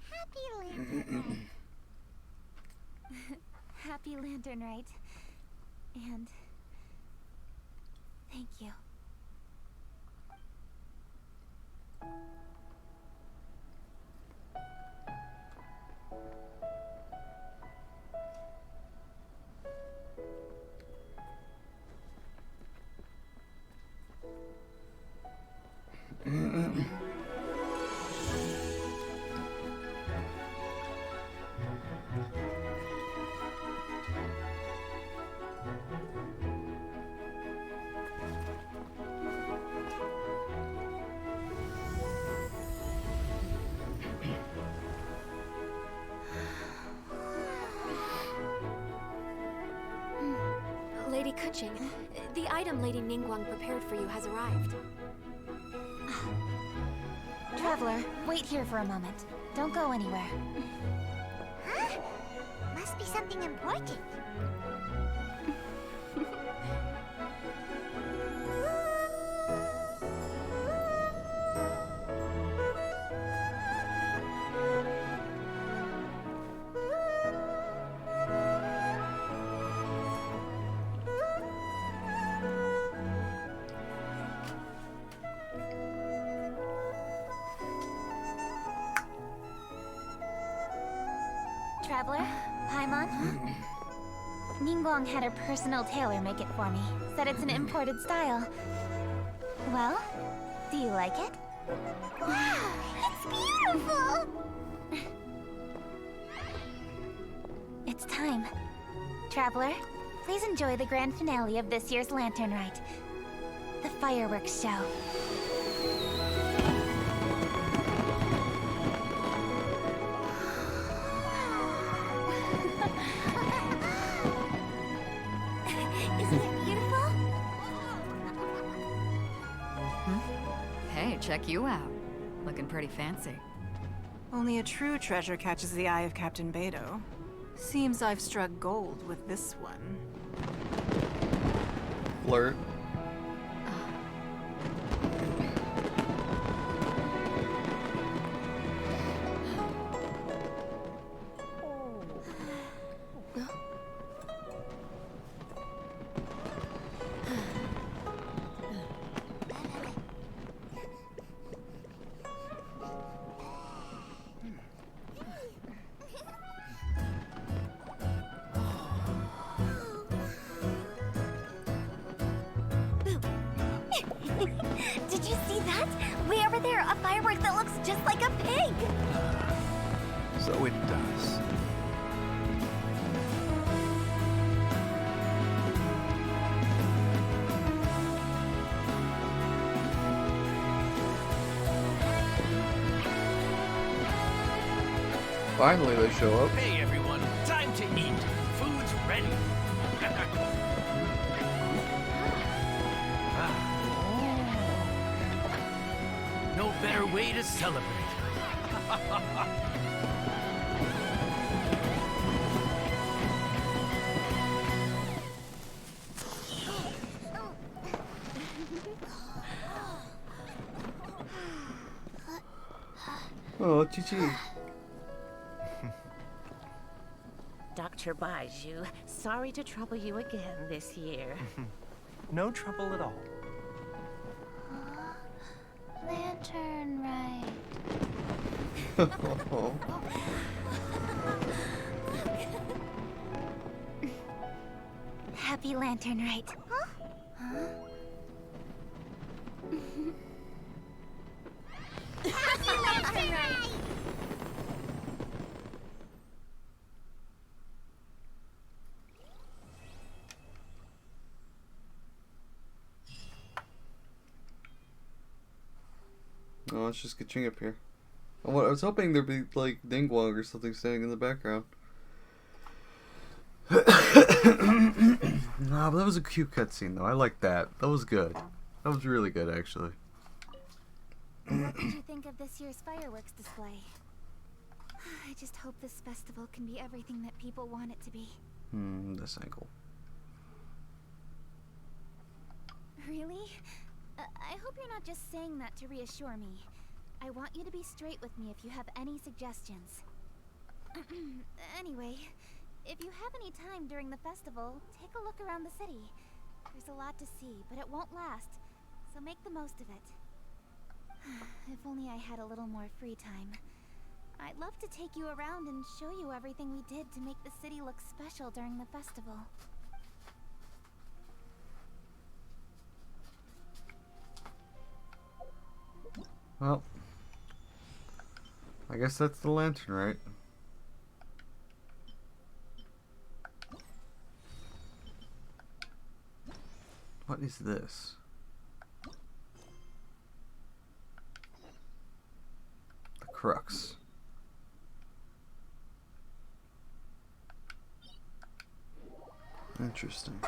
Speaker 3: Happy Lantern
Speaker 4: Happy Lantern Rite. And thank you.
Speaker 10: Lady Kuching, the item Lady Ningguang prepared for you has arrived.
Speaker 4: Traveler, wait here for a moment. Don't go anywhere.
Speaker 3: Huh? Must be something important.
Speaker 4: Traveler, Paimon. Ningguang had her personal tailor make it for me. Said it's an imported style. Well, do you like it?
Speaker 3: Wow, it's beautiful!
Speaker 4: It's time. Traveler, please enjoy the grand finale of this year's Lantern Rite. The fireworks show.
Speaker 2: check you out. Looking pretty fancy.
Speaker 22: Only a true treasure catches the eye of Captain Beto. Seems I've struck gold with this one.
Speaker 1: Flirt.
Speaker 6: Did you see that? Way over there, a firework that looks just like a pig!
Speaker 7: So it does.
Speaker 1: Finally, they show up.
Speaker 23: Hey everyone, time to eat. Food's ready. No better way to celebrate.
Speaker 1: Oh, Chi-Chi.
Speaker 24: Dr. Baiju, sorry to trouble you again this year.
Speaker 12: No trouble at all.
Speaker 4: Lantern Rite.
Speaker 6: Happy Lantern Rite.
Speaker 4: Huh?
Speaker 3: Happy Lantern Rite!
Speaker 1: Oh, it's just Kaching up here. I was hoping there'd be, like, Dingwong or something standing in the background. Nah, but that was a cute cutscene, though. I liked that. That was good. That was really good, actually.
Speaker 4: What did you think of this year's fireworks display? I just hope this festival can be everything that people want it to be.
Speaker 1: This angle.
Speaker 4: Really? I hope you're not just saying that to reassure me. I want you to be straight with me if you have any suggestions. Anyway, if you have any time during the festival, take a look around the city. There's a lot to see, but it won't last, so make the most of it. If only I had a little more free time. I'd love to take you around and show you everything we did to make the city look special during the festival.
Speaker 1: Well, I guess that's the lantern, right? What is this? The crux. Interesting.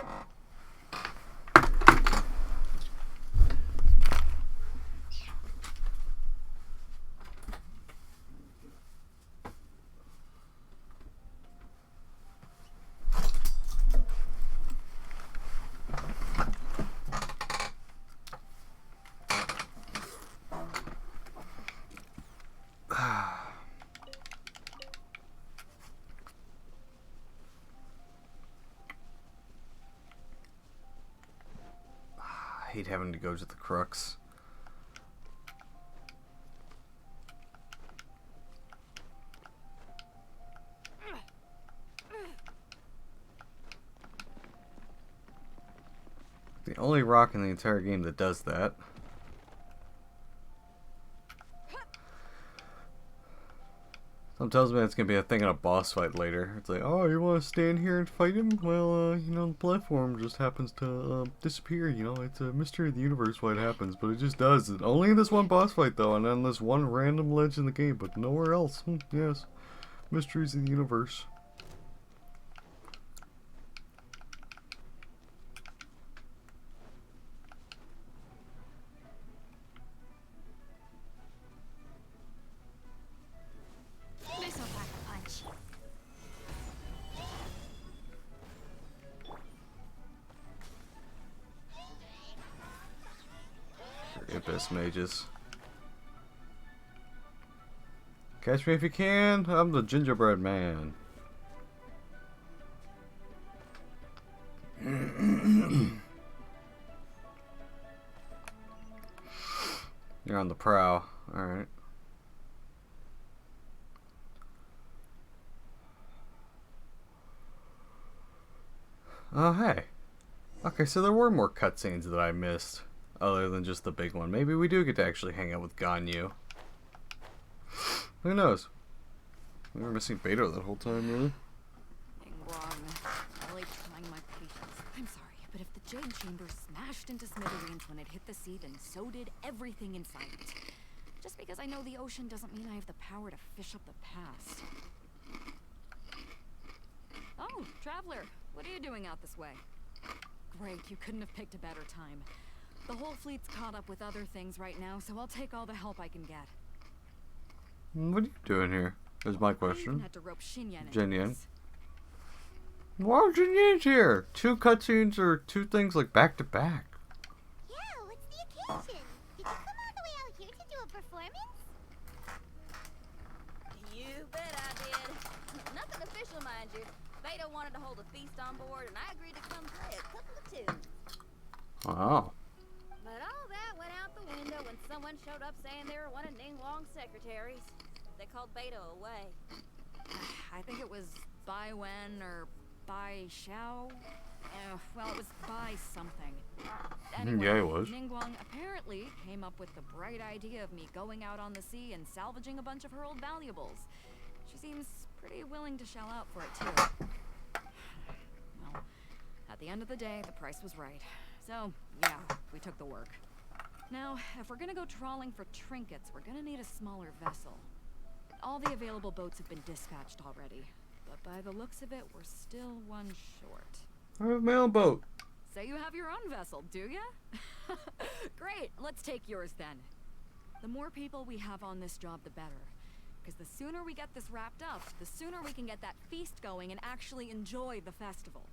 Speaker 1: I hate having to go to the crux. The only rock in the entire game that does that. Something tells me it's gonna be a thing in a boss fight later. It's like, oh, you want to stand here and fight him? Well, you know, the platform just happens to disappear. You know, it's a mystery of the universe why it happens, but it just does. Only in this one boss fight though, and on this one random ledge in the game, but nowhere else. Yes, mysteries of the universe. Fist mages. Catch me if you can. I'm the gingerbread man. You're on the prowl. Alright. Oh, hey. Okay, so there were more cutscenes that I missed, other than just the big one. Maybe we do get to actually hang out with Ganyu. Who knows? We were missing Beto that whole time, really.
Speaker 2: Ningguang, really trying my patience. I'm sorry, but if the Jade Chamber smashed into smithereens when it hit the sea, then so did everything inside it. Just because I know the ocean doesn't mean I have the power to fish up the past. Oh, Traveler, what are you doing out this way? Great, you couldn't have picked a better time. The whole fleet's caught up with other things right now, so I'll take all the help I can get.
Speaker 1: What are you doing here? Is my question.
Speaker 2: Had to rope Xinyan into
Speaker 1: Jinyan.
Speaker 2: this.
Speaker 1: Why are Jinyan's here? 2 cutscenes or 2 things like back to back.
Speaker 3: Yeah, what's the occasion? Did you come all the way out here to do a performance?
Speaker 8: You bet I did. Nothing official, mind you. Beto wanted to hold a feast on board, and I agreed to come play a couple of tunes.
Speaker 1: Wow.
Speaker 8: But all that went out the window when someone showed up saying they were one of Ningguang's secretaries. They called Beto away.
Speaker 2: I think it was Bai Wen or Bai Xiao. Well, it was Bai something. Anyway,
Speaker 1: Yeah, it was.
Speaker 2: Ningguang apparently came up with the bright idea of me going out on the sea and salvaging a bunch of her old valuables. She seems pretty willing to shell out for it, too. Well, at the end of the day, the price was right. So, yeah, we took the work. Now, if we're gonna go trawling for trinkets, we're gonna need a smaller vessel. All the available boats have been dispatched already, but by the looks of it, we're still one short.
Speaker 1: I have my own boat.
Speaker 2: So you have your own vessel, do ya? Great, let's take yours then. The more people we have on this job, the better. Because the sooner we get this wrapped up, the sooner we can get that feast going and actually enjoy the festival.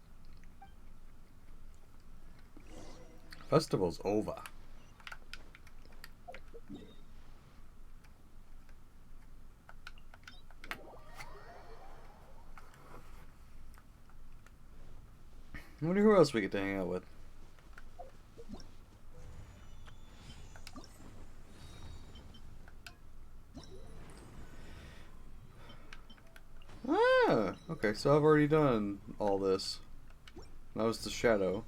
Speaker 1: Festival's over. I wonder who else we get to hang out with. Ah, okay, so I've already done all this. That was the shadow.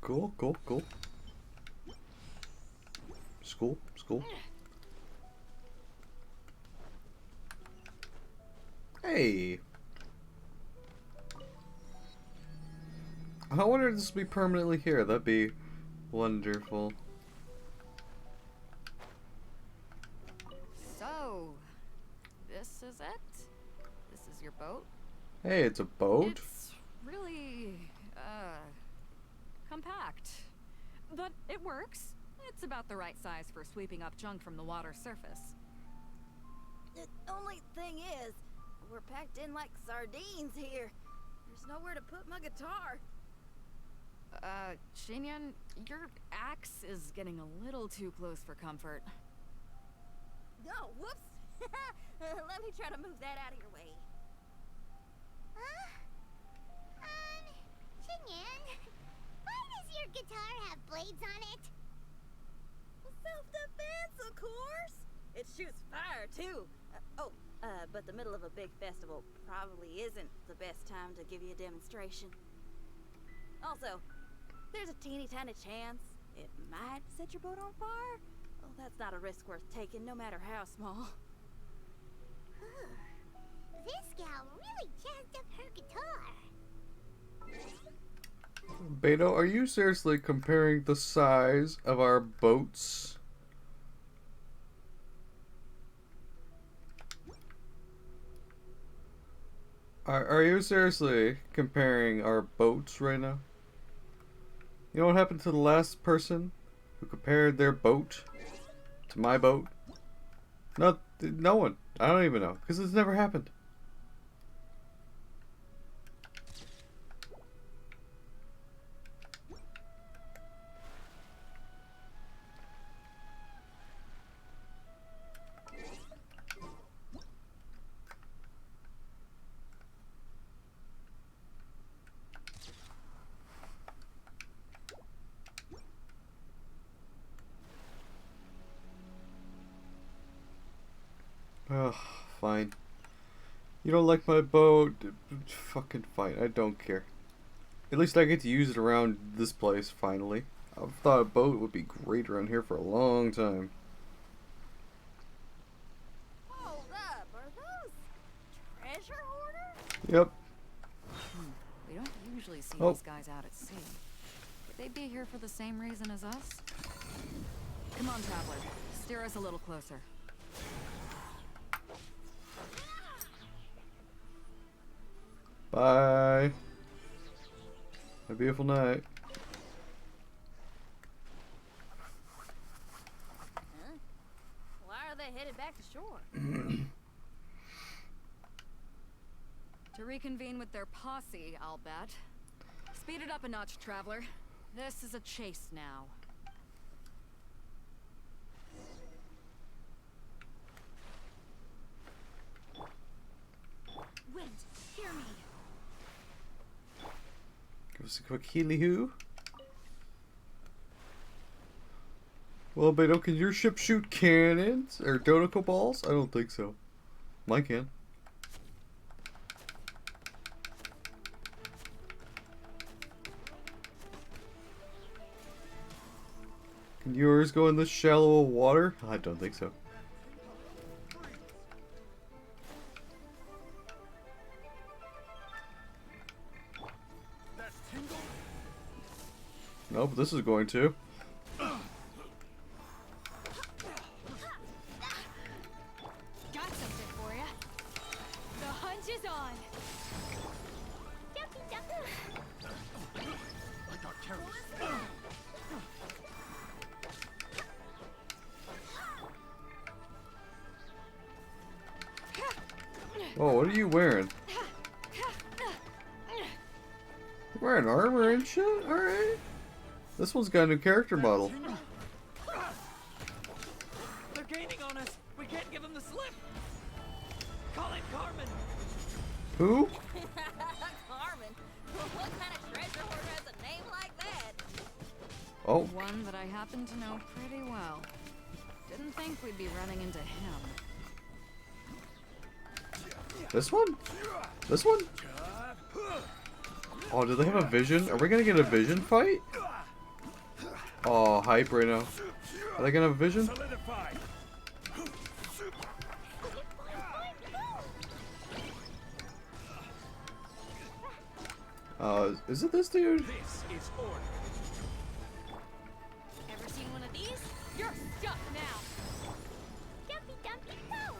Speaker 1: Cool, cool, cool. School, school. Hey! I wonder if this will be permanently here. That'd be wonderful.
Speaker 2: So, this is it? This is your boat?
Speaker 1: Hey, it's a boat?
Speaker 2: It's really, compact. But it works. It's about the right size for sweeping up junk from the water's surface.
Speaker 8: The only thing is, we're packed in like sardines here. There's nowhere to put my guitar.
Speaker 2: Xinyan, your axe is getting a little too close for comfort.
Speaker 8: Oh, whoops! Let me try to move that out of your way.
Speaker 3: Xinyan, why does your guitar have blades on it?
Speaker 8: Self-defense, of course! It shoots fire, too. But the middle of a big festival probably isn't the best time to give you a demonstration. Also, there's a teeny tiny chance it might set your boat on fire. Well, that's not a risk worth taking, no matter how small.
Speaker 3: This gal really jazzed up her guitar.
Speaker 1: Beto, are you seriously comparing the size of our boats? Are you seriously comparing our boats right now? You know what happened to the last person who compared their boat to my boat? No one. I don't even know, because it's never happened. Ugh, fine. You don't like my boat? Fucking fine, I don't care. At least I get to use it around this place, finally. I've thought a boat would be great around here for a long time.
Speaker 2: Hold up, are those treasure hoarders?
Speaker 1: Yep.
Speaker 2: We don't usually see
Speaker 1: Oh.
Speaker 2: these guys out at sea. Could they be here for the same reason as us? Come on, traveler. Steer us a little closer.
Speaker 1: Bye. A beautiful night.
Speaker 2: Huh? Why are they headed back to shore? To reconvene with their posse, I'll bet. Speed it up a notch, traveler. This is a chase now.
Speaker 18: Wind, hear me.
Speaker 1: Give us a quick healy-hoo. Well, Beto, can your ship shoot cannons? Or Dodoko balls? I don't think so. Mine can. Can yours go in this shallow water? I don't think so. Nope, this is going to.
Speaker 18: Got something for ya. The hunt is on.
Speaker 23: I got carried.
Speaker 1: Oh, what are you wearing? You're wearing armor and shit? Alright. This one's got a new character model.
Speaker 23: They're gaining on us. We can't give them the slip. Call it Carmen.
Speaker 1: Who?
Speaker 2: Carmen? What kind of treasure hoarder has a name like that?
Speaker 1: Oh.
Speaker 2: One that I happen to know pretty well. Didn't think we'd be running into him.
Speaker 1: This one? This one? Oh, do they have a vision? Are we gonna get a vision fight? Oh, hype right now. Are they gonna have a vision? Is it this dude?
Speaker 23: This is order.
Speaker 18: Ever seen one of these? You're stuck now. Dumpy dumpy go.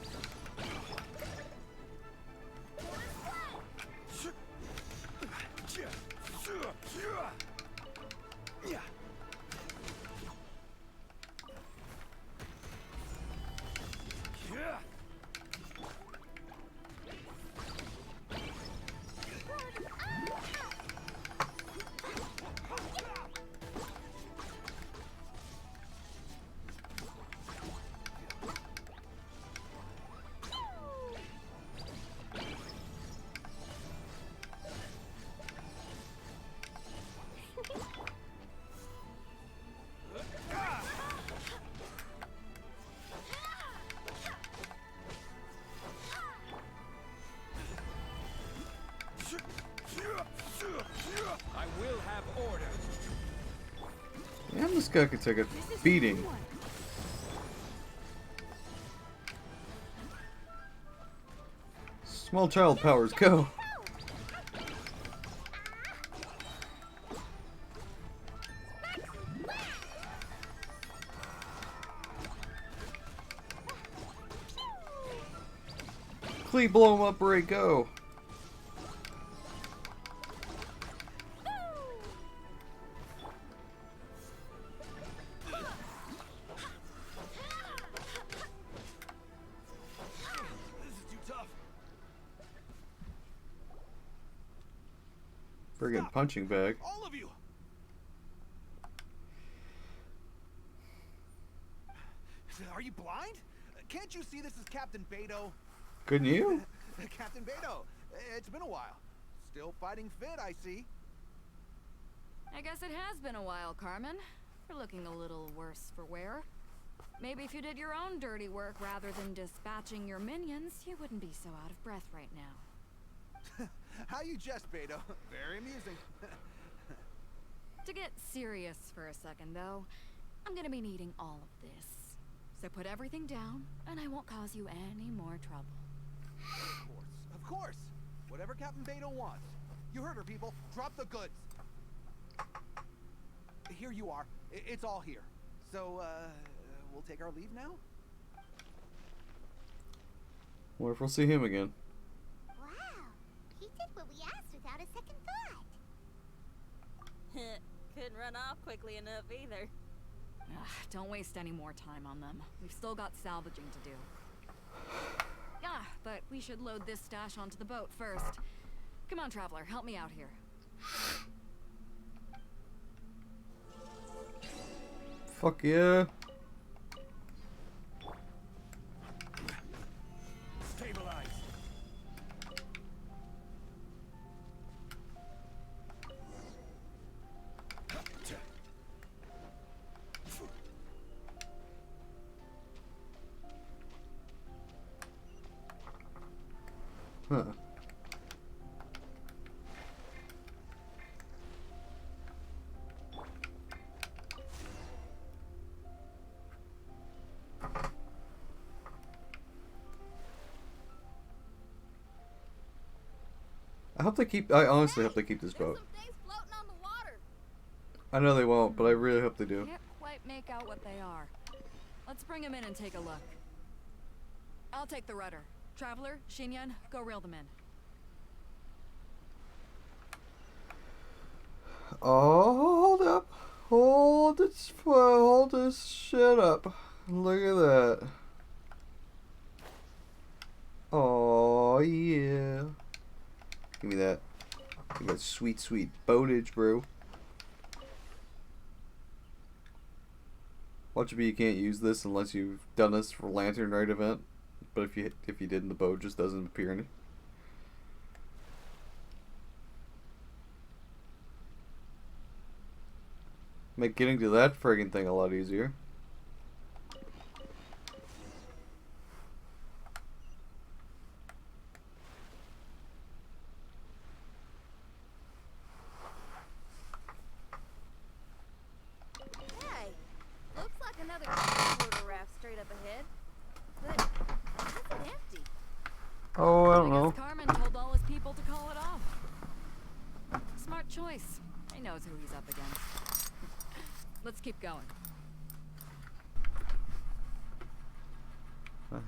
Speaker 23: I will have order.
Speaker 1: Damn, this guy could take a beating. Small child powers, go. Clee, blow him up, Ray, go. Friggin' punching bag.
Speaker 15: All of you! Are you blind? Can't you see this is Captain Beto?
Speaker 1: Couldn't you?
Speaker 15: Captain Beto, it's been a while. Still fighting fit, I see.
Speaker 2: I guess it has been a while, Carmen. You're looking a little worse for wear. Maybe if you did your own dirty work rather than dispatching your minions, you wouldn't be so out of breath right now.
Speaker 9: How you jest, Beto? Very amusing.
Speaker 2: To get serious for a second, though, I'm gonna be needing all of this. So put everything down, and I won't cause you any more trouble.
Speaker 9: Of course. Whatever Captain Beto wants. You heard her, people. Drop the goods. Here you are. It's all here. So, we'll take our leave now?
Speaker 1: Wonder if we'll see him again.
Speaker 3: Wow, he did what we asked without a second thought.
Speaker 8: Couldn't run off quickly enough either.
Speaker 2: Don't waste any more time on them. We've still got salvaging to do. But we should load this stash onto the boat first. Come on, Traveler, help me out here.
Speaker 1: Fuck yeah.
Speaker 19: Stabilize.
Speaker 1: Huh. I honestly hope they keep this boat. I know they won't, but I really hope they do.
Speaker 2: Can't quite make out what they are. Let's bring them in and take a look. I'll take the rudder. Traveler, Xinyan, go reel them in.
Speaker 1: Oh, hold up. Hold this shit up. Look at that. Oh, yeah. Give me that. Give me that sweet, sweet boatage, bro. Watch it be you can't use this unless you've done this for Lantern Rite event. But if you didn't, the boat just doesn't appear in it. Make getting to that friggin' thing a lot easier.
Speaker 8: Hey, looks like another transporter raft straight up ahead. But it's empty.
Speaker 1: Oh, I don't
Speaker 2: guess
Speaker 1: know.
Speaker 2: Carmen told all his people to call it off. Smart choice. He knows who he's up against. Let's keep going.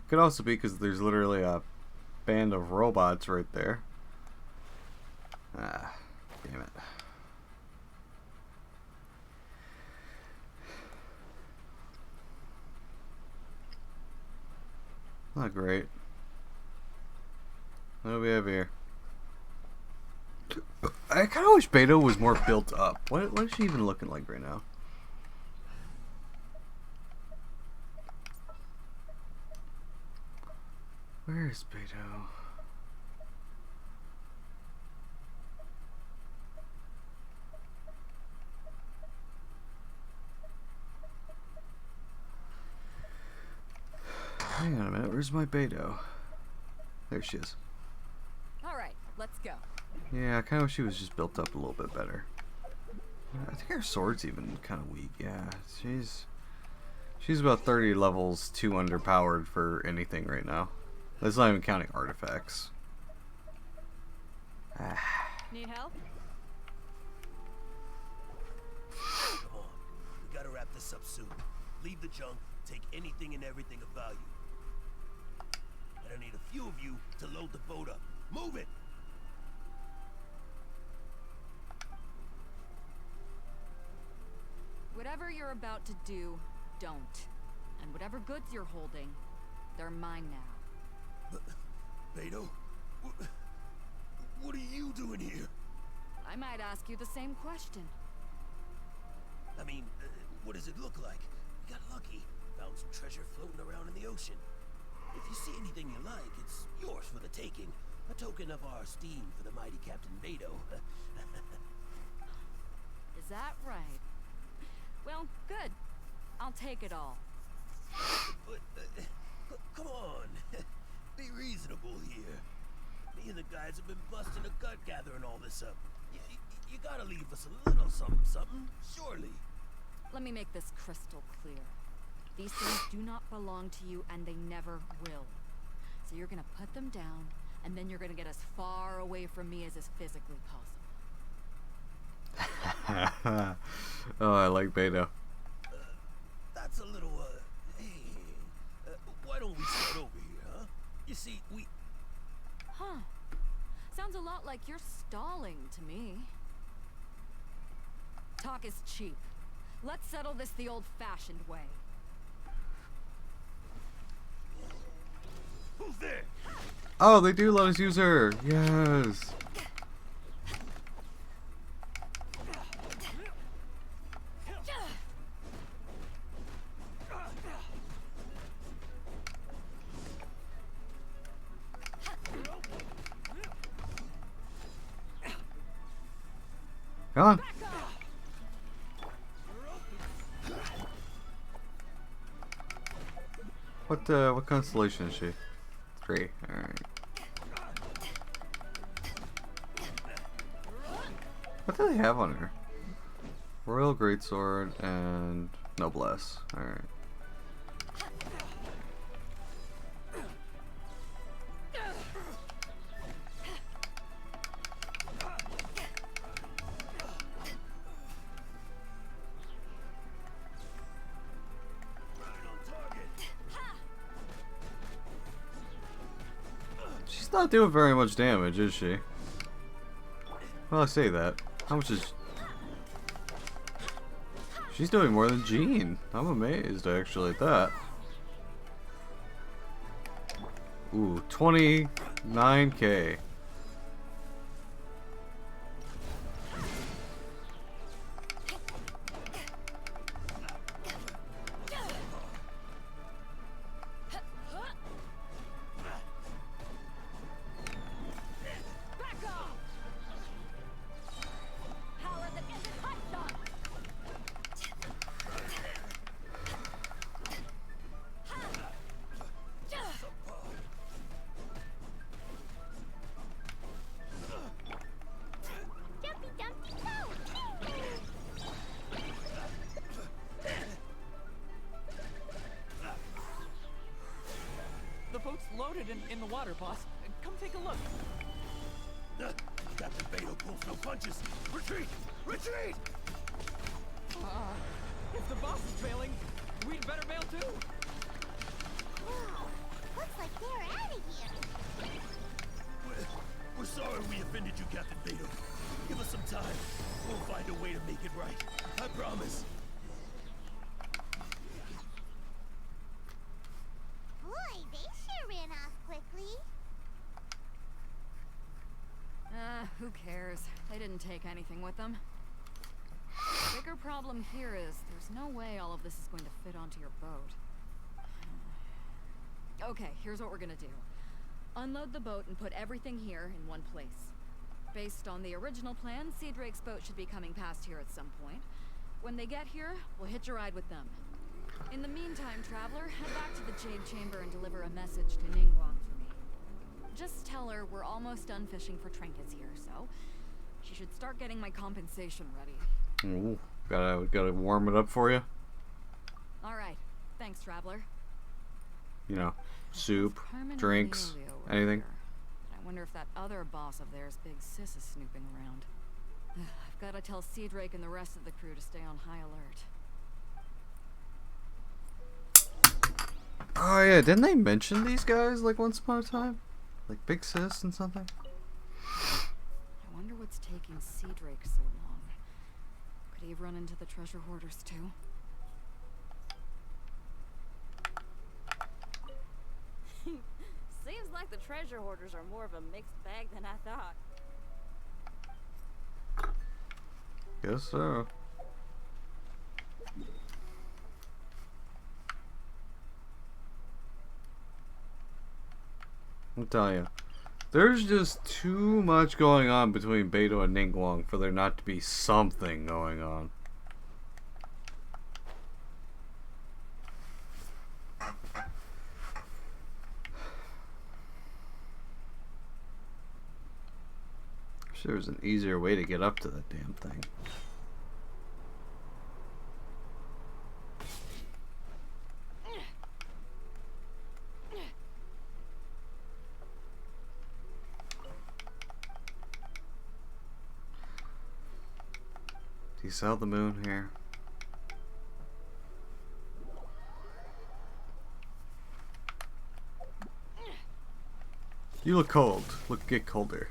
Speaker 1: Could also be because there's literally a band of robots right there. Ah, damn it. Not great. What do we have here? I kind of wish Beto was more built up. What is she even looking like right now? Where is Beto? Hang on a minute, where's my Beto? There she is.
Speaker 2: Alright, let's go.
Speaker 1: Yeah, I kind of wish she was just built up a little bit better. I think her sword's even kind of weak. Yeah, she's about 30 levels too underpowered for anything right now. That's not even counting artifacts.
Speaker 2: Need help?
Speaker 13: Come on, we gotta wrap this up soon. Leave the junk, take anything and everything of value. And I need a few of you to load the boat up. Move it!
Speaker 2: Whatever you're about to do, don't. And whatever goods you're holding, they're mine now.
Speaker 13: Beto? What are you doing here?
Speaker 2: I might ask you the same question.
Speaker 13: I mean, what does it look like? We got lucky. Found some treasure floating around in the ocean. If you see anything you like, it's yours for the taking. A token of our esteem for the mighty Captain Beto.
Speaker 2: Is that right? Well, good. I'll take it all.
Speaker 13: but come on. Be reasonable here. Me and the guys have been busting a gut gathering all this up. You gotta leave us a little something, surely.
Speaker 2: Let me make this crystal clear. These things do not belong to you, and they never will. So you're gonna put them down, and then you're gonna get as far away from me as is physically possible.
Speaker 1: Oh, I like Beto.
Speaker 13: That's a little, hey, why don't we start over here, huh? You see,
Speaker 2: Huh. Sounds a lot like you're stalling to me. Talk is cheap. Let's settle this the old-fashioned way.
Speaker 13: Who's there?
Speaker 1: Oh, they do let us use her. Yes. Come on. What constellation is she? 3. Alright. What do they have on her? Royal Greatsword and Noblesse. Alright. She's not doing very much damage, is she? Well, I say that. How much is... She's doing more than Jean. I'm amazed, actually, at that. Ooh, 29k.
Speaker 23: The boat's loaded in the water, boss. Come take a look.
Speaker 13: Captain Beto pulls no punches. Retreat! Retreat!
Speaker 23: If the boss is bailing, we'd better bail too.
Speaker 3: Wow, looks like they're out of here.
Speaker 13: We're sorry we offended you, Captain Beto. Give us some time. We'll find a way to make it right. I promise.
Speaker 3: Boy, they sure ran off quickly.
Speaker 2: Who cares? They didn't take anything with them. The bigger problem here is there's no way all of this is going to fit onto your boat. Okay, here's what we're gonna do. Unload the boat and put everything here in one place. Based on the original plan, Sea Drake's boat should be coming past here at some point. When they get here, we'll hitch a ride with them. In the meantime, Traveler, head back to the Jade Chamber and deliver a message to Ningguang for me. Just tell her we're almost done fishing for trinkets here, so she should start getting my compensation ready.
Speaker 1: Ooh, gotta warm it up for you.
Speaker 2: Alright, thanks, Traveler.
Speaker 1: You know, soup, drinks, anything.
Speaker 2: I wonder if that other boss of theirs, Big Sis, is snooping around. I've gotta tell Sea Drake and the rest of the crew to stay on high alert.
Speaker 1: Oh yeah, didn't they mention these guys like once upon a time? Like Big Sis and something?
Speaker 2: I wonder what's taking Sea Drake so long. Could he have run into the treasure hoarders too?
Speaker 8: Seems like the treasure hoarders are more of a mixed bag than I thought.
Speaker 1: Guess so. I'm telling you, there's just too much going on between Beto and Ningguang for there not to be something going on. Wish there was an easier way to get up to that damn thing. Do you sell the moon here? You look cold. Get colder.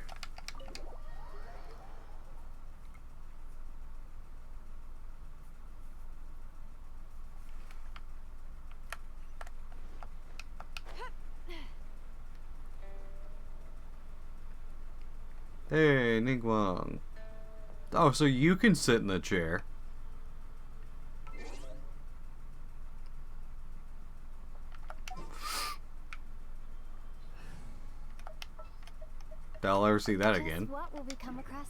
Speaker 1: Hey, Ningguang. Oh, so you can sit in the chair. I'll ever see that again.
Speaker 4: What will we come across?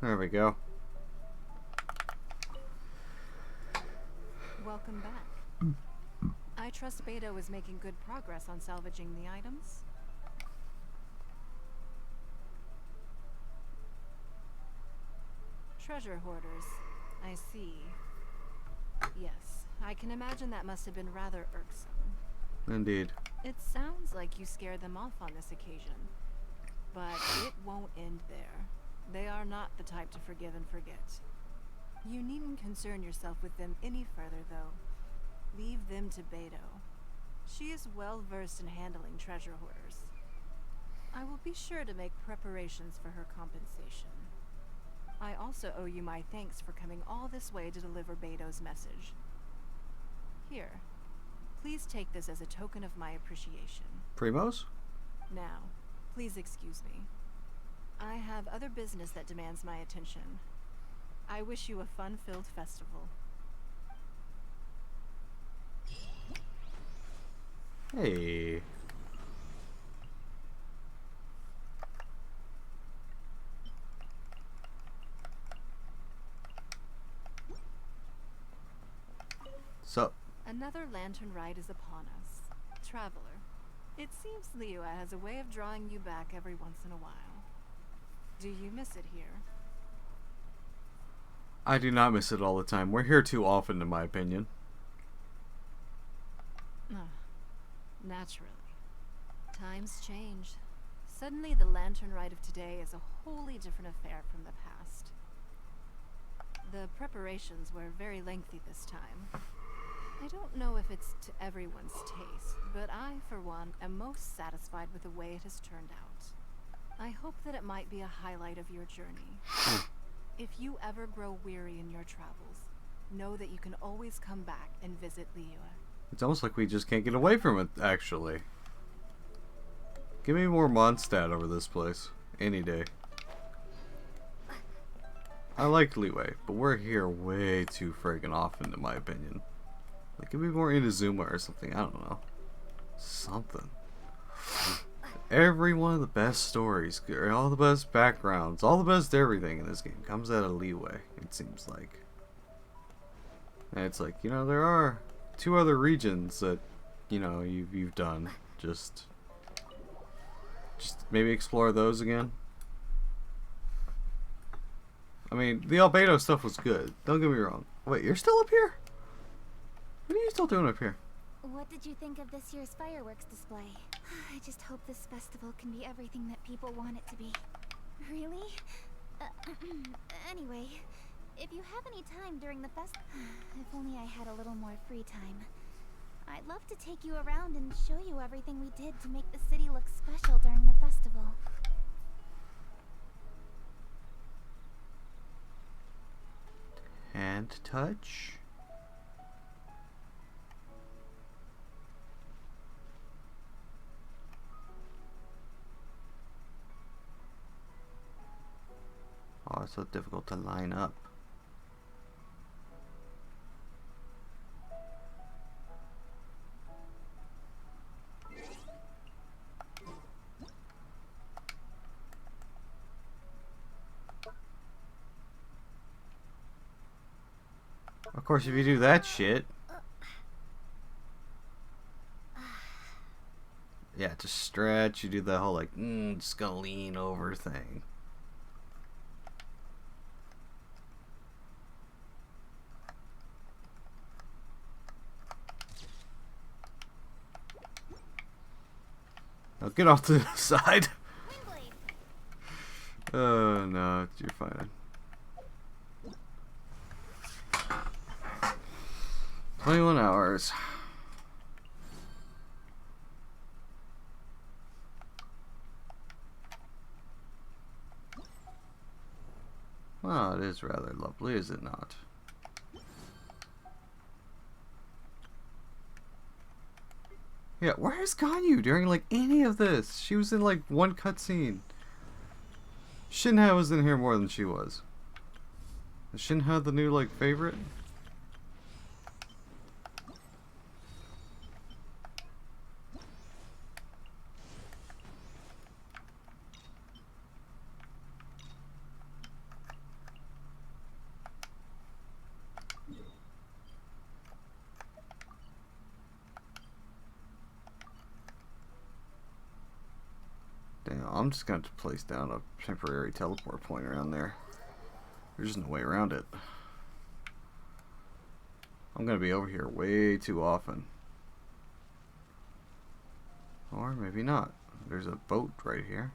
Speaker 1: There we go.
Speaker 22: Welcome back. I trust Beidou is making good progress on salvaging the items. Treasure hoarders. I see. Yes, I can imagine that must have been rather irksome.
Speaker 1: Indeed.
Speaker 22: It sounds like you scared them off on this occasion. But it won't end there. They are not the type to forgive and forget. You needn't concern yourself with them any further, though. Leave them to Beidou. She is well versed in handling treasure hoarders. I will be sure to make preparations for her compensation. I also owe you my thanks for coming all this way to deliver Beidou's message. Here, please take this as a token of my appreciation.
Speaker 1: Primos?
Speaker 22: Now, please excuse me. I have other business that demands my attention. I wish you a fun-filled festival.
Speaker 1: Hey. So.
Speaker 22: Another lantern ride is upon us. Traveler, it seems Liyue has a way of drawing you back every once in a while. Do you miss it here?
Speaker 1: I do not miss it all the time. We're here too often, in my opinion.
Speaker 22: Naturally. Times change. Suddenly the lantern ride of today is a wholly different affair from the past. The preparations were very lengthy this time. I don't know if it's to everyone's taste, but I, for one, am most satisfied with the way it has turned out. I hope that it might be a highlight of your journey. If you ever grow weary in your travels, know that you can always come back and visit Liyue.
Speaker 1: It's almost like we just can't get away from it, actually. Give me more Mondstadt over this place. Any day. I like Liyue, but we're here way too friggin' often, in my opinion. Like, give me more Inazuma or something. I don't know. Something. Every one of the best stories, all the best backgrounds, all the best everything in this game comes out of Liyue, it seems like. And it's like, you know, there are 2 other regions that, you know, you've done. Just maybe explore those again. I mean, the Albedo stuff was good. Don't get me wrong. Wait, you're still up here? What are you still doing up here?
Speaker 4: What did you think of this year's fireworks display? I just hope this festival can be everything that people want it to be. Really? Anyway, if you have any time during the if only I had a little more free time. I'd love to take you around and show you everything we did to make the city look special during the festival.
Speaker 1: Hand touch? Oh, it's so difficult to line up. Of course, if you do that shit. Yeah, just stretch. You do the whole like, just gonna lean over thing. Now get off to the side. Oh no, you're fine. 21 hours. Well, it is rather lovely, is it not? Yeah, where's Ganyu during like any of this? She was in like one cutscene. Shinha was in here more than she was. Is Shinha the new like favorite? Damn, I'm just going to place down a temporary teleport point around there. There's no way around it. I'm going to be over here way too often. Or maybe not. There's a boat right here.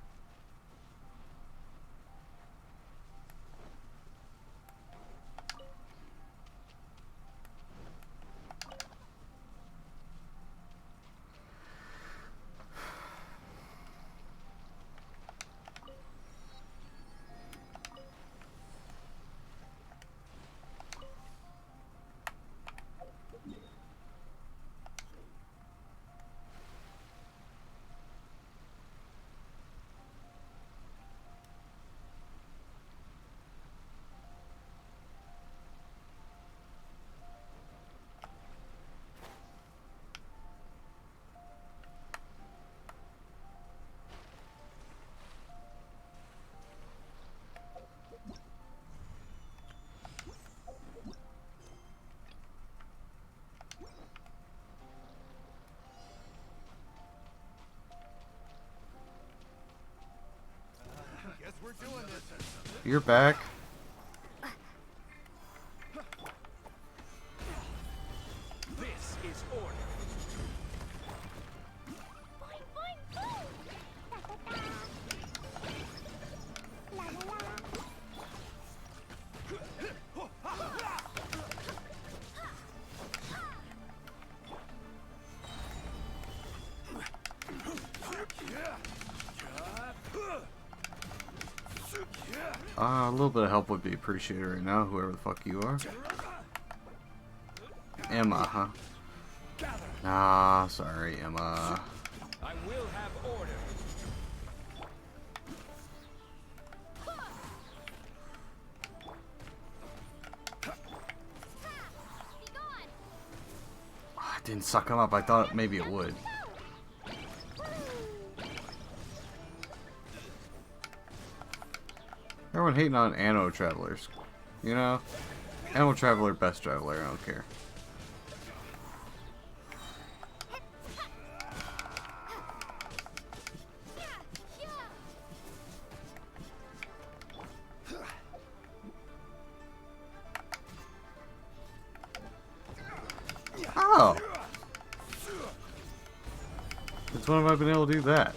Speaker 9: Guess we're doing this.
Speaker 1: You're back.
Speaker 19: This is order.
Speaker 1: A little bit of help would be appreciated right now, whoever the fuck you are. Emma, huh? Nah, sorry, Emma.
Speaker 19: I will have order.
Speaker 1: It didn't suck him up. I thought maybe it would. Everyone hating on Anno Travelers. You know? Anno Traveler, best traveler, I don't care. Oh! Since when have I been able to do that?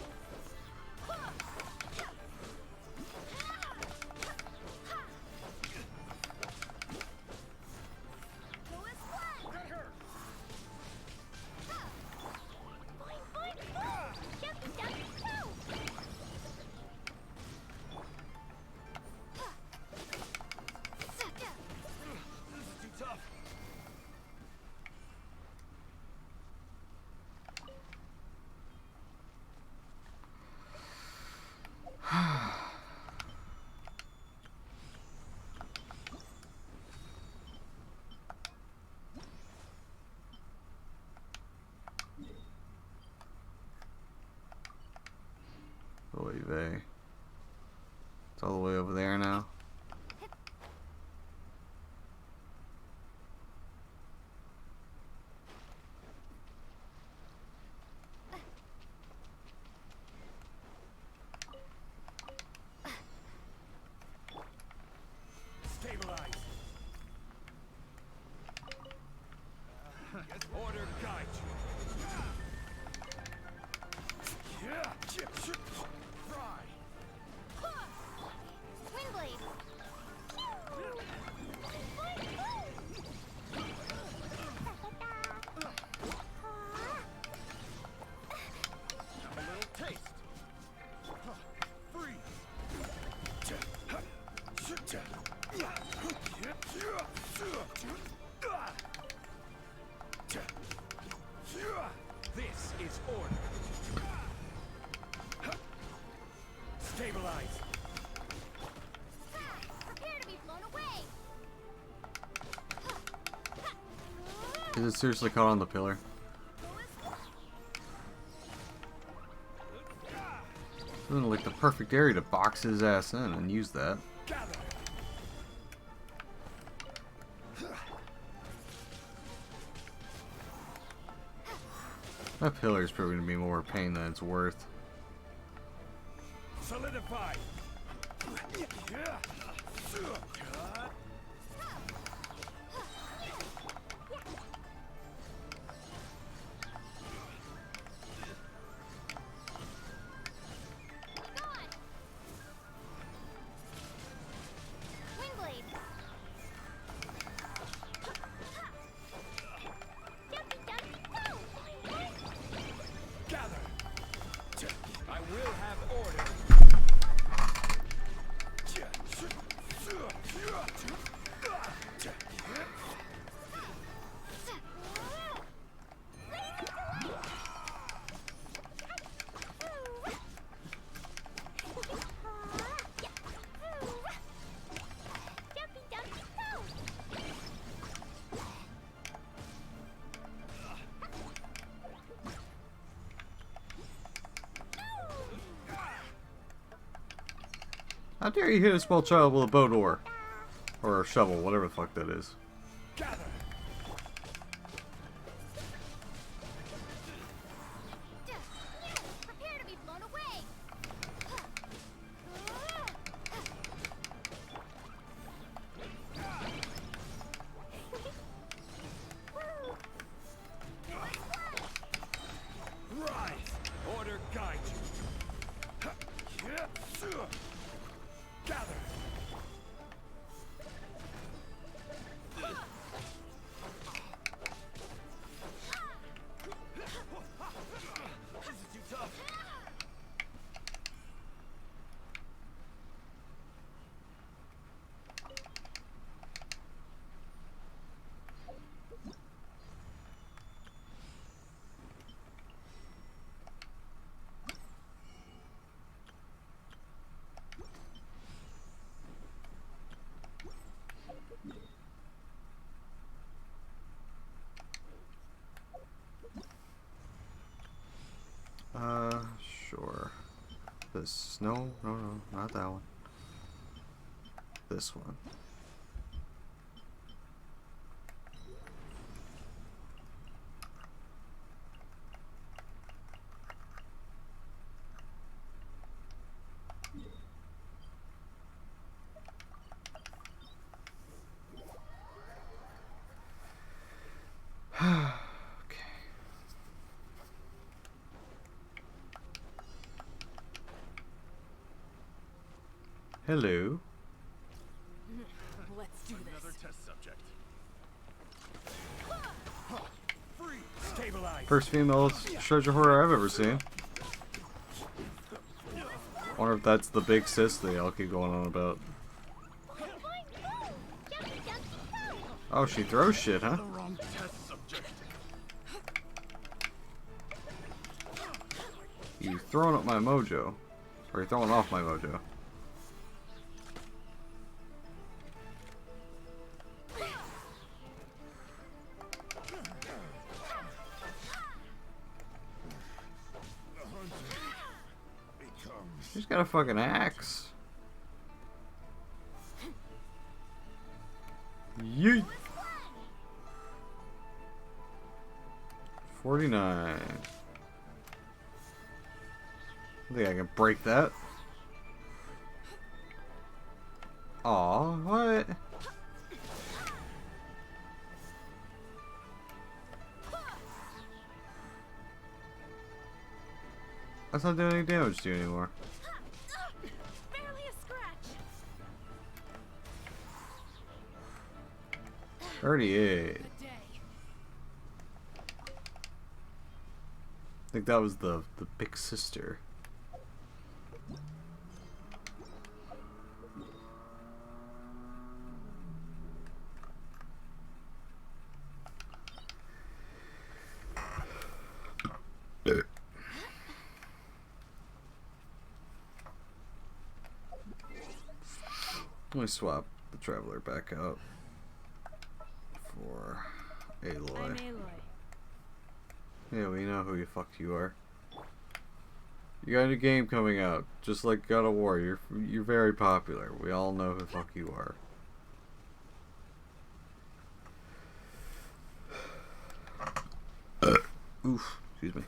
Speaker 1: Vey. It's all the way over there now.
Speaker 13: Stabilize.
Speaker 3: Prepare to be blown away.
Speaker 1: Is it seriously caught on the pillar? Isn't it like the perfect area to box his ass in and use that? That pillar is proving to be more pain than it's worth.
Speaker 13: Solidify.
Speaker 19: I will have order.
Speaker 1: How dare you hit a small child with a boat oar? Or a shovel, whatever the fuck that is.
Speaker 3: Prepare to be blown away.
Speaker 13: Rise. Order guide you. Gather. This is too tough.
Speaker 1: Sure. This, no, not that one. This one. Hello.
Speaker 8: Let's do this.
Speaker 13: Another test subject. Free. Stabilize.
Speaker 1: First female treasure horror I've ever seen. Wonder if that's the big sis they all keep going on about. Oh, she throws shit, huh?
Speaker 13: The wrong test subject.
Speaker 1: You throwing up my mojo. Or you're throwing off my mojo. She's got a fucking axe. Yeet. 49. I think I can break that. Aw, what? That's not doing any damage to you anymore.
Speaker 8: Barely a scratch.
Speaker 1: 38. I think that was the big sister. Let me swap the Traveler back out for Aloy.
Speaker 11: I'm Aloy.
Speaker 1: Yeah, we know who you fuck you are. You got a new game coming out, just like God of War. You're very popular. We all know who the fuck you are. Oof, excuse me.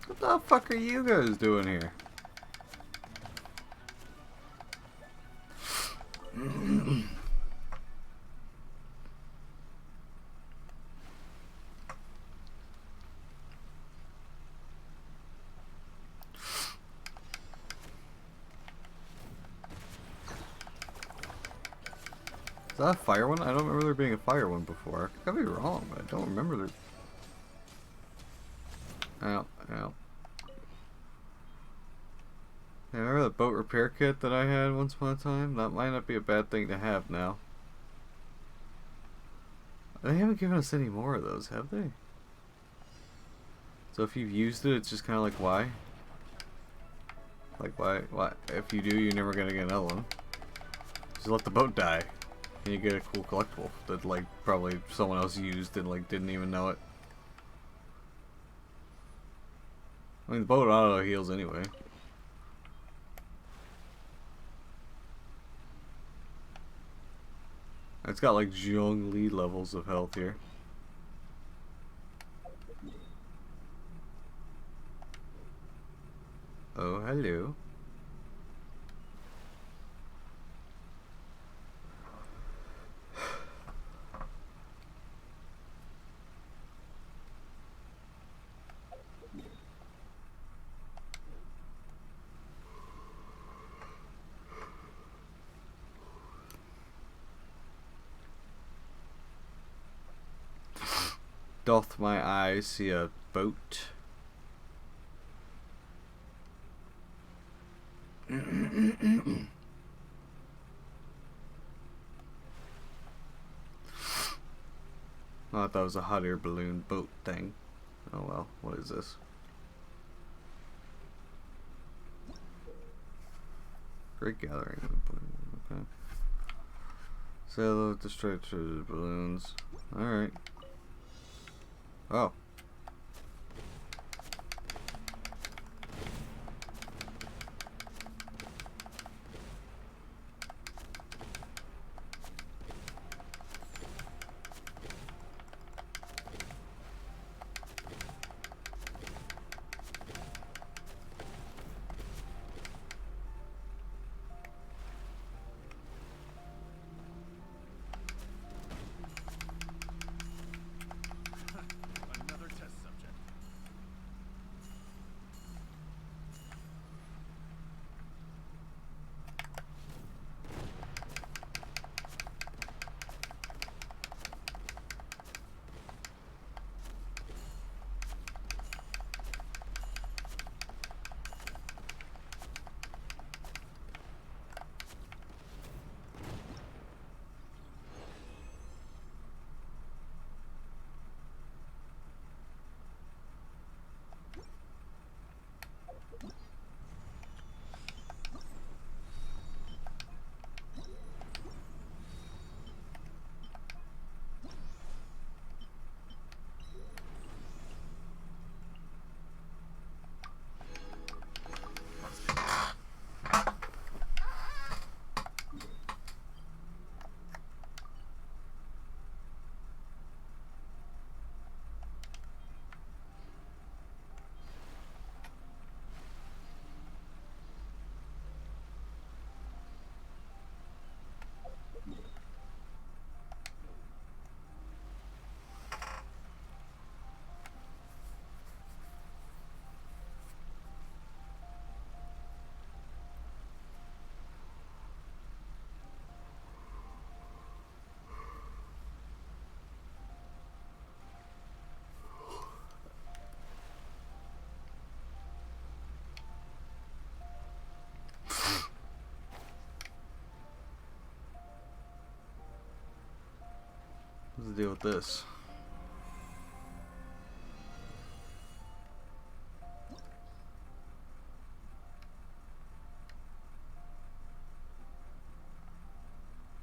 Speaker 1: What the fuck are you guys doing here? Is that a fire one? I don't remember there being a fire one before. I could be wrong, but I don't remember there. Ow, ow. Hey, remember that boat repair kit that I had once upon a time? That might not be a bad thing to have now. They haven't given us any more of those, have they? So if you've used it, it's just kind of like, why? Like, why? If you do, you're never gonna get another one. Just let the boat die. And you get a cool collectible that, like, probably someone else used and, like, didn't even know it. I mean, the boat auto heals anyway. It's got like Zhongli levels of health here. Oh, hello. Doth my eyes see a boat? I thought that was a hot air balloon boat thing. Oh well, what is this? Great gathering. Okay. Sail destroy balloons. Alright. Oh. What's the deal with this?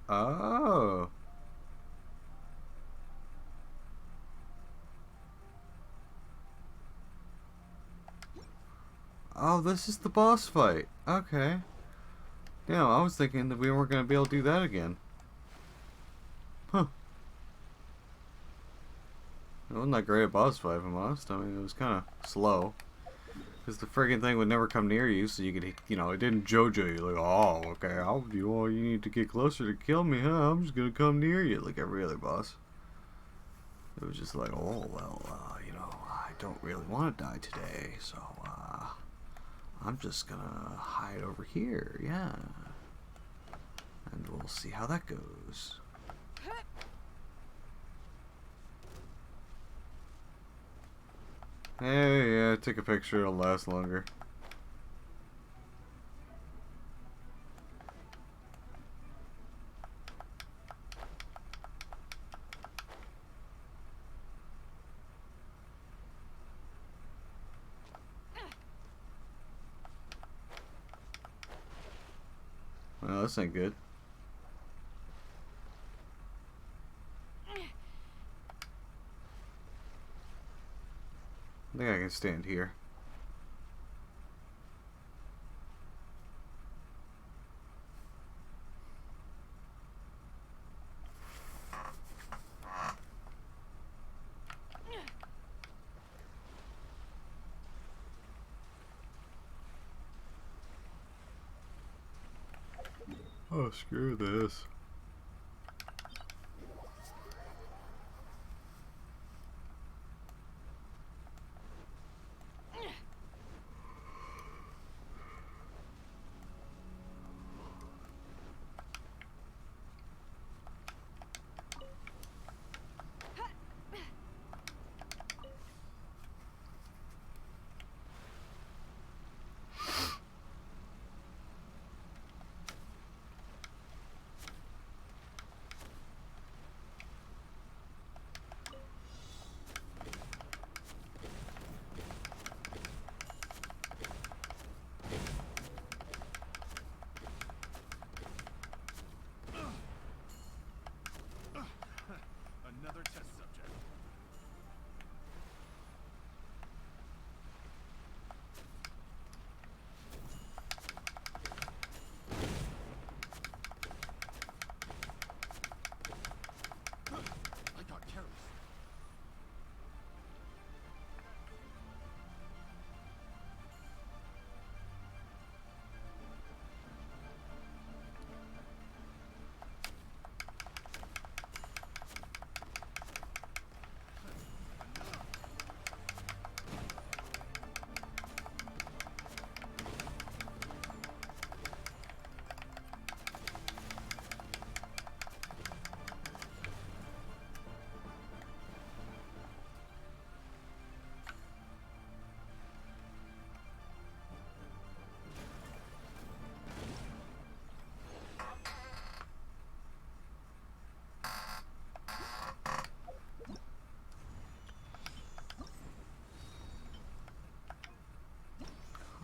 Speaker 1: Oh. Oh, this is the boss fight. Okay. Damn, I was thinking that we weren't going to be able to do that again. Huh. It wasn't that great a boss fight, if I'm honest. I mean, it was kind of slow. Because the friggin' thing would never come near you, so you could, you know, it didn't JoJo you. Like, oh, okay, you need to get closer to kill me, huh? I'm just going to come near you, like every other boss. It was just like, oh, well, you know, I don't really want to die today, so, I'm just gonna hide over here, yeah. And we'll see how that goes. Hey, yeah, take a picture, it'll last longer. Well, this ain't good. I think I can stand here. Oh, screw this.
Speaker 21: Another test subject. I got careless.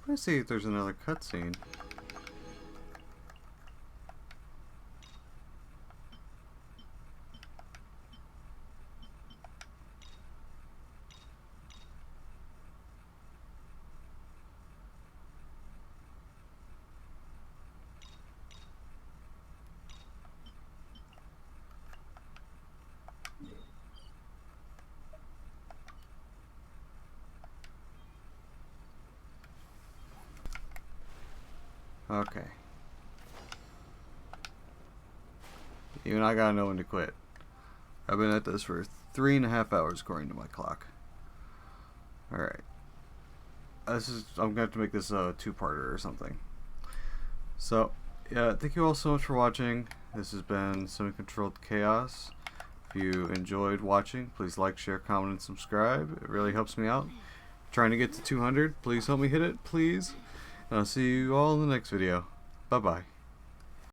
Speaker 1: Let's see if there's another cutscene. Okay. Even I gotta know when to quit. I've been at this for 3.5 hours according to my clock. Alright. I'm gonna have to make this a two-parter or something. So, yeah, thank you all so much for watching. This has been Semi-Controlled Chaos. If you enjoyed watching, please like, share, comment, and subscribe. It really helps me out. Trying to get to 200. Please help me hit it, please. And I'll see you all in the next video. Bye-bye.